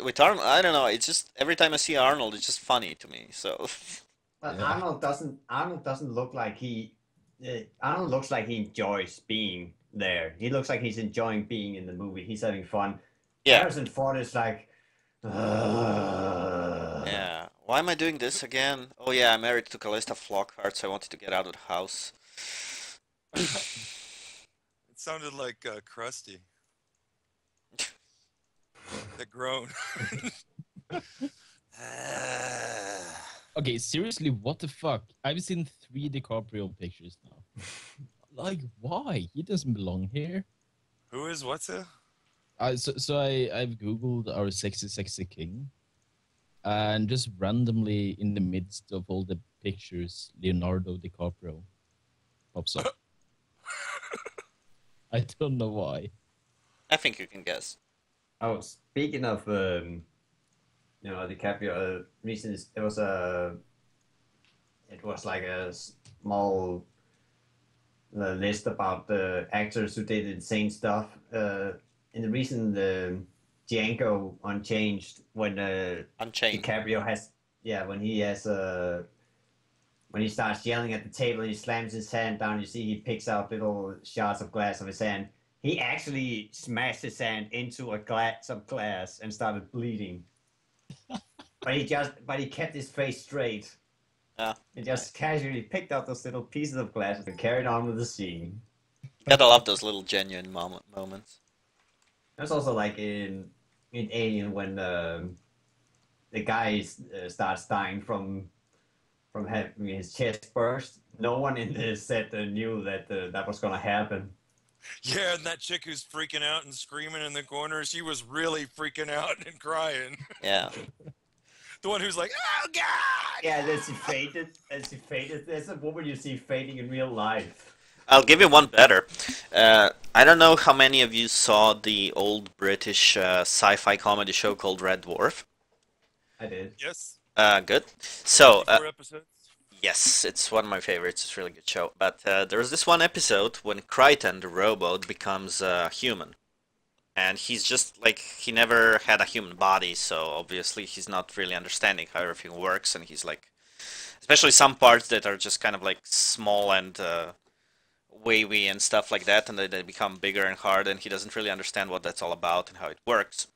With Arnold, I don't know. It's just every time I see Arnold, it's just funny to me. So But Yeah. Arnold doesn't look like he. Arnold looks like he enjoys being there. He looks like he's enjoying being in the movie. He's having fun. yeah, Harrison Ford is like. yeah. Why am I doing this again? Oh yeah, I'm married to Callista Flockhart, so I wanted to get out of the house. It sounded like Krusty. The groan. Okay, seriously, what the fuck? I've seen 3 DiCaprio pictures now. Like, why? He doesn't belong here. Who is what's it? I've googled our sexy king, and just randomly in the midst of all the pictures, Leonardo DiCaprio pops up. I don't know why. I think you can guess. Oh, speaking of DiCaprio, recently it was like a small list about the actors who did insane stuff. In the recent Django Unchanged, when Unchained. DiCaprio has, when he starts yelling at the table and he slams his hand down, you see he picks out little shards of glass of his hand. He actually smashed his hand into some glass and started bleeding. but he kept his face straight. Yeah. And just casually picked out those little pieces of glass and carried on with the scene. Gotta love those little genuine moments. There's also like in Alien when the guy starts dying from having his chest burst. No one in the set knew that that was gonna happen. Yeah, and that chick who's freaking out and screaming in the corner, she was really freaking out and crying. Yeah. The one who's like, oh God! Yeah, then she fainted. There's a woman you see fainting in real life. I'll give you one better. I don't know how many of you saw the old British sci-fi comedy show called Red Dwarf. I did. Yes. Good. So, 54 episodes. yes, it's one of my favorites. It's a really good show. But there's this one episode when Crichton, the robot, becomes human. And he's just like, he never had a human body, so obviously he's not really understanding how everything works. And he's like, especially some parts that are just kind of like small and wavy and stuff like that, and they become bigger and hard, and he doesn't really understand what that's all about and how it works.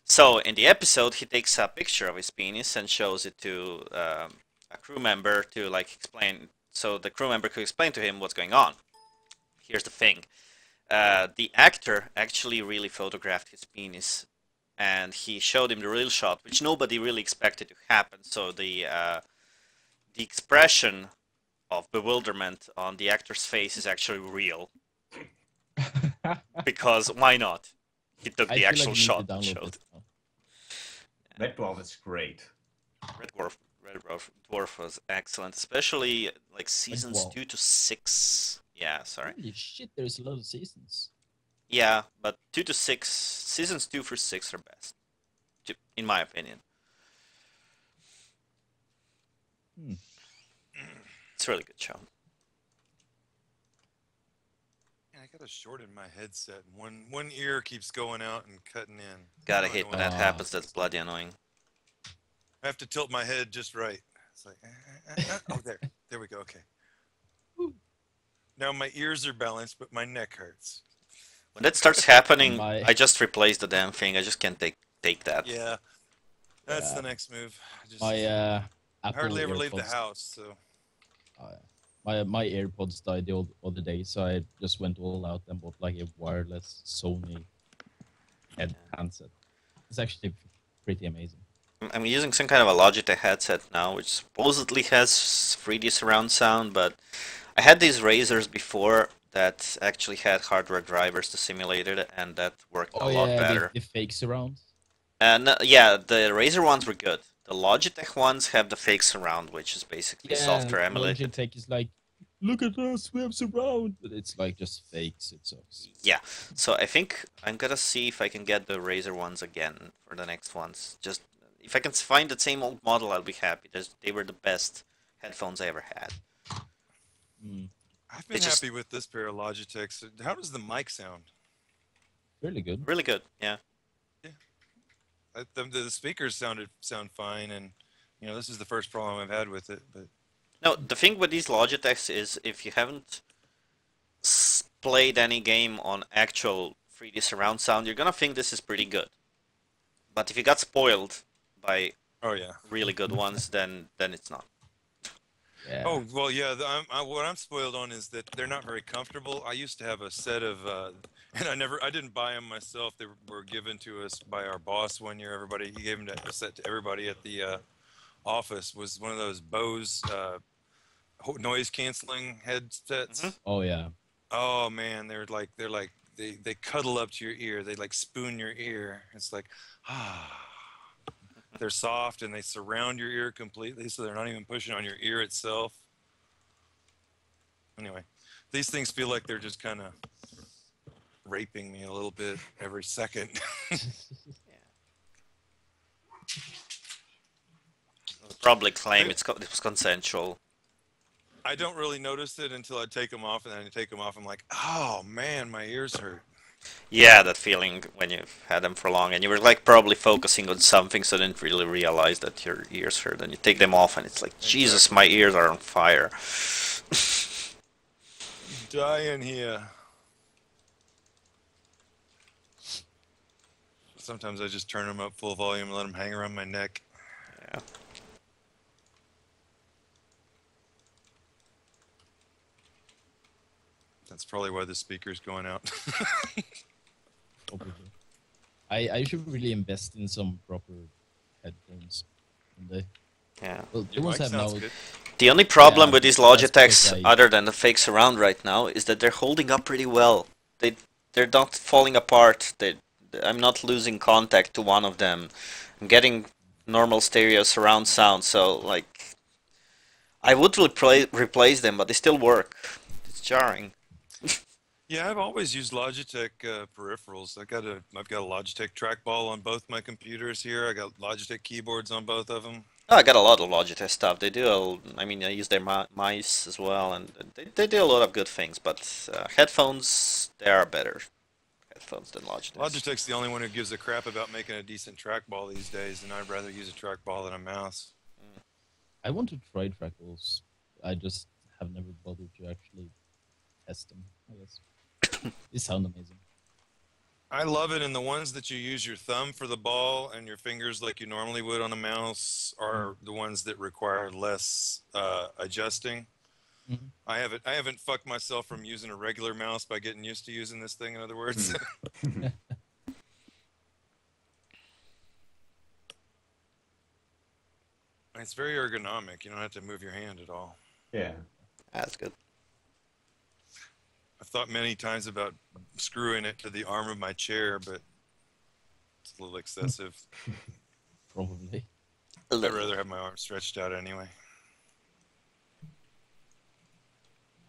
So in the episode, he takes a picture of his penis and shows it to a crew member to like explain, so the crew member could explain to him what's going on. Here's the thing: the actor actually really photographed his penis, and he showed him the real shot, which nobody really expected to happen. So the expression of bewilderment on the actor's face is actually real, because why not? He took I the feel actual like you need shot to and download showed. this now. Red Dwarf is great. Red Dwarf was excellent, especially like seasons Dwarf. 2 to 6. Yeah, sorry. Holy shit, there's a lot of seasons. Yeah, but 2 to 6, seasons 2 through 6 are best, in my opinion. Hmm. It's a really good show. Man, I got a short in my headset. One ear keeps going out and cutting in. Gotta I don't hate know when what- that happens, that's bloody annoying. I have to tilt my head just right. It's like, oh, there we go. Okay. Now my ears are balanced, but my neck hurts. When that starts happening, My- I just replace the damn thing. I just can't take that. Yeah, that's Yeah. the next move. My I Apple hardly ever leave the AirPods. house, so My AirPods died the other day, so I just went all out and bought like a wireless Sony handset. It's actually pretty amazing. I'm using some kind of a Logitech headset now, which supposedly has 3D surround sound, but I had these Razers before that actually had hardware drivers to simulate it, and that worked a lot better. the fake surround. And yeah, the Razer ones were good. The Logitech ones have the fake surround, which is basically software emulated. Logitech is like, look at us, we have surround, but it's like just fakes. It sucks. Yeah, so I think I'm gonna see if I can get the Razer ones again for the next ones. Just if I can find the same old model, I'll be happy. They were the best headphones I ever had. Mm, I've been It's just- happy with this pair of Logitechs. How does the mic sound? really good. Really good, yeah. The speakers sound fine, and this is the first problem I've had with it. But No, the thing with these Logitechs is if you haven't played any game on actual 3D surround sound, you're gonna think this is pretty good. But if you got spoiled by oh yeah. really good ones, then it's not. Yeah. Oh well, yeah. What I'm spoiled on is that they're not very comfortable. I used to have a set of, and I didn't buy them myself. They were given to us by our boss one year. He gave them a set to everybody at the office. Was one of those Bose noise canceling headsets. Mhm. Oh yeah. Oh man, they cuddle up to your ear. They like spoon your ear. It's like They're soft and they surround your ear completely, so they're not even pushing on your ear itself. Anyway, these things feel like they're just kind of raping me a little bit every second. Probably claim it was consensual. I don't really notice it until I take them off, and then I take them off. I'm like, oh man, my ears hurt. Yeah, that feeling when you've had them for long and you were like probably focusing on something, so didn't really realize that your ears hurt. And you take them off and it's like, Jesus, my ears are on fire. Dying here. Sometimes I just turn them up full volume and let them hang around my neck. Yeah. That's probably why the speaker's going out. Probably. I should really invest in some proper headphones. Yeah. Well, the Your ones mic I have now. sounds good. The only problem Yeah, with these that's Logitechs, because I- other than the fake surround right now, is that they're holding up pretty well. They're not falling apart. I'm not losing contact to one of them. I'm getting normal stereo surround sound, so like I would replace them, but they still work. It's jarring. Yeah, I've always used Logitech peripherals. I've got a Logitech trackball on both my computers here. I got Logitech keyboards on both of them. Oh, I got a lot of Logitech stuff. They do, I mean, I use their mice as well, and they do a lot of good things. But headphones, they are better headphones than Logitech. Logitech's the only one who gives a crap about making a decent trackball these days, and I'd rather use a trackball than a mouse. I want to try trackballs. I just have never bothered to actually test them, I guess. They sound amazing. I love it, and the ones that you use your thumb for the ball and your fingers like you normally would on a mouse are the ones that require less adjusting. Mm-hmm. I haven't fucked myself from using a regular mouse by getting used to using this thing, in other words. It's very ergonomic. You don't have to move your hand at all. Yeah. That's good. I've thought many times about screwing it to the arm of my chair, but it's a little excessive. Probably. I'd rather have my arm stretched out anyway.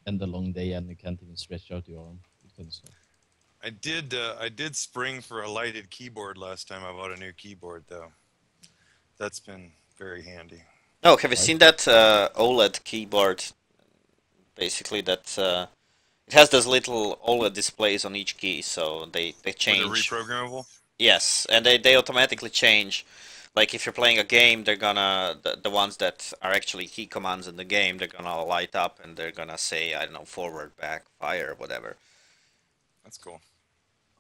And a long day, and you can't even stretch out your arm. It kind of sucks. I did spring for a lighted keyboard last time I bought a new keyboard, though. That's been very handy. Oh, have you seen that OLED keyboard? Basically, that it has those little OLED displays on each key, so they change. They're reprogrammable? Yes, and they automatically change. Like if you're playing a game, they're gonna the ones that are actually key commands in the game, they're gonna light up and they're gonna say, I don't know, forward, back, fire, whatever. That's cool.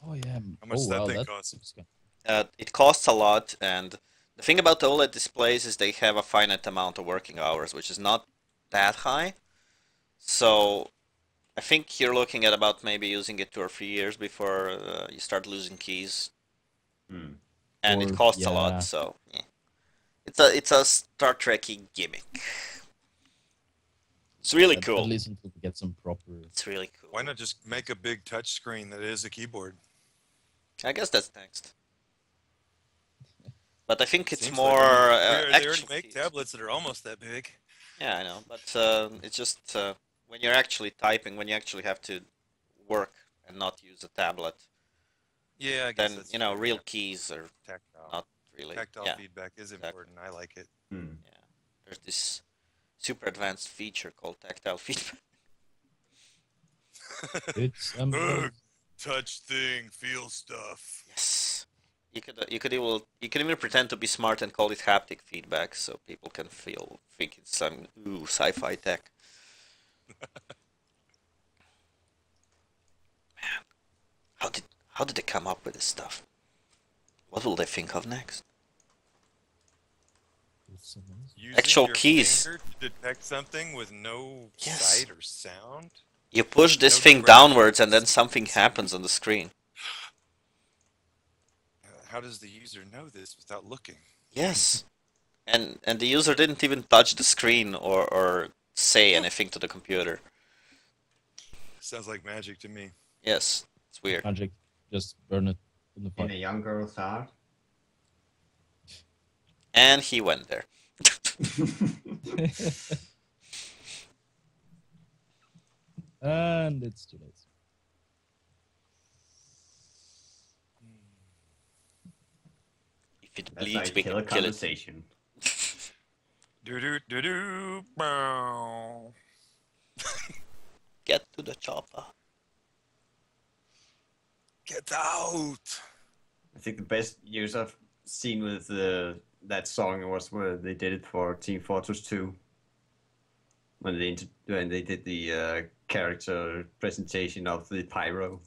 Oh yeah. How much does that thing cost? looks good. It costs a lot, and the thing about the OLED displays is they have a finite amount of working hours, which is not that high. So I think you're looking at about maybe using it 2 or 3 years before you start losing keys, Hmm. and it Or- costs a yeah. lot. So yeah. It's a Star Trek-y gimmick. It's really At cool. least until we get some proper. It's really cool. Why not just make a big touch screen that is a keyboard? I guess that's next. But I think it's Seems more like they already actual make keys. tablets that are almost that big. Yeah, I know, but it's just when you're actually typing, when you actually have to work and not use a tablet, Yeah, I guess then that's you know true. real Yeah, keys are tactile. not really. Tactile Yeah, feedback is exactly. important. I like it. Hmm. Yeah, there's this super advanced feature called tactile feedback. It's Ugh, touch thing, feel stuff. Yes, you could even pretend to be smart and call it haptic feedback, so people can think it's some sci-fi tech. Man, how did they come up with this stuff? What will they think of next? It's amazing. Using Actual your keys. finger to detect something with no Yes. sight or sound. You push this No thing direct downwards and then sense. something happens on the screen. How does the user know this without looking? Yes. And the user didn't even touch the screen or say anything to the computer. Sounds like magic to me. Yes, it's weird. Magic, just burn it in the In a fire. young girl's heart. And he went there. And it's too late. If it That's how bleeds, you we kill a can kill it. conversation. Do do do do. Bow. Get to the chopper. Get out. I think the best use I've seen with that song was where they did it for Team Fortress 2. When they did the character presentation of the pyro.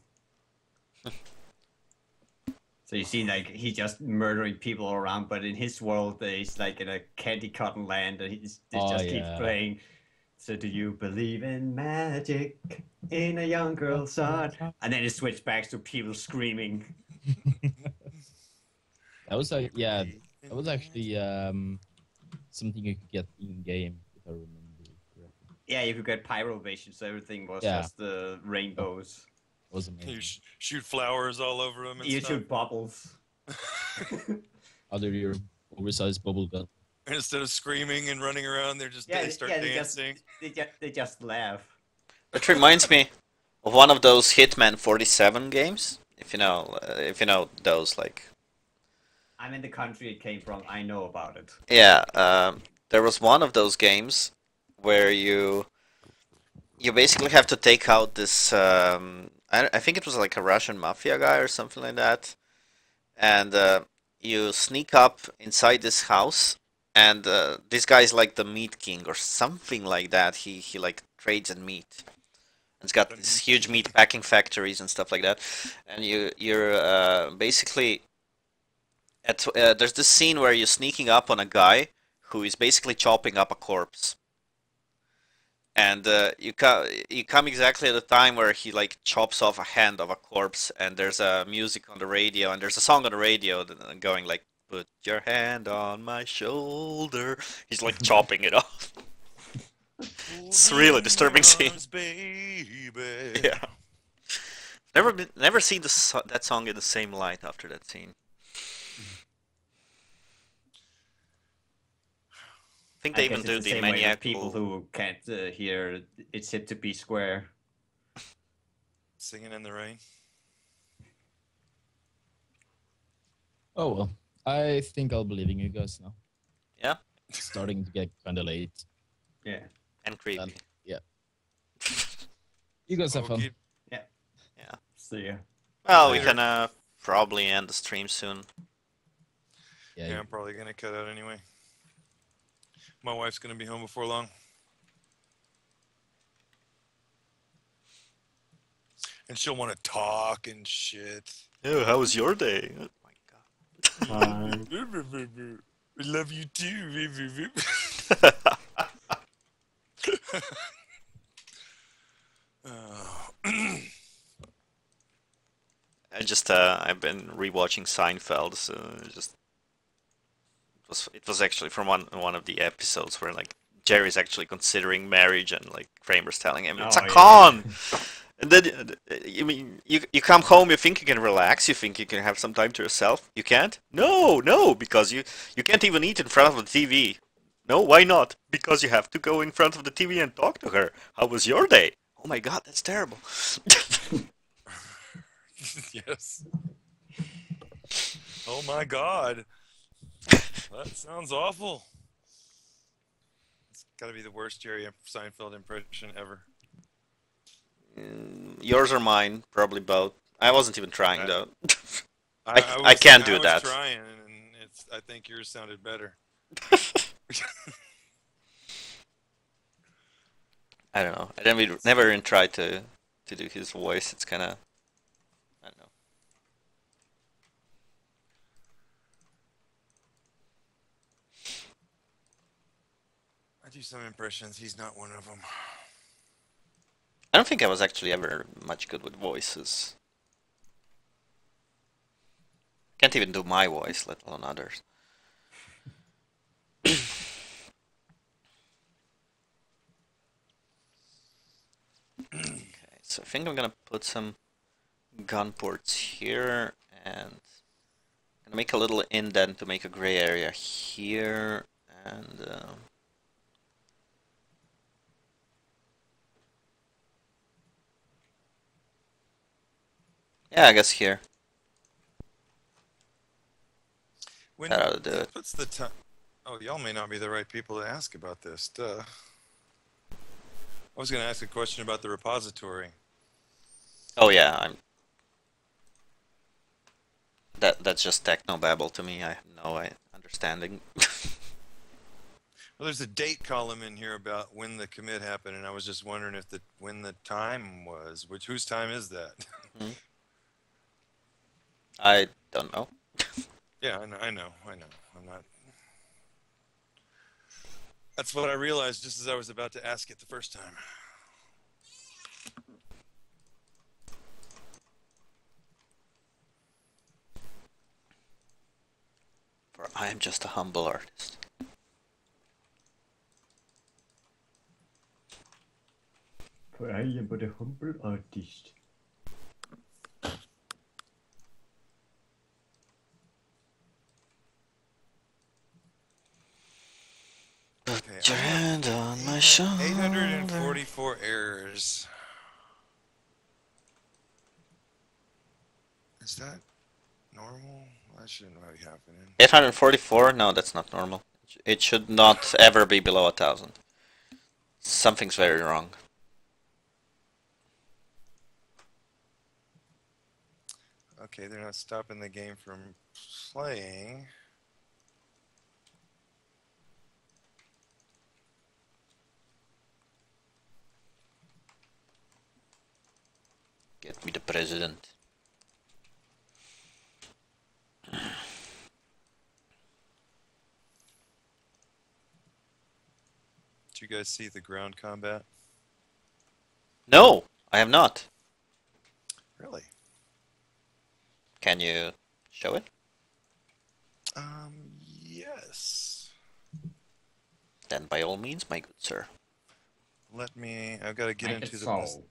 So you see, like, he's just murdering people all around, but in his world, he's like in a candy cotton land, and they Oh, just keep yeah. playing. So do you believe in magic in a young girl's heart? And then it switched back to people screaming. That was like, yeah, Believe in that was actually magic. something you could get in game, if I remember correctly. Yeah, you could get pyro vision, so everything was Yeah. just the rainbows. It was You amazing. shoot flowers all over them and You stuff. shoot bubbles. Other your oversized bubble gun. And instead of screaming and running around, they start They dancing. just laugh. That reminds me. one of those Hitman 47 games. If you know those, like, I'm in the country it came from. I know about it. yeah, there was one of those games where you basically have to take out this. I think it was like a Russian mafia guy or something like that, and you sneak up inside this house, and this guy's like the meat king or something like that. He like trades in meat. It's got these huge meat packing factories and stuff like that, and you're basically there's this scene where you're sneaking up on a guy who is basically chopping up a corpse, and you come exactly at the time where he like chops off a hand of a corpse, and there's a music on the radio, and there's a song on the radio going like, "Put your hand on my shoulder." He's like chopping it off. It's really disturbing scene. Baby. Yeah. Never seen that song in the same light after that scene. I think they I even guess do it's the the same way with maniacal. people who can't hear "It's Hip to Be Square." Singing in the rain. Oh well, I think I'll be leaving you guys now. Yeah, It's starting to get kind of late. Yeah. and creepy. And, yeah. You guys have fun. Okay. Yeah. See ya. Well, we Later. can probably end the stream soon. Yeah. Yeah, I'm probably gonna cut out anyway. My wife's gonna be home before long. And she'll want to talk and shit. Oh, how was your day? Oh my god. We love you too. Oh. I've been rewatching Seinfeld, so it was actually from one of the episodes where like Jerry's actually considering marriage, and like Kramer's telling him it's Oh, a yeah. con. And then you come home, you think you can relax, you think you can have some time to yourself. You can't? No, because you can't even eat in front of the TV. No, why not? Because you have to go in front of the TV and talk to her. How was your day? Oh my god, that's terrible. Yes. Oh my god. That sounds awful. It's got to be the worst Jerry Seinfeld impression ever. Yours or mine, probably both. I wasn't even trying though. I was- can't do I was that. trying, and I think yours sounded better. I don't know. I never even tried to do his voice. It's kind of, I don't know. I do some impressions. He's not one of them. I don't think I was actually ever much good with voices. Can't even do my voice, let alone others. Okay, so I think I'm gonna put some gun ports here, and I'm gonna make a little indent to make a gray area here, and yeah, I guess here. When That ought to do he it. puts the time. Oh, y'all may not be the right people to ask about this. Duh. I was going to ask a question about the repository. Oh yeah, that's just technobabble to me. I have no understanding. Well, there's a date column in here about when the commit happened, and I was just wondering if when the time was. Whose time is that? I don't know. Yeah, I know. I'm not. That's what I realized just as I was about to ask it the first time. For I am just a humble artist. For I am but a humble artist. Okay, Put your hand on my shoulder. 844 errors. Is that normal? That shouldn't really be happening. 844? No, that's not normal. It should not ever be below 1,000. Something's very wrong. Okay, they're not stopping the game from playing. Get me the president. Did you guys see the ground combat? No, I have not. Really? Can you show it? Yes. Then by all means, my good sir. Let me. I've got to get Make it into the. so.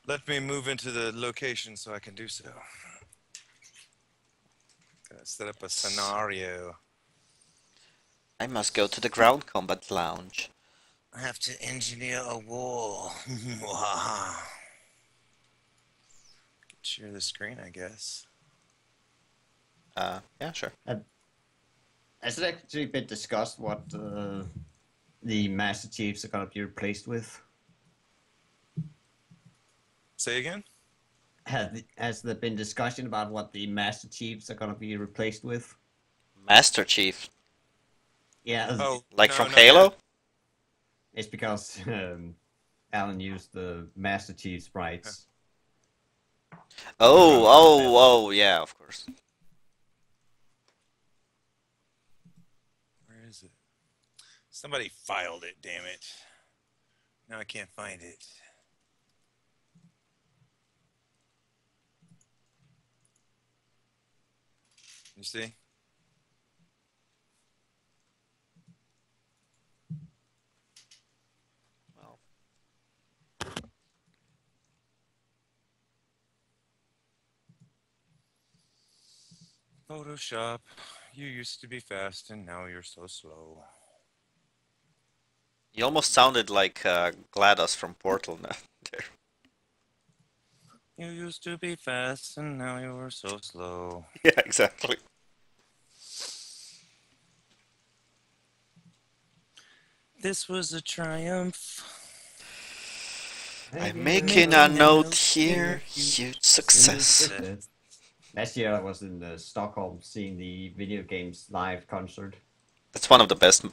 Let me move into the location so I can do so. Gotta set up a scenario. I must go to the ground combat lounge. I have to engineer a wall. Share the screen, I guess. Yeah, sure. Has it actually been discussed what the Master Chiefs are going to be replaced with? Say again? Has there been discussion about what the Master Chiefs are going to be replaced with? Master Chief. Yeah, Oh, Like no, from not Halo? yet. it's because Alan used the Master Chief sprites. Oh, yeah, of course. Where is it? Somebody filed it, damn it. Now I can't find it. You see? Well, Photoshop, you used to be fast and now you're so slow. you almost sounded like GLaDOS from Portal now. There. You used to be fast and now you're so slow. Yeah, exactly. This was a triumph. I'm making a note here. Huge success. Last year I was in Stockholm seeing the video games live concert. That's one of the best.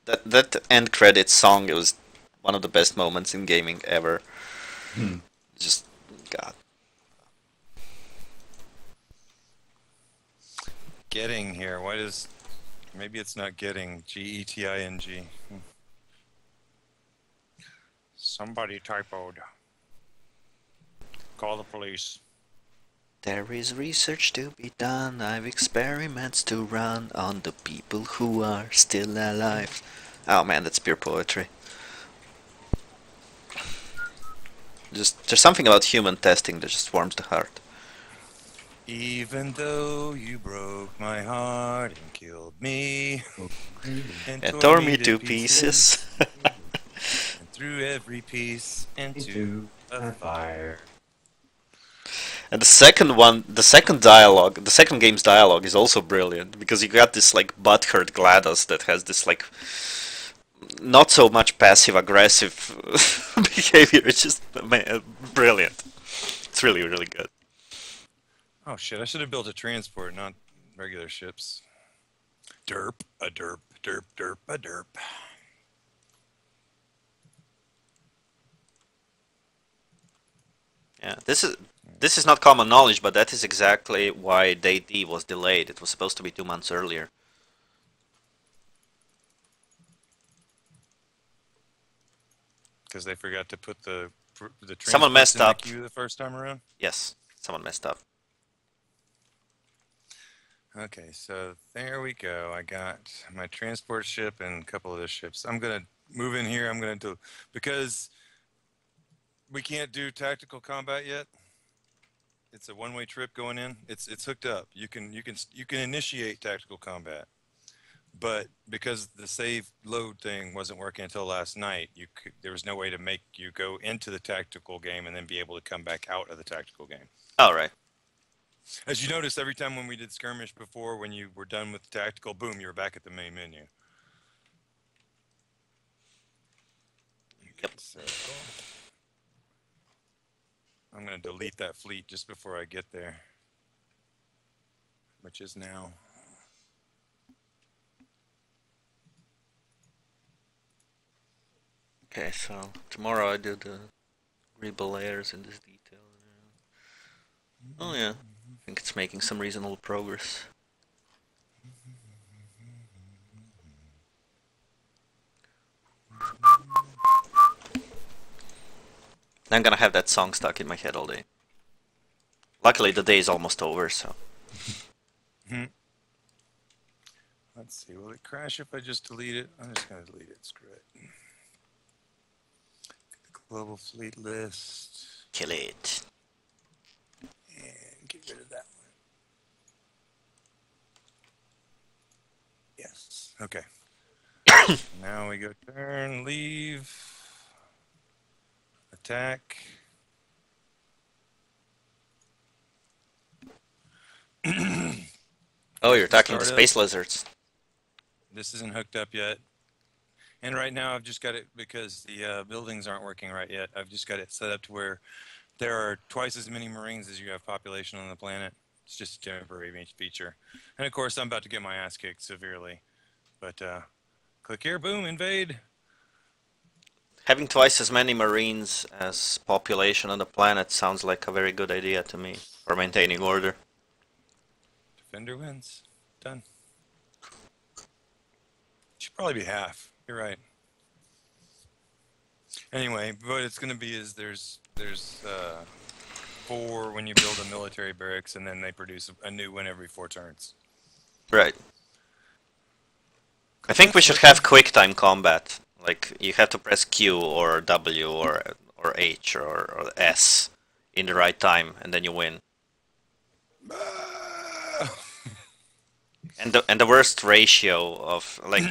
That end credits song. It was one of the best moments in gaming ever. Just God. Getting here. Why does... Maybe it's not getting. G-E-T-I-N-G. Somebody typoed. Call the police. There is research to be done. I've experiments to run on the people who are still alive. Oh man, that's pure poetry. Just there's something about human testing that just warms the heart. Even though you broke my heart and killed me And tore me to pieces. and threw every piece into a fire. And the second one, the second dialogue, the second game's dialogue is also brilliant because you got this like butthurt GLaDOS that has this like not so much passive aggressive behavior. It's just brilliant. It's really really good. Oh shit! I should have built a transport, not regular ships. Derp, a derp, derp, derp, a derp. Yeah, this is not common knowledge, but that is exactly why Day D was delayed. It was supposed to be 2 months earlier. Because they forgot to put the Someone messed in the up. queue the first time around. Yes, someone messed up. Okay, so there we go. I got my transport ship and a couple of the ships. I'm gonna move in here. I'm gonna do because we can't do tactical combat yet. It's a one-way trip going in. It's hooked up. You can initiate tactical combat, but because the save load thing wasn't working until last night, there was no way to make you go into the tactical game and then be able to come back out of the tactical game. All right. As you noticed, every time when we did skirmish before, when you were done with the tactical, boom, you were back at the main menu. Yep. So I'm going to delete that fleet just before I get there, which is now. Okay, so tomorrow I do the Rigel layers in this detail. Oh yeah, I think it's making some reasonable progress. I'm gonna have that song stuck in my head all day. Luckily, the day is almost over, so. Let's see, will it crash if I just delete it? I'm just going to delete it, screw it. The global fleet list. Kill it. And get rid of that one. Yes, okay. Now we go turn, leave, attack. Oh, you're attacking the Start space up. lizards. This isn't hooked up yet. And right now I've just got it, because the buildings aren't working right yet, I've just got it set up to where there are twice as many Marines as you have population on the planet. It's just a temporary feature. And of course, I'm about to get my ass kicked severely. But click here, boom, invade. Having twice as many Marines as population on the planet sounds like a very good idea to me for maintaining order. Defender wins. Done. Should probably be half. You're right. Anyway, what it's going to be is there's 4 when you build a military barracks, and then they produce a new one every 4 turns. Right. I think we should have quick time combat. Like, you have to press Q or W or H or S in the right time, and then you win. And the worst ratio of, like,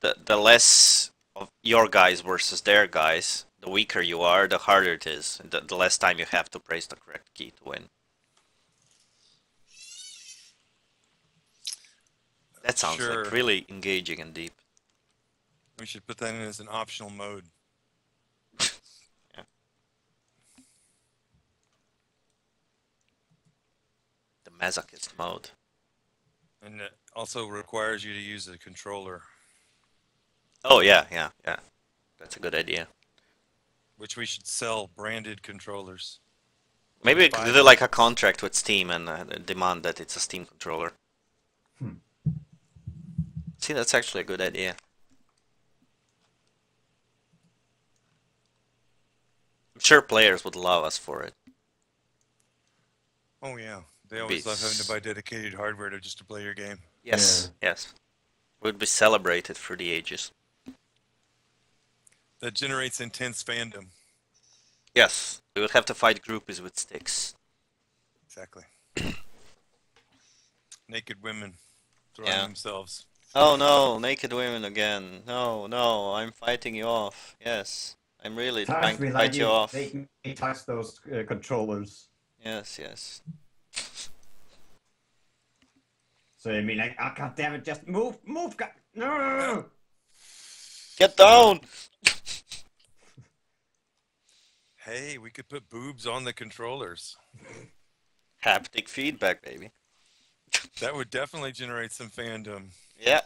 the less of your guys versus their guys, the weaker you are, the harder it is. The less time you have to press the correct key to win. That sounds Sure. like really engaging and deep. We should put that in as an optional mode. Yeah. The masochist mode. And it also requires you to use a controller, Oh yeah, yeah, yeah. That's a good idea. which we should sell branded controllers. Maybe we could do like a contract with Steam and demand that it's a Steam controller. See, that's actually a good idea. I'm sure players would love us for it. Oh yeah, they always love having to buy dedicated hardware just to play your game. Yes, yes. Would be celebrated for the ages. That generates intense fandom. Yes, we would have to fight groupies with sticks. Exactly. Naked women throwing themselves. Oh no, naked women again. No, no, I'm fighting you off. Yes, I'm really trying to fight you off. Make me touch those controllers. Yes, yes. So I mean, like, oh, god damn it, just move, god, no! Get down! Hey, we could put boobs on the controllers. Haptic feedback, baby. That would definitely generate some fandom. Yeah.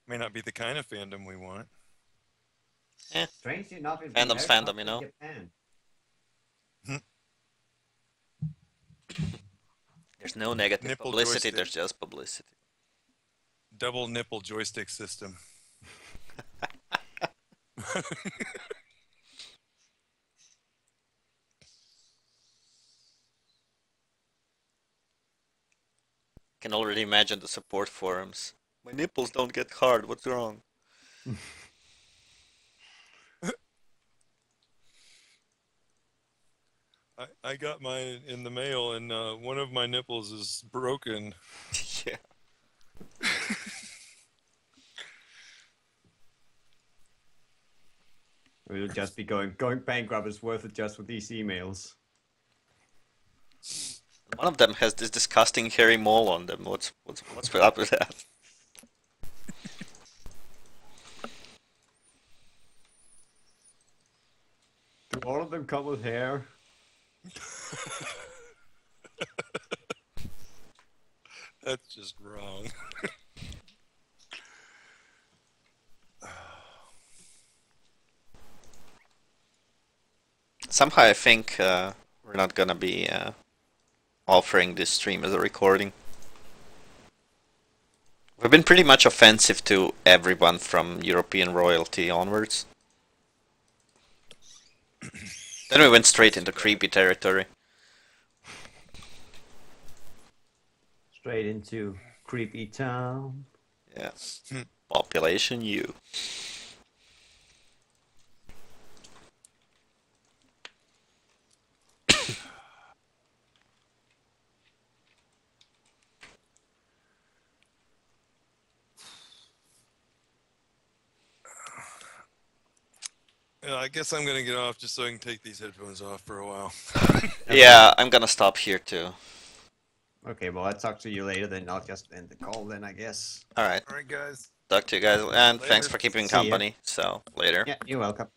May not be the kind of fandom we want. Eh. Strangely enough, it's Fandom's fandom, you know. Japan. There's no negative Nipple publicity, joystick. there's just publicity. Double nipple joystick system. Can already imagine the support forums. My nipples don't get hard, what's wrong? I got mine in the mail, and one of my nipples is broken. Yeah. We'll just be going bankrupt is worth it just with these emails. One of them has this disgusting hairy mole on them. What's up with that? Do all of them come with hair? That's just wrong. Somehow I think we're not gonna be offering this stream as a recording. We've been pretty much offensive to everyone from European royalty onwards. Then we went straight into creepy territory. Straight into creepy town. Yeah. Population U. Yeah, I guess I'm gonna get off just so I can take these headphones off for a while. Yeah, I'm gonna stop here too. Okay, well, I'll talk to you later, then I'll just end the call then, I guess. Alright, All right, guys. talk to you guys, and Later. thanks for keeping See ya. company, so later. Yeah, you're welcome.